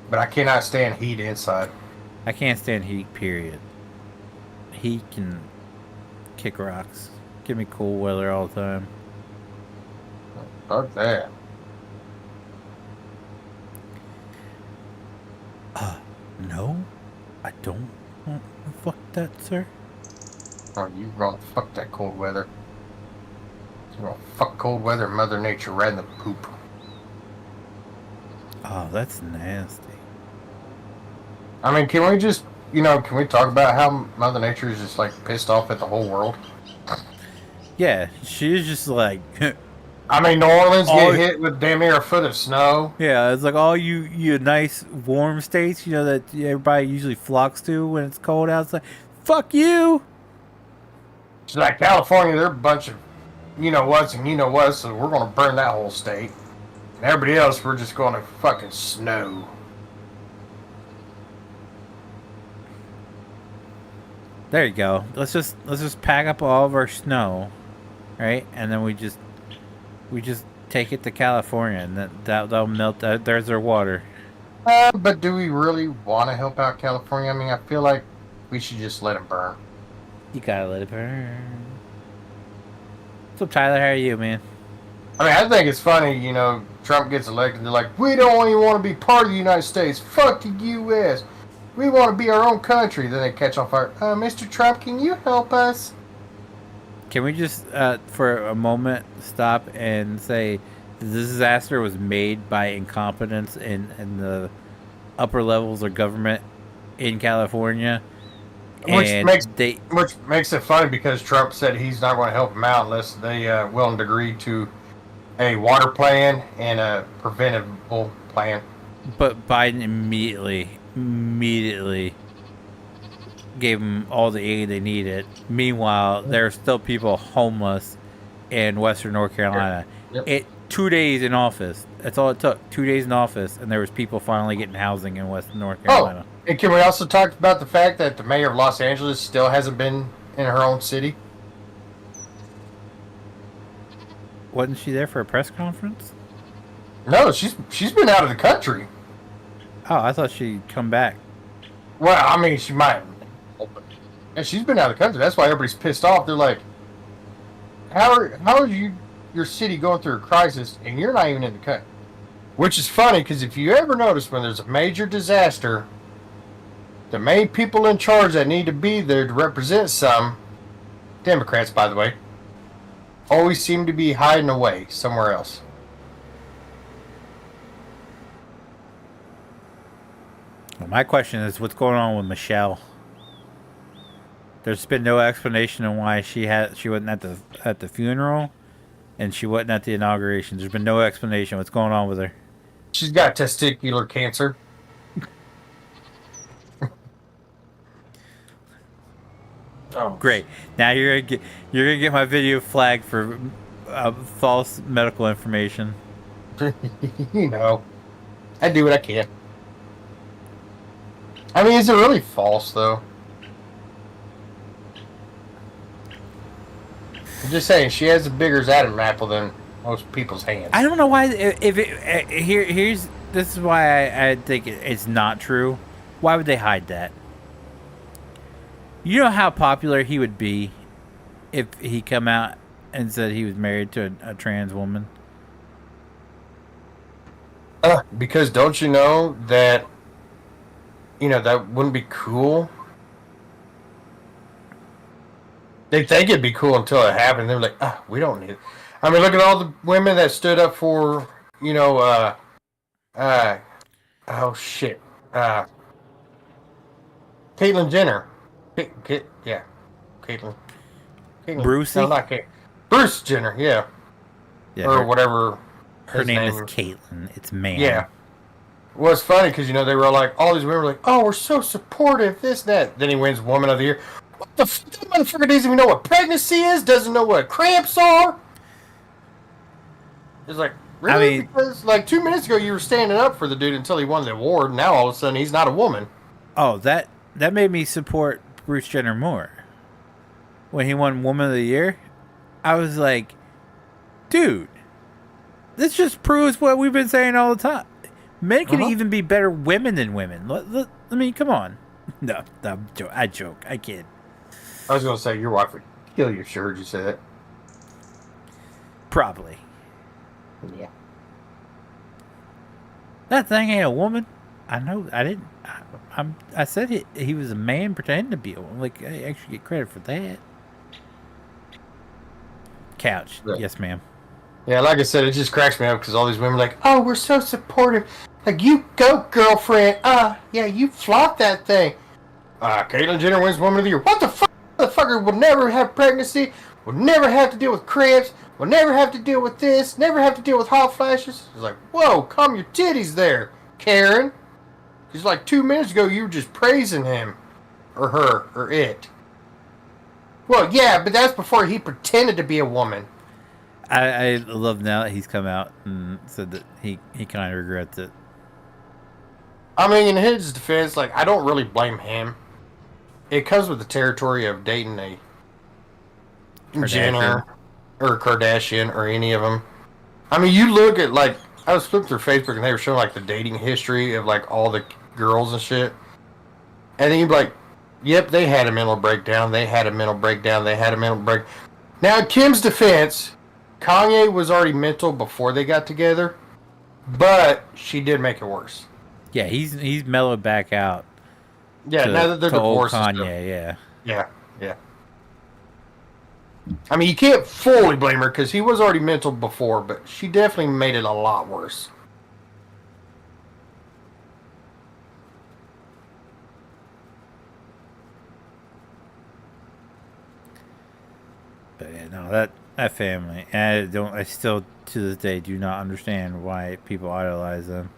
but I cannot stand heat inside. I can't stand heat, period. Heat can kick rocks. Give me cool weather all the time. Fuck that. No, I don't want to fuck that, sir. Oh, you gonna fuck that cold weather. You gonna fuck cold weather and Mother Nature right in the poop. Oh, that's nasty. I mean, can we just, can we talk about how Mother Nature is just, like, pissed off at the whole world? Yeah, she's just like... I mean, New Orleans get hit with damn near a foot of snow. Yeah, it's like all you nice warm states, that everybody usually flocks to when it's cold outside. Fuck you! She's like, California, they're a bunch of you know what's and you know what, so we're gonna burn that whole state. And everybody else, we're just gonna fucking snow. There you go. Let's just pack up all of our snow, right? And then we just take it to California, and that'll melt. There's our water. But do we really want to help out California? I mean, I feel like we should just let it burn. You gotta let it burn. What's up, Tyler? How are you, man? I mean, I think it's funny, you know, Trump gets elected, they're like, we don't even want to be part of the United States. Fuck the U.S. We want to be our own country. Then they catch on fire. Mr. Trump, can you help us? Can we just, for a moment, stop and say this disaster was made by incompetence in the upper levels of government in California? Which makes it funny because Trump said he's not going to help them out unless they willing to agree to a water plan and a preventable plan. But Biden immediately gave them all the aid they needed. Meanwhile, there are still people homeless in Western North Carolina. Yep. 2 days in office. That's all it took. 2 days in office, and there was people finally getting housing in Western North Carolina. Oh, and can we also talk about the fact that the mayor of Los Angeles still hasn't been in her own city? Wasn't she there for a press conference? No, she's been out of the country. Oh, I thought she'd come back. Well, I mean, she might. And she's been out of the country. That's why everybody's pissed off. They're like, how are your city going through a crisis and you're not even in the country? Which is funny because if you ever notice when there's a major disaster, the main people in charge that need to be there to represent some, Democrats, by the way, always seem to be hiding away somewhere else. Well, my question is, what's going on with Michelle? There's been no explanation on why she wasn't at the funeral, and she wasn't at the inauguration. There's been no explanation. What's going on with her? She's got testicular cancer. Oh, great! Now you're gonna get my video flagged for false medical information. You know, I do what I can. I mean, is it really false though? I'm just saying, she has a bigger Adam apple than most people's hands. I don't know why. This is why I think it's not true. Why would they hide that? You know how popular he would be if he come out and said he was married to a trans woman? Because don't you know that, that wouldn't be cool? They think it'd be cool until it happened. They're like, we don't need it. I mean, look at all the women that stood up for, oh shit. Caitlyn Jenner. Yeah. Caitlyn. Brucey? No, not Caitlyn. Bruce Jenner, yeah. Or whatever. Her name is Caitlyn. It's man. Yeah. Well, it's funny because, they were like, all these women were like, oh, we're so supportive, this, that. Then he wins Woman of the Year. What the fuck? That motherfucker doesn't even know what pregnancy is, doesn't know what cramps are. It's like, really? Because, 2 minutes ago, you were standing up for the dude until he won the award, and now all of a sudden he's not a woman. Oh, that made me support Bruce Jenner more. When he won Woman of the Year, I was like, dude, this just proves what we've been saying all the time. Men can even be better women than women. I mean, come on. No, I joke. I kid. I was going to say, your wife would kill you, sure, you say that. Probably. Yeah. That thing ain't a woman. I know. I didn't. I said he was a man pretending to be a woman. Like, I actually get credit for that. Couch. Yeah. Yes, ma'am. Yeah, like I said, it just cracks me up because all these women are like, oh, we're so supportive. Like, you go, girlfriend. Yeah, you flop that thing. Caitlyn Jenner wins Woman of the Year. What the fuck? Motherfucker will never have pregnancy, will never have to deal with cramps, will never have to deal with this, never have to deal with hot flashes. It's like, whoa, calm your titties there, Karen. Because 2 minutes ago, you were just praising him, or her, or it. Well, yeah, but that's before he pretended to be a woman. I love now that he's come out and said that he kind of regrets it. I mean, in his defense, like, I don't really blame him. It comes with the territory of dating a Jenner or Kardashian or any of them. I mean, you look at, like, I was flipping through Facebook and they were showing, like, the dating history of, like, all the girls and shit. And then you'd be like, yep, they had a mental breakdown. They had a mental breakdown. They had a mental break. Now, in Kim's defense, Kanye was already mental before they got together, but she did make it worse. Yeah, he's mellowed back out. Yeah, now that they're divorced. Kanye, yeah. I mean, you can't fully blame her because he was already mental before, but she definitely made it a lot worse. But yeah, no, that family, and I still to this day do not understand why people idolize them.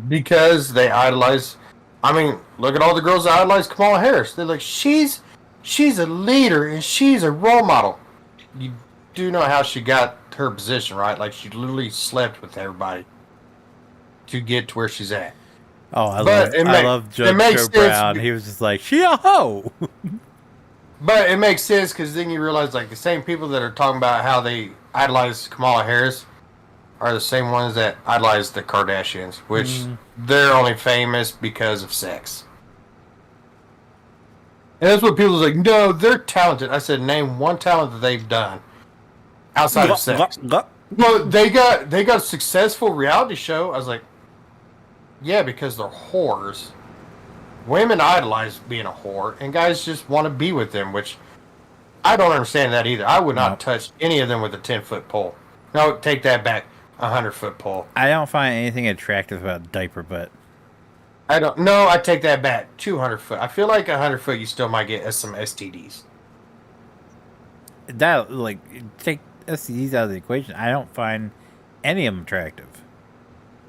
Because they idolize. I mean, look at all the girls that idolize Kamala Harris. They're like, she's a leader and she's a role model. You do know how she got her position, right? Like, she literally slept with everybody to get to where she's at. Oh, I love Joe Brown. He was just like, she a hoe. But it makes sense because then you realize, like, the same people that are talking about how they idolize Kamala Harris are the same ones that idolize the Kardashians, which they're only famous because of sex. And that's what people are like, no, they're talented. I said, name one talent that they've done outside of sex. Well, they got a successful reality show. I was like, yeah, because they're whores. Women idolize being a whore, and guys just want to be with them, which I don't understand that either. I would not touch any of them with a 10-foot pole. No, take that back. 100-foot pole. I don't find anything attractive about diaper butt. I don't. No, I take that back. 200-foot. I feel like 100-foot, you still might get some STDs. That, like, take STDs out of the equation. I don't find any of them attractive.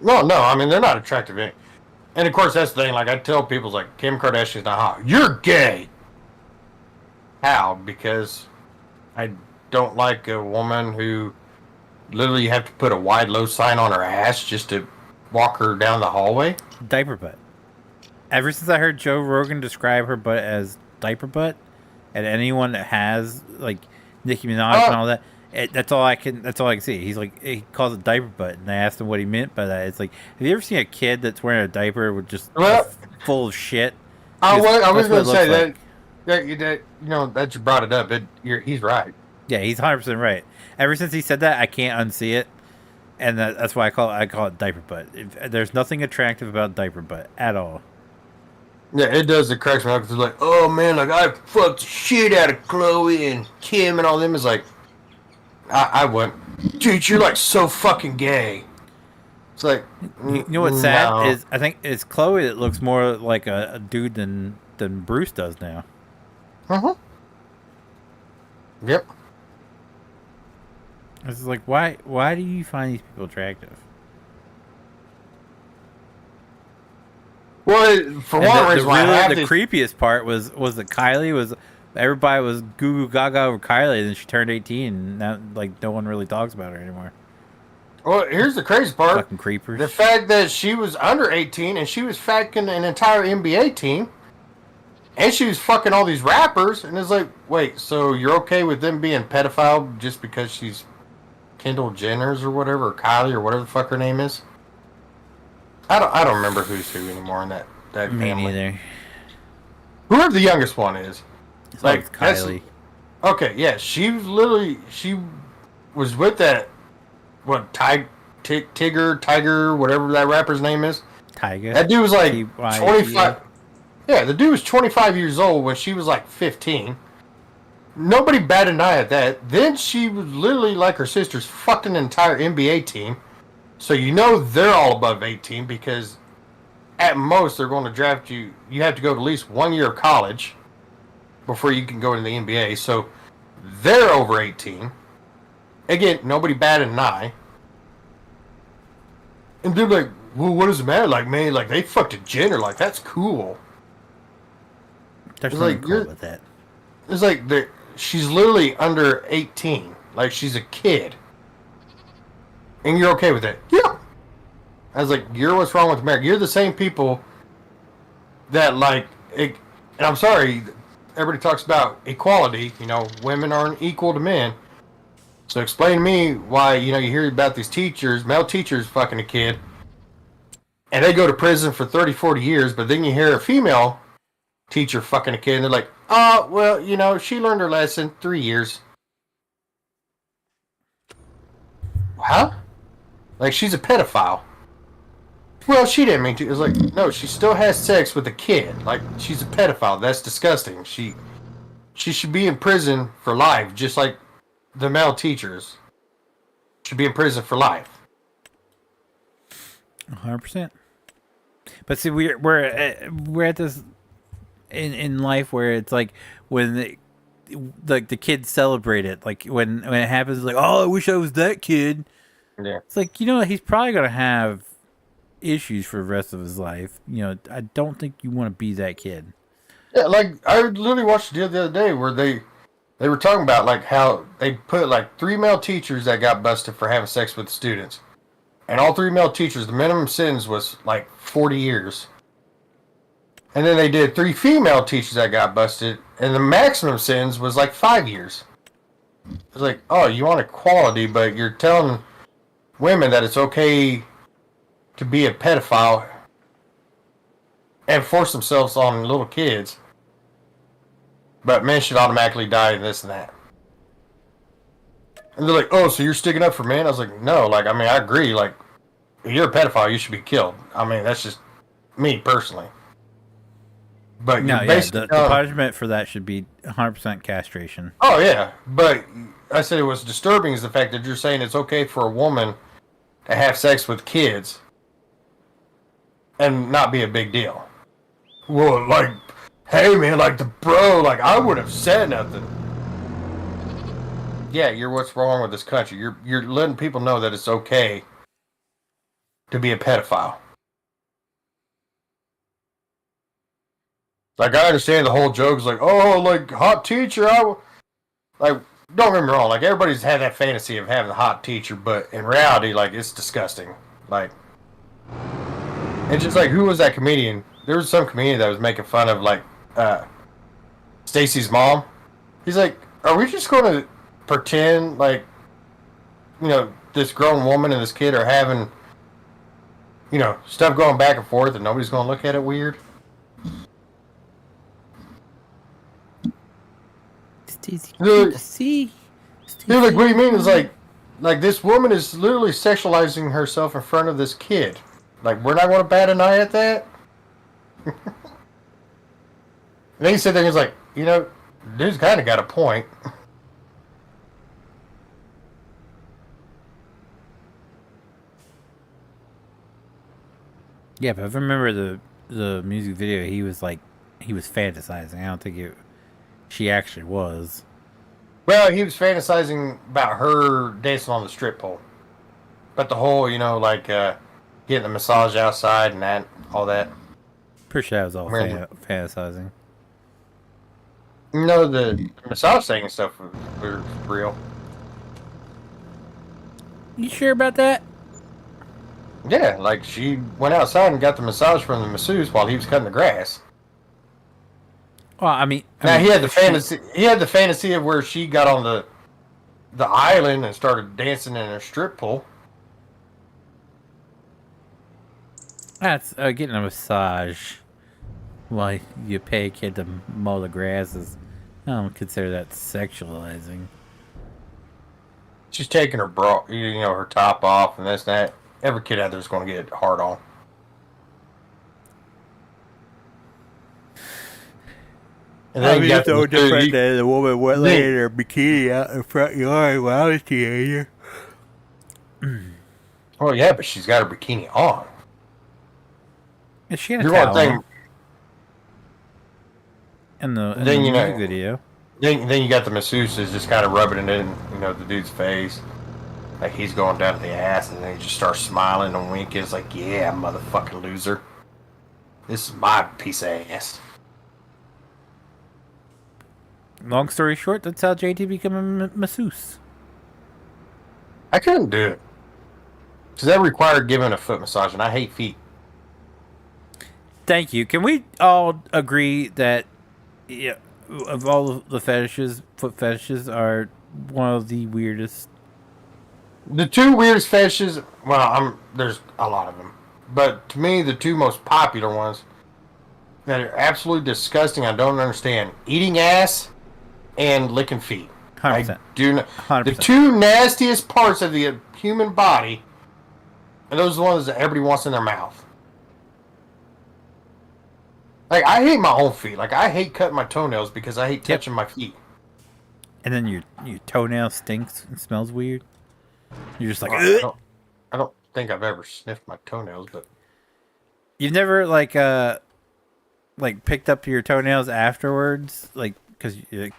No, I mean, they're not attractive. And of course, that's the thing. Like, I tell people, like, Kim Kardashian's not hot. You're gay. How? Because I don't like a woman who literally you have to put a wide low sign on her ass just to walk her down the hallway. Diaper butt. Ever since I heard Joe Rogan describe her butt as diaper butt, and anyone that has, like, Nicki Minaj and all that, that's all I can see. He's like, he calls it diaper butt, and I asked him what he meant by that. It's like, have you ever seen a kid that's wearing a diaper with just full of shit? I was going to say that you know, that you brought it up. He's right. Yeah, he's 100% right. Ever since he said that, I can't unsee it, and that's why I call it diaper butt. There's nothing attractive about diaper butt at all. Yeah, it does. It cracks me up because it's like, oh man, like I fucked the shit out of Chloe and Kim and all them. Is like, I went, dude, you're like so fucking gay. It's like, you know what's sad is I think it's Chloe that looks more like a dude than Bruce does now. Yep. It's like, why do you find these people attractive? Well, for one reason, the creepiest part was that everybody was goo goo gaga over Kylie, and then she turned 18, and now, like, no one really talks about her anymore. Well, here's the crazy part. Fucking creepers. The fact that she was under 18 and she was fucking an entire NBA team, and she was fucking all these rappers, and it's like, wait, so you're okay with them being pedophile just because she's Kendall Jenner's or whatever, or Kylie or whatever the fuck her name is? I don't remember who's who anymore in that Me family. neither. Whoever the youngest one is. It's like Kylie. Okay, yeah, she was with that, what, Tiger, whatever that rapper's name is. Tiger. That dude was like 25. Yeah, the dude was 25 years old when she was like 15. Nobody batted an eye at that. Then she was literally like her sister's fucking entire NBA team. So you know they're all above 18 because at most they're going to draft you. You have to go to at least 1 year of college before you can go into the NBA. So they're over 18. Again, nobody batted an eye. And they're like, well, what does it matter? Like, man, like they fucked a Jenner. Like, that's cool. There's nothing cool with that. It's like she's literally under 18. Like, she's a kid. And you're okay with it? Yeah. I was like, you're what's wrong with America. You're the same people that like, and I'm sorry, everybody talks about equality. You know, women aren't equal to men. So explain to me why, you know, you hear about these teachers, male teachers fucking a kid, and they go to prison for 30, 40 years, but then you hear a female teacher fucking a kid, and they're like, oh, well, you know, she learned her lesson, 3 years. Huh? Like, she's a pedophile. Well, she didn't mean to. It was like, no, she still has sex with a kid. Like, she's a pedophile. That's disgusting. She should be in prison for life, just like the male teachers should be in prison for life. 100%. But see, we're at this in life where it's like when the kids celebrate it, like when it happens, it's like, oh, I wish I was that kid. Yeah. It's like, you know, he's probably gonna have issues for the rest of his life. You know, I don't think you want to be that kid. Yeah, like I literally watched a deal the other day where they were talking about like how they put like 3 male teachers that got busted for having sex with students. And all 3 male teachers, the minimum sentence was like 40 years. And then they did 3 female teachers that got busted, and the maximum sentence was like 5 years. It's like, oh, you want equality, but you're telling women that it's okay to be a pedophile and force themselves on little kids. But men should automatically die in this and that. And they're like, oh, so you're sticking up for men? I was like, no, like, I mean, I agree. Like, if you're a pedophile, you should be killed. I mean, that's just me personally. But no, yeah, the punishment for that should be 100% castration. Oh, yeah. But I said it was disturbing is the fact that you're saying it's okay for a woman to have sex with kids and not be a big deal. Well, like, hey, man, like the bro, like, I would have said nothing. Yeah, you're what's wrong with this country. You're letting people know that it's okay to be a pedophile. Like, I understand the whole joke is like, oh, like, hot teacher, like, don't get me wrong, like, everybody's had that fantasy of having a hot teacher, but in reality, like, it's disgusting. Like, it's just like, who was that comedian? There was some comedian that was making fun of, like, Stacy's mom. He's like, are we just going to pretend, like, you know, this grown woman and this kid are having, you know, stuff going back and forth and nobody's going to look at it weird? Dude, see. Dude, like, what do you mean? It's like this woman is literally sexualizing herself in front of this kid. Like, we're not going to bat an eye at that? And then he said that, he's like, you know, dude's kind of got a point. Yeah, but if I remember the music video, he was fantasizing. I don't think she actually was. Well, he was fantasizing about her dancing on the strip pole. But the whole, you know, like, getting the massage outside and all that. Pretty sure that was all fantasizing. You know, the massage thing and stuff were real. You sure about that? Yeah, like, she went outside and got the massage from the masseuse while he was cutting the grass. Well, I mean, he had the fantasy. He had the fantasy of where she got on the island and started dancing in a strip pole. That's getting a massage while you pay a kid to mow the grass is. I don't consider that sexualizing. She's taking her bra, you know, her top off and this and that. Every kid out there is going to get hard on. And then you got so different than the woman went laying in her bikini out in the front yard when I was a teenager. Oh yeah, but she's got her bikini on. And she had a towel on. In the music video. Then you got the masseuses just kind of rubbing it in, you know, the dude's face. Like he's going down to the ass, and then he just starts smiling and winking. It's like, yeah, motherfucking loser. This is my piece of ass. Long story short, that's how JT became a masseuse. I couldn't do it. Because that required giving a foot massage, and I hate feet. Thank you. Can we all agree that of all of the fetishes, foot fetishes are one of the weirdest? The two weirdest fetishes, well, there's a lot of them. But to me, the two most popular ones that are absolutely disgusting, I don't understand. Eating ass and licking feet. 100%. I do not. 100%. The two nastiest parts of the human body, and those are the ones that everybody wants in their mouth. Like, I hate my own feet. Like, I hate cutting my toenails because I hate touching my feet. And then your toenail stinks and smells weird. You're just like, Well, I don't think I've ever sniffed my toenails, but you've never like picked up your toenails afterwards, like because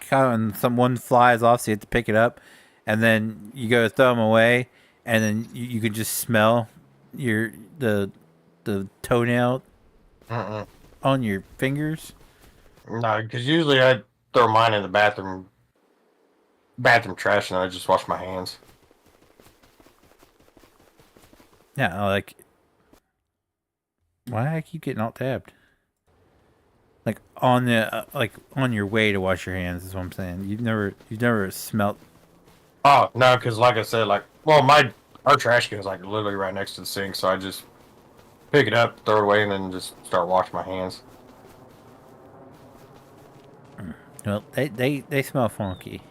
kind of someone flies off, so you have to pick it up, and then you go to throw them away, and then you can just smell the toenail on your fingers. no, because usually I throw mine in the bathroom trash, and I just wash my hands. Yeah, like why I keep getting alt tabbed? Like on the on your way to wash your hands is what I'm saying. You've never smelt. Oh no, because like I said, our trash can is like literally right next to the sink, so I just pick it up, throw it away, and then just start washing my hands. Well, they smell funky.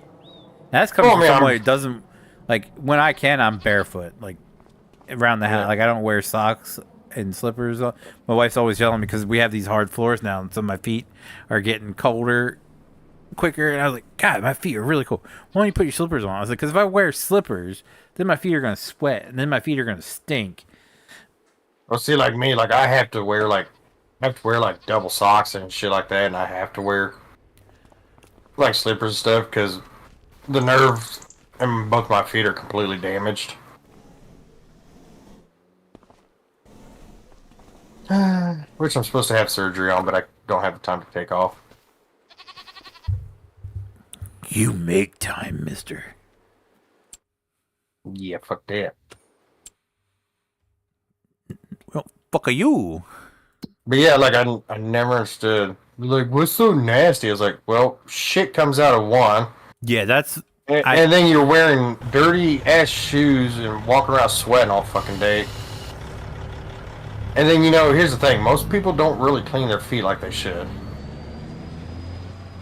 That's coming from someone who doesn't like. When I can, I'm barefoot, like around the house. Like I don't wear socks and slippers. My wife's always yelling because we have these hard floors now, and so my feet are getting colder quicker. And I was like, God, my feet are really cold. Why don't you put your slippers on? I was like, because if I wear slippers, then my feet are gonna sweat, and then my feet are gonna stink. Well, see, like me, like I have to wear double socks and shit like that, and I have to wear like slippers and stuff because the nerves in both my feet are completely damaged. Which I'm supposed to have surgery on, but I don't have the time to take off. You make time, mister. Yeah, fuck that. Well, fuck are you? But yeah, like I never understood. Like, what's so nasty? I was like, well, shit comes out of one. Yeah, that's. And then you're wearing dirty ass shoes and walking around sweating all fucking day. And then, here's the thing. Most people don't really clean their feet like they should.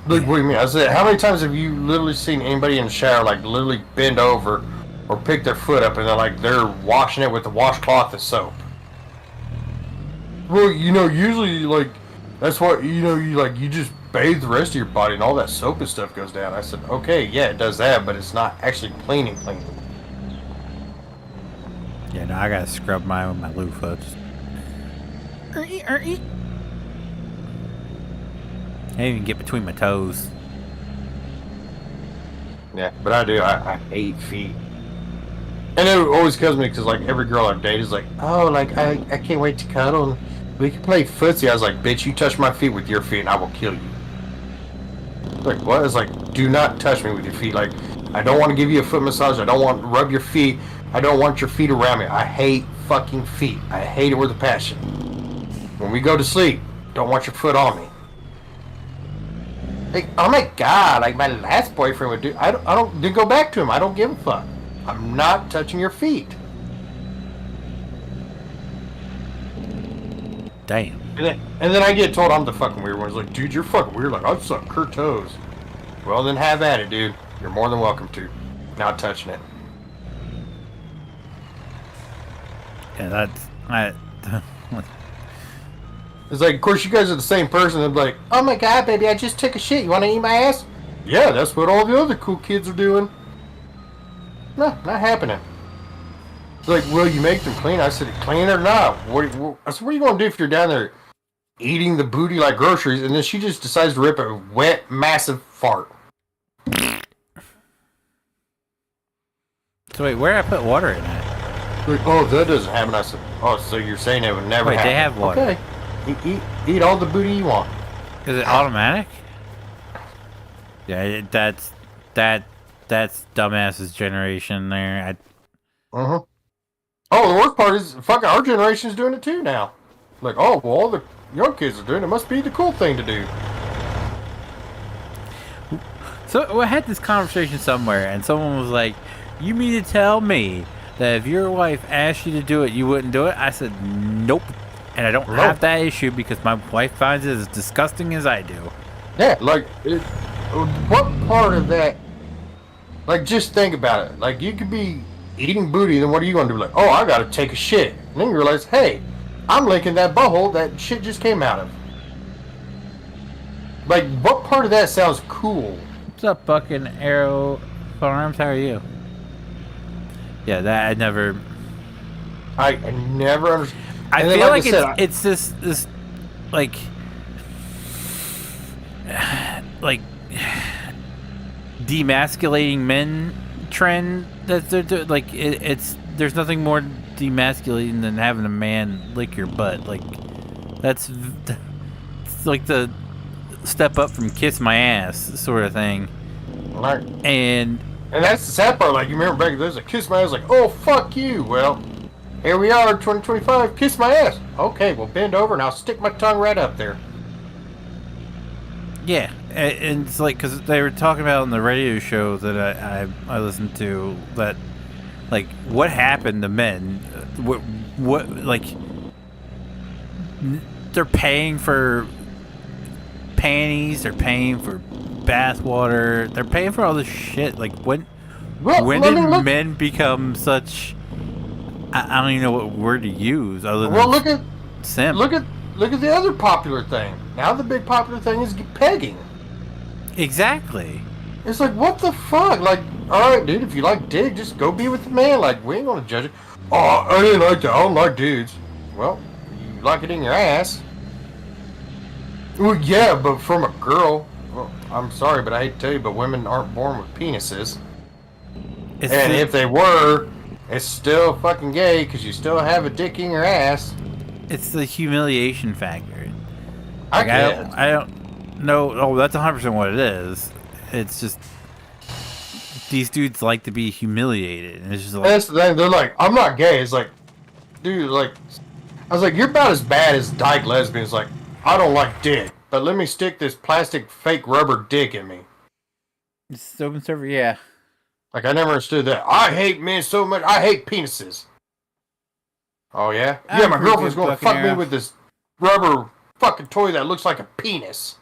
Like, what do you mean? I said, how many times have you literally seen anybody in the shower, like, literally bend over or pick their foot up and they're washing it with the washcloth and soap? Well, usually, like, that's what, you just bathe the rest of your body and all that soap and stuff goes down. I said, okay, yeah, it does that, but it's not actually cleaning. Yeah, no, I gotta scrub mine with my loofah. Just... I didn't even get between my toes. Yeah, but I do. I hate feet. And it always kills me because, like, every girl I've dated is like, oh, like, I can't wait to cuddle and we can play footsie. I was like, bitch, you touch my feet with your feet and I will kill you. Like, what? It's like, do not touch me with your feet. Like, I don't want to give you a foot massage. I don't want to rub your feet. I don't want your feet around me. I hate fucking feet. I hate it with a passion. When we go to sleep, don't want your foot on me. Like, oh my god, like my last boyfriend would do. I don't then go back to him. I don't give a fuck. I'm not touching your feet. Damn. And then I get told I'm the fucking weird one. It's like, dude, you're fucking weird. Like, I've sucked her toes. Well, then have at it, dude. You're more than welcome to. Not touching it. Yeah, It's like, of course, you guys are the same person. They're like, oh my god, baby, I just took a shit. You want to eat my ass? Yeah, that's what all the other cool kids are doing. No, not happening. It's like, well, you make them clean. I said, clean or not? I said, what are you going to do if you're down there eating the booty like groceries, and then she just decides to rip a wet, massive fart? So wait, where did I put water in that? Like, oh, that doesn't happen. I said, oh, so you're saying it would never happen? Wait, they have water. Okay. Eat all the booty you want. Is it automatic? Yeah, that's dumbass's generation there. Oh, the worst part is fucking our generation's doing it too now. Like, oh, well, all the young kids are doing it. Must be the cool thing to do. So I had this conversation somewhere, and someone was like, "You mean to tell me that if your wife asked you to do it, you wouldn't do it?" I said, "Nope." And I don't have that issue because my wife finds it as disgusting as I do. Yeah, like, what part of that? Like, just think about it. Like, you could be eating booty, then what are you going to do? Like, oh, I got to take a shit. And then you realize, hey, I'm licking that butthole that shit just came out of. Like, what part of that sounds cool? What's up, fucking Arrow Farms? How are you? Yeah, that I never understand. I feel like it's this like demasculating men trend that they're doing. Like it's there's nothing more demasculating than having a man lick your butt. Like it's like the step up from kiss my ass sort of thing. Right. And that's the sad part. Like, you remember back there's a kiss my ass. Like, oh, fuck you. Well, here we are, 2025. Kiss my ass. Okay, well, bend over and I'll stick my tongue right up there. Yeah, and it's like because they were talking about on the radio show that I listened to that, like, what happened to men? What like they're paying for panties, they're paying for bath water, they're paying for all this shit. Like when did men become such? I don't even know what word to use other than look at simp. Look at the other popular thing. Now the big popular thing is pegging. Exactly. It's like, what the fuck? Like, all right, dude, if you like dick, just go be with the man. Like, we ain't gonna judge it. Oh, I didn't like that. I don't like dudes. Well, you like it in your ass. Well, yeah, but from a girl. Well, I'm sorry, but I hate to tell you, but women aren't born with penises. And if they were, it's still fucking gay because you still have a dick in your ass. It's the humiliation factor. Like, I don't know. Oh, that's 100% what it is. It's just these dudes like to be humiliated, and it's just like that's the thing. They're like, I'm not gay. It's like, dude, like, I was like, you're about as bad as dyke lesbians. Like, I don't like dick, but let me stick this plastic fake rubber dick in me. It's open server, yeah. Like, I never understood that. I hate men so much. I hate penises. Oh yeah, yeah. My girlfriend's gonna fuck me with this rubber fucking toy that looks like a penis.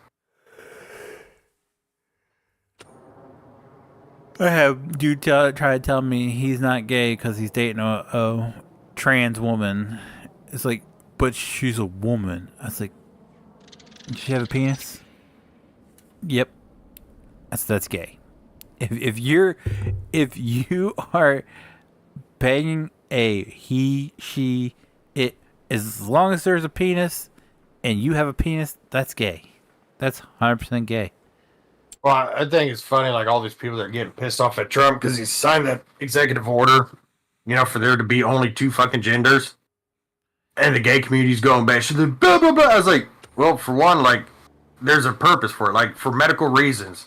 I have dude try to tell me he's not gay because he's dating a trans woman. It's like, but she's a woman. I was like, does she have a penis? Yep. That's gay. If you are banging a he, she, it, as long as there's a penis and you have a penis, that's gay. That's 100% gay. Well, I think it's funny, like, all these people that are getting pissed off at Trump because he signed that executive order, you know, for there to be only two fucking genders. And the gay community's going back. She's like, blah, blah, blah. I was like, well, for one, like, there's a purpose for it, like, for medical reasons.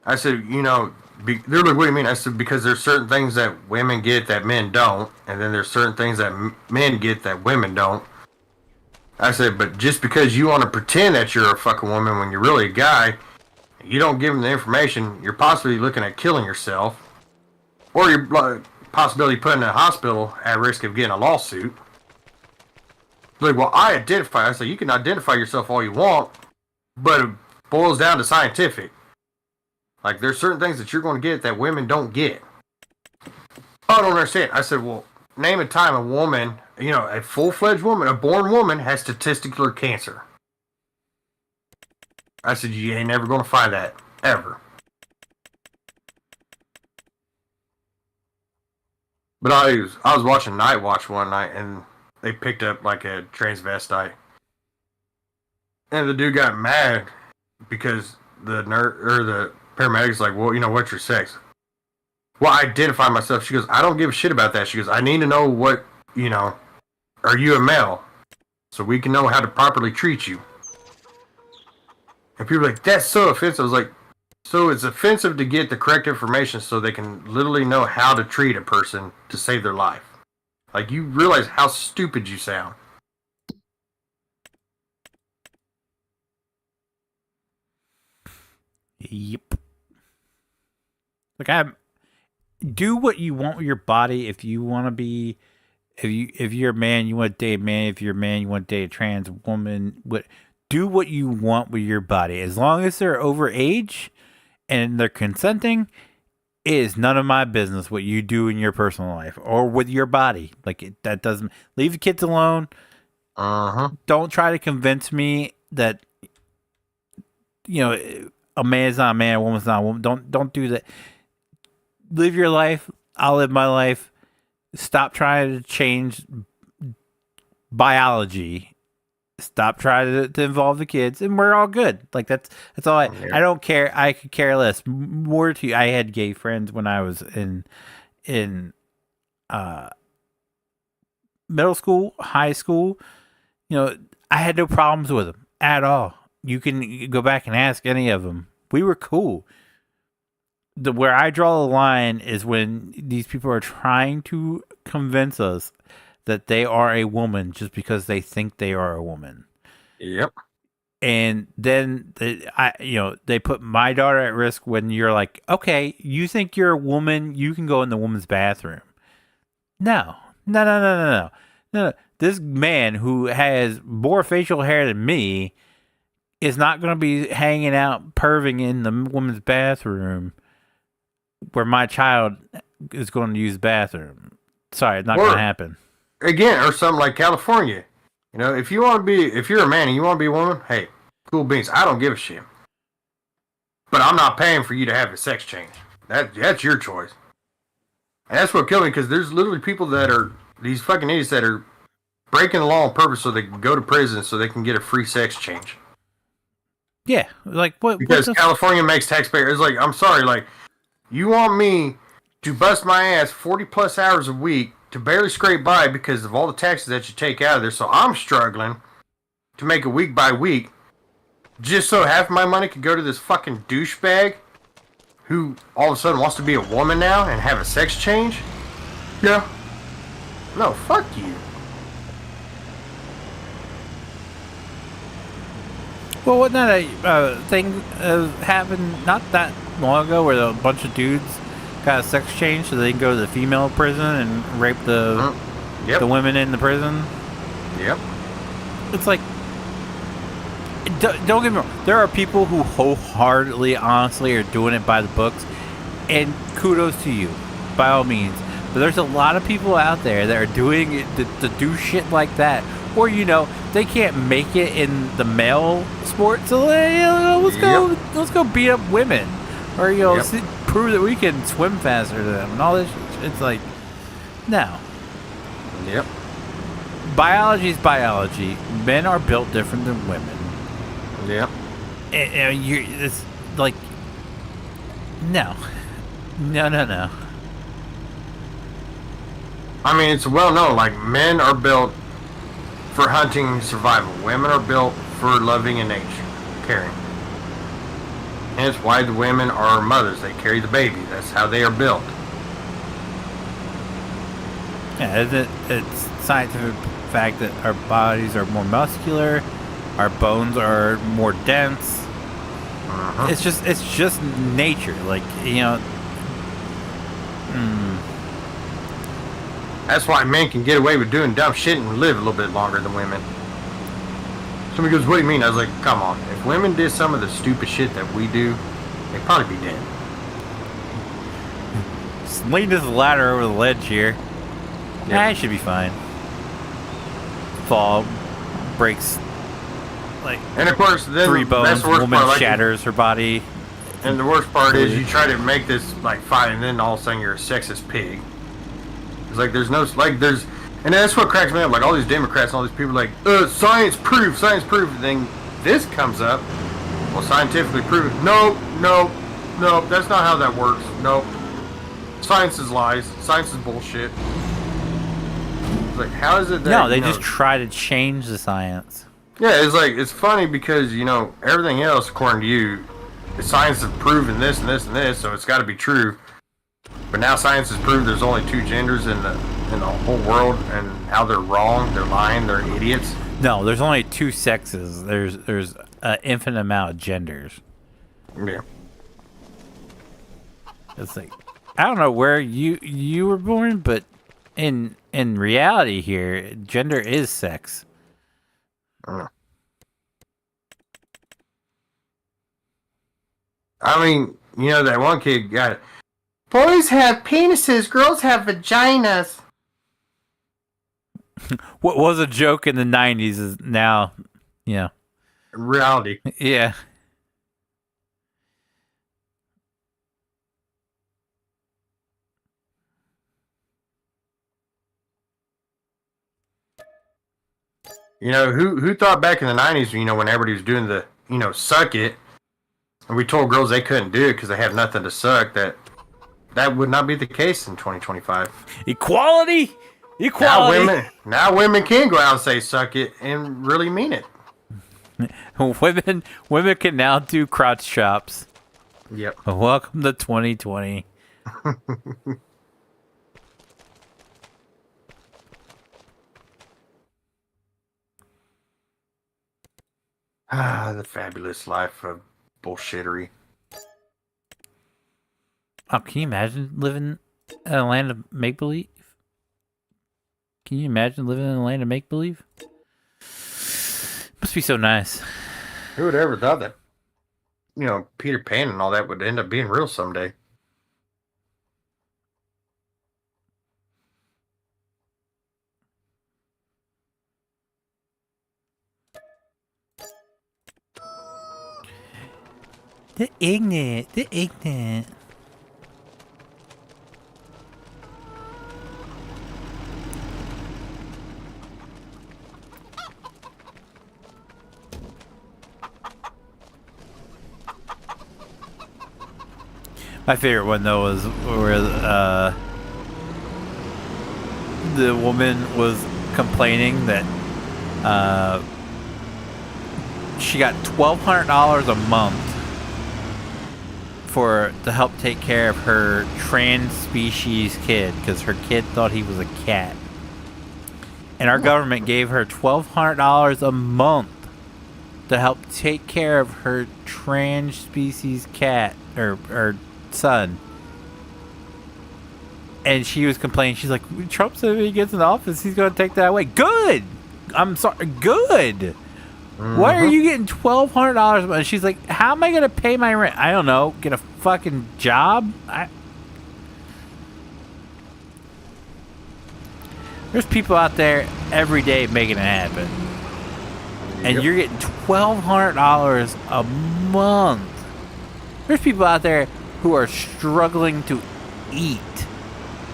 I said, you know, they're like, what do you mean? I said, because there's certain things that women get that men don't, and then there's certain things that men get that women don't. I said, but just because you want to pretend that you're a fucking woman when you're really a guy, you don't give them the information, you're possibly looking at killing yourself, or you're possibly putting a hospital at risk of getting a lawsuit. Like, well, I said, you can identify yourself all you want, but it boils down to scientific. Like, there's certain things that you're going to get that women don't get. I don't understand. I said, well, name a time a woman, you know, a full-fledged woman, a born woman, has testicular cancer. I said, you ain't never going to find that, ever. But I was watching Night Watch one night, and they picked up, like, a transvestite. And the dude got mad because the paramedic's like, well, you know, what's your sex? Well, I identify myself. She goes, I don't give a shit about that. She goes, I need to know what, you know, are you a male? So we can know how to properly treat you. And people are like, that's so offensive. I was like, so it's offensive to get the correct information so they can literally know how to treat a person to save their life. Like, you realize how stupid you sound. Yep. Like, do what you want with your body. If you want to be, if you're a man, you want to date a man. If you're a man, you want to date a trans woman. Do what you want with your body. As long as they're over age and they're consenting, it is none of my business what you do in your personal life or with your body. That doesn't, leave the kids alone. Don't try to convince me that, a man's not a man, a woman's not a woman. Don't do that. Live your life. I'll live my life. Stop trying to change biology. Stop trying to involve the kids, and we're all good. Like, that's all. I don't care. I could care less. More to you. I had gay friends when I was in middle school, high school. I had no problems with them at all. You can go back and ask any of them. We were cool. Where I draw the line is when these people are trying to convince us that they are a woman just because they think they are a woman. Yep. And then they put my daughter at risk when you're like, okay, you think you're a woman, you can go in the woman's bathroom. No. This man who has more facial hair than me is not going to be hanging out perving in the woman's bathroom where my child is going to use the bathroom. Sorry, it's not going to happen. Again, or something like California. If you're a man and you want to be a woman, hey, cool beans. I don't give a shit. But I'm not paying for you to have a sex change. That's your choice. And that's what killed me, because there's literally people that are, these fucking idiots that are breaking the law on purpose so they can go to prison so they can get a free sex change. Yeah, like what? Because California makes taxpayers, like, I'm sorry, like, you want me to bust my ass 40 plus hours a week to barely scrape by because of all the taxes that you take out of there, so I'm struggling to make it week by week, just so half my money could go to this fucking douchebag who all of a sudden wants to be a woman now and have a sex change? Yeah. No, fuck you. Well, wasn't that a thing happened not that long ago where a bunch of dudes got a sex change so they can go to the female prison and rape the women in the prison? Yep. It's like, don't get me wrong. There are people who wholeheartedly, honestly, are doing it by the books, and kudos to you, by all means. But there's a lot of people out there that are doing it to do shit like that, or they can't make it in the male sport, so let's go beat up women, or prove that we can swim faster than them and all this shit. It's like, no. Yep. Biology is biology. Men are built different than women. Yep. And it's like, no. I mean, it's well known, like, men are built for hunting and survival. Women are built for loving and nature, caring. Hence why the women are mothers. They carry the baby. That's how they are built. Yeah, it's scientific fact that our bodies are more muscular, our bones are more dense. It's just nature, like, That's why men can get away with doing dumb shit and live a little bit longer than women. Somebody goes, what do you mean? I was like, come on. If women did some of the stupid shit that we do, they'd probably be dead. Just lean this ladder over the ledge here. Yep. I should be fine. Fall, breaks, like, and of course, then 3 bones, that's the worst woman part, shatters her body. And the worst part is you try to make this, like, fight, and then all of a sudden you're a sexist pig. It's like, and that's what cracks me up. Like, all these Democrats and all these people are like, science proof. And then this comes up. Well, scientifically proven. Nope. That's not how that works. Nope. Science is lies. Science is bullshit. It's like, how is it that... No, they just try to change the science. Yeah, it's like, it's funny because, everything else, according to you, the science has proven this and this and this, so it's got to be true. But now science has proved there's only 2 genders, and in the whole world and how they're wrong, they're lying, they're idiots? No, there's only two sexes. There's an infinite amount of genders. Yeah. It's like, I don't know where you were born, but in reality here, gender is sex. I mean, you know, that one kid got it. Boys have penises, girls have vaginas. What was a joke in the 90s is now, Reality. yeah. You know, who thought back in the 90s, you know, when everybody was doing the, you know, suck it, and we told girls they couldn't do it because they have nothing to suck, that would not be the case in 2025. Equality! Now women can go out and say suck it and really mean it. Women can now do crotch chops. Yep. Welcome to 2020. The fabulous life of bullshittery. Oh, can you imagine living in a land of make-believe? Can you imagine living in a land of make-believe? Must be so nice. Who would ever thought that, you know, Peter Pan and all that would end up being real someday? The ignorant. My favorite one though was where the woman was complaining that she got $1,200 a month to help take care of her trans species kid because her kid thought he was a cat, and our government gave her $1,200 a month to help take care of her trans species cat or son. And she was complaining. She's like, Trump said when he gets in the office, he's going to take that away. Good. I'm sorry. Good. Why are you getting $1,200 a month? She's like, how am I going to pay my rent? I don't know. Get a fucking job? There's people out there every day making it happen. And you're getting $1,200 a month. There's people out there who are struggling to eat.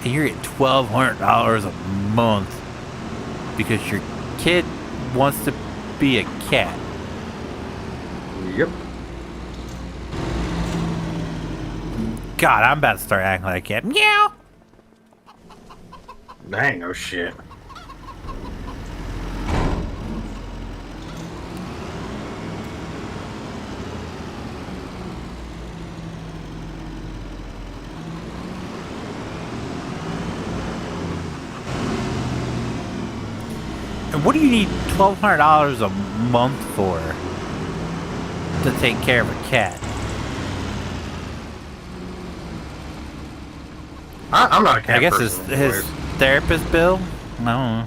And you're getting $1,200 a month because your kid wants to be a cat. Yep. God, I'm about to start acting like a cat. Meow. That ain't no shit. And what do you need $1,200 a month for to take care of a cat? I'm not a cat I guess person. his therapist bill? I don't know.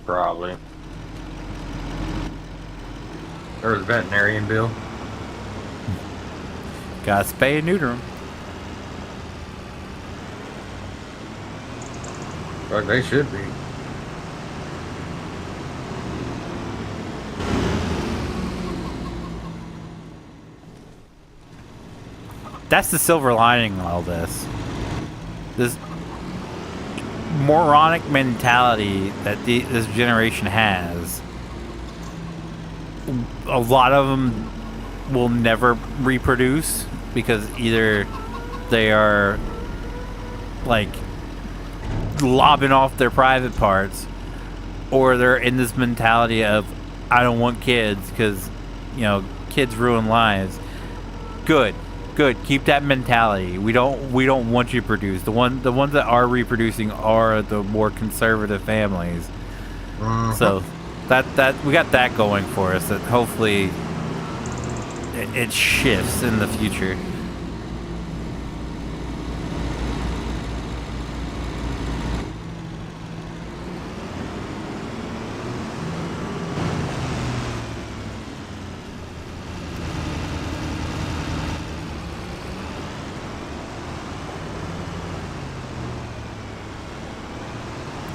Probably. Or his veterinarian bill. Gotta spay and neuter him. Like they should be. That's the silver lining of all this. This moronic mentality that this generation has. A lot of them will never reproduce because either they are like lobbing off their private parts, or they're in this mentality of I don't want kids because, you know, kids ruin lives. Good. Good. Keep that mentality. We don't want you to produce. The ones that are reproducing are the more conservative families. So that we got that going for us. That hopefully it shifts in the future.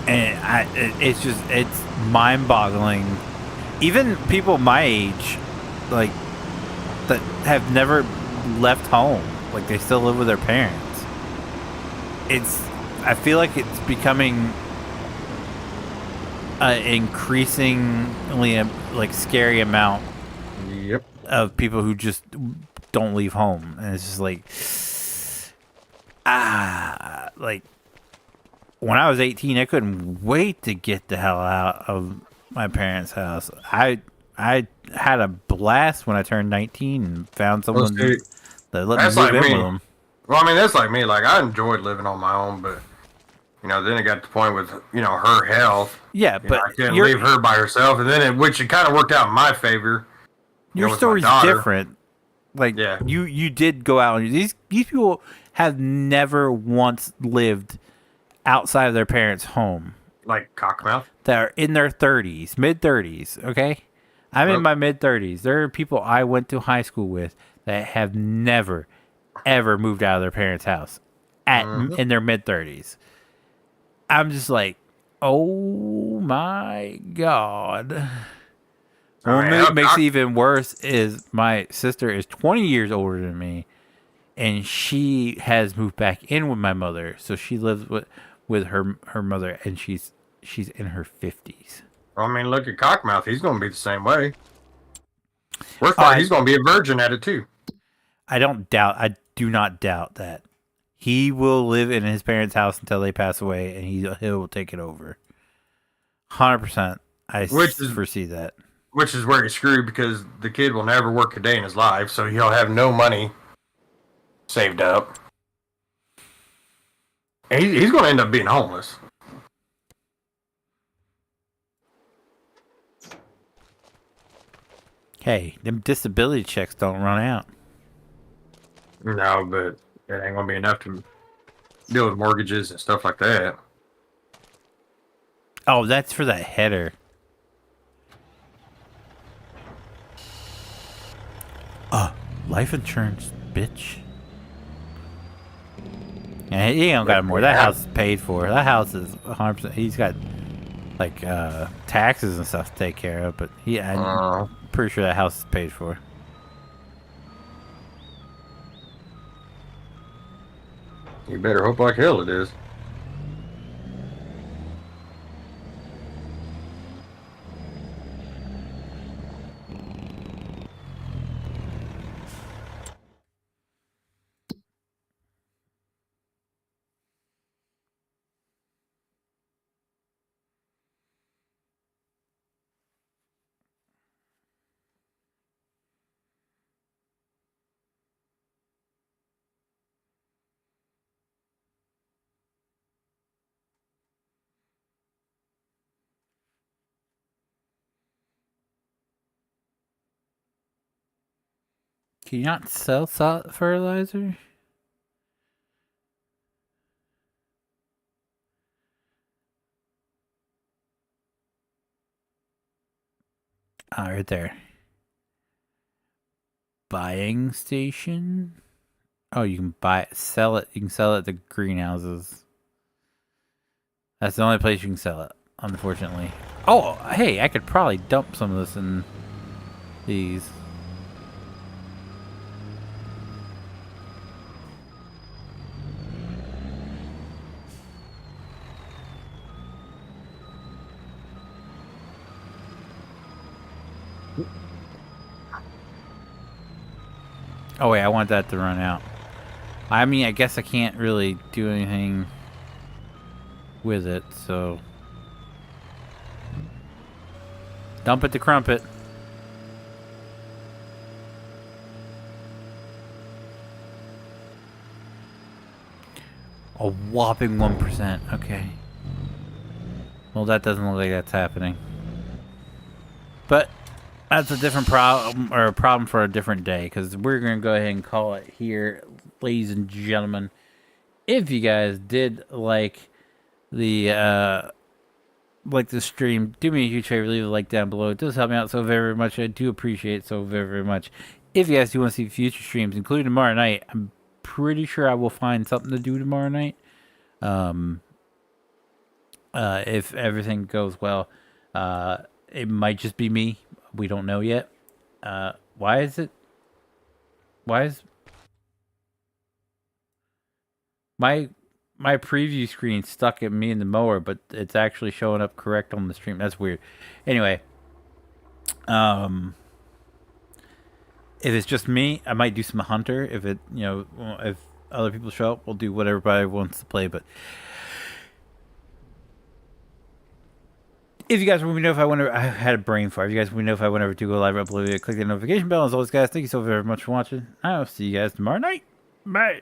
And it's mind-boggling. Even people my age, like, that have never left home, like they still live with their parents. I feel like it's becoming an increasingly like scary amount of people who just don't leave home, and it's just like like. When I was 18, I couldn't wait to get the hell out of my parents' house. I had a blast when I turned 19 and found someone that let me move in with them. Well, I mean, that's like me. Like, I enjoyed living on my own, but, then it got to the point with, her health. Yeah, but I couldn't leave her by herself, and then which it kind of worked out in my favor. Your story's different. Like, you did go out, and these people have never once lived outside of their parents' home. Like Cockmouth? That are in their 30s, mid-30s, okay? I'm in my mid-30s. There are people I went to high school with that have never, ever moved out of their parents' house in their mid-30s. I'm just like, oh my God. What makes it even worse is my sister is 20 years older than me, and she has moved back in with my mother, so she lives with her mother, and she's in her 50s. Well, I mean, look at Cockmouth. He's going to be the same way. Worst part, he's going to be a virgin at it, too. I do not doubt that. He will live in his parents' house until they pass away, and he will take it over. 100%. I foresee that. Which is where he's screwed, because the kid will never work a day in his life, so he'll have no money saved up. And he's going to end up being homeless. Hey, them disability checks don't run out. No, but it ain't going to be enough to deal with mortgages and stuff like that. Oh, that's for that header. Life insurance, bitch. Yeah, he ain't got more. That house is paid for. That house is 100%. He's got like taxes and stuff to take care of, but I'm pretty sure that house is paid for. You better hope like hell it is. Can you not sell salt fertilizer? Right there. Buying station. Oh, you can sell it. You can sell it to greenhouses. That's the only place you can sell it, unfortunately. Oh, hey, I could probably dump some of this in these. Oh wait, I want that to run out. I mean, I guess I can't really do anything with it, so... Dump it to Crumpet. A whopping 1%. Okay. Well, that doesn't look like that's happening. But that's a different problem, or a problem for a different day, because we're going to go ahead and call it here, ladies and gentlemen. If you guys did like the stream, do me a huge favor, leave a like down below. It does help me out so very, very much. I do appreciate it so very, very much. If you guys do want to see future streams, including tomorrow night, I'm pretty sure I will find something to do tomorrow night. If everything goes well, it might just be me. We don't know yet. Why is my preview screen stuck at me in the mower, but it's actually showing up correct on the stream? That's weird. Anyway, if it's just me, I might do some Hunter. If it, if other people show up, we'll do what everybody wants to play. But if you guys want me to know if I had a brain fart. If you guys want me to know if I went over to go live, upload it, click the notification bell. As always, guys, thank you so very much for watching. I'll see you guys tomorrow night. Bye.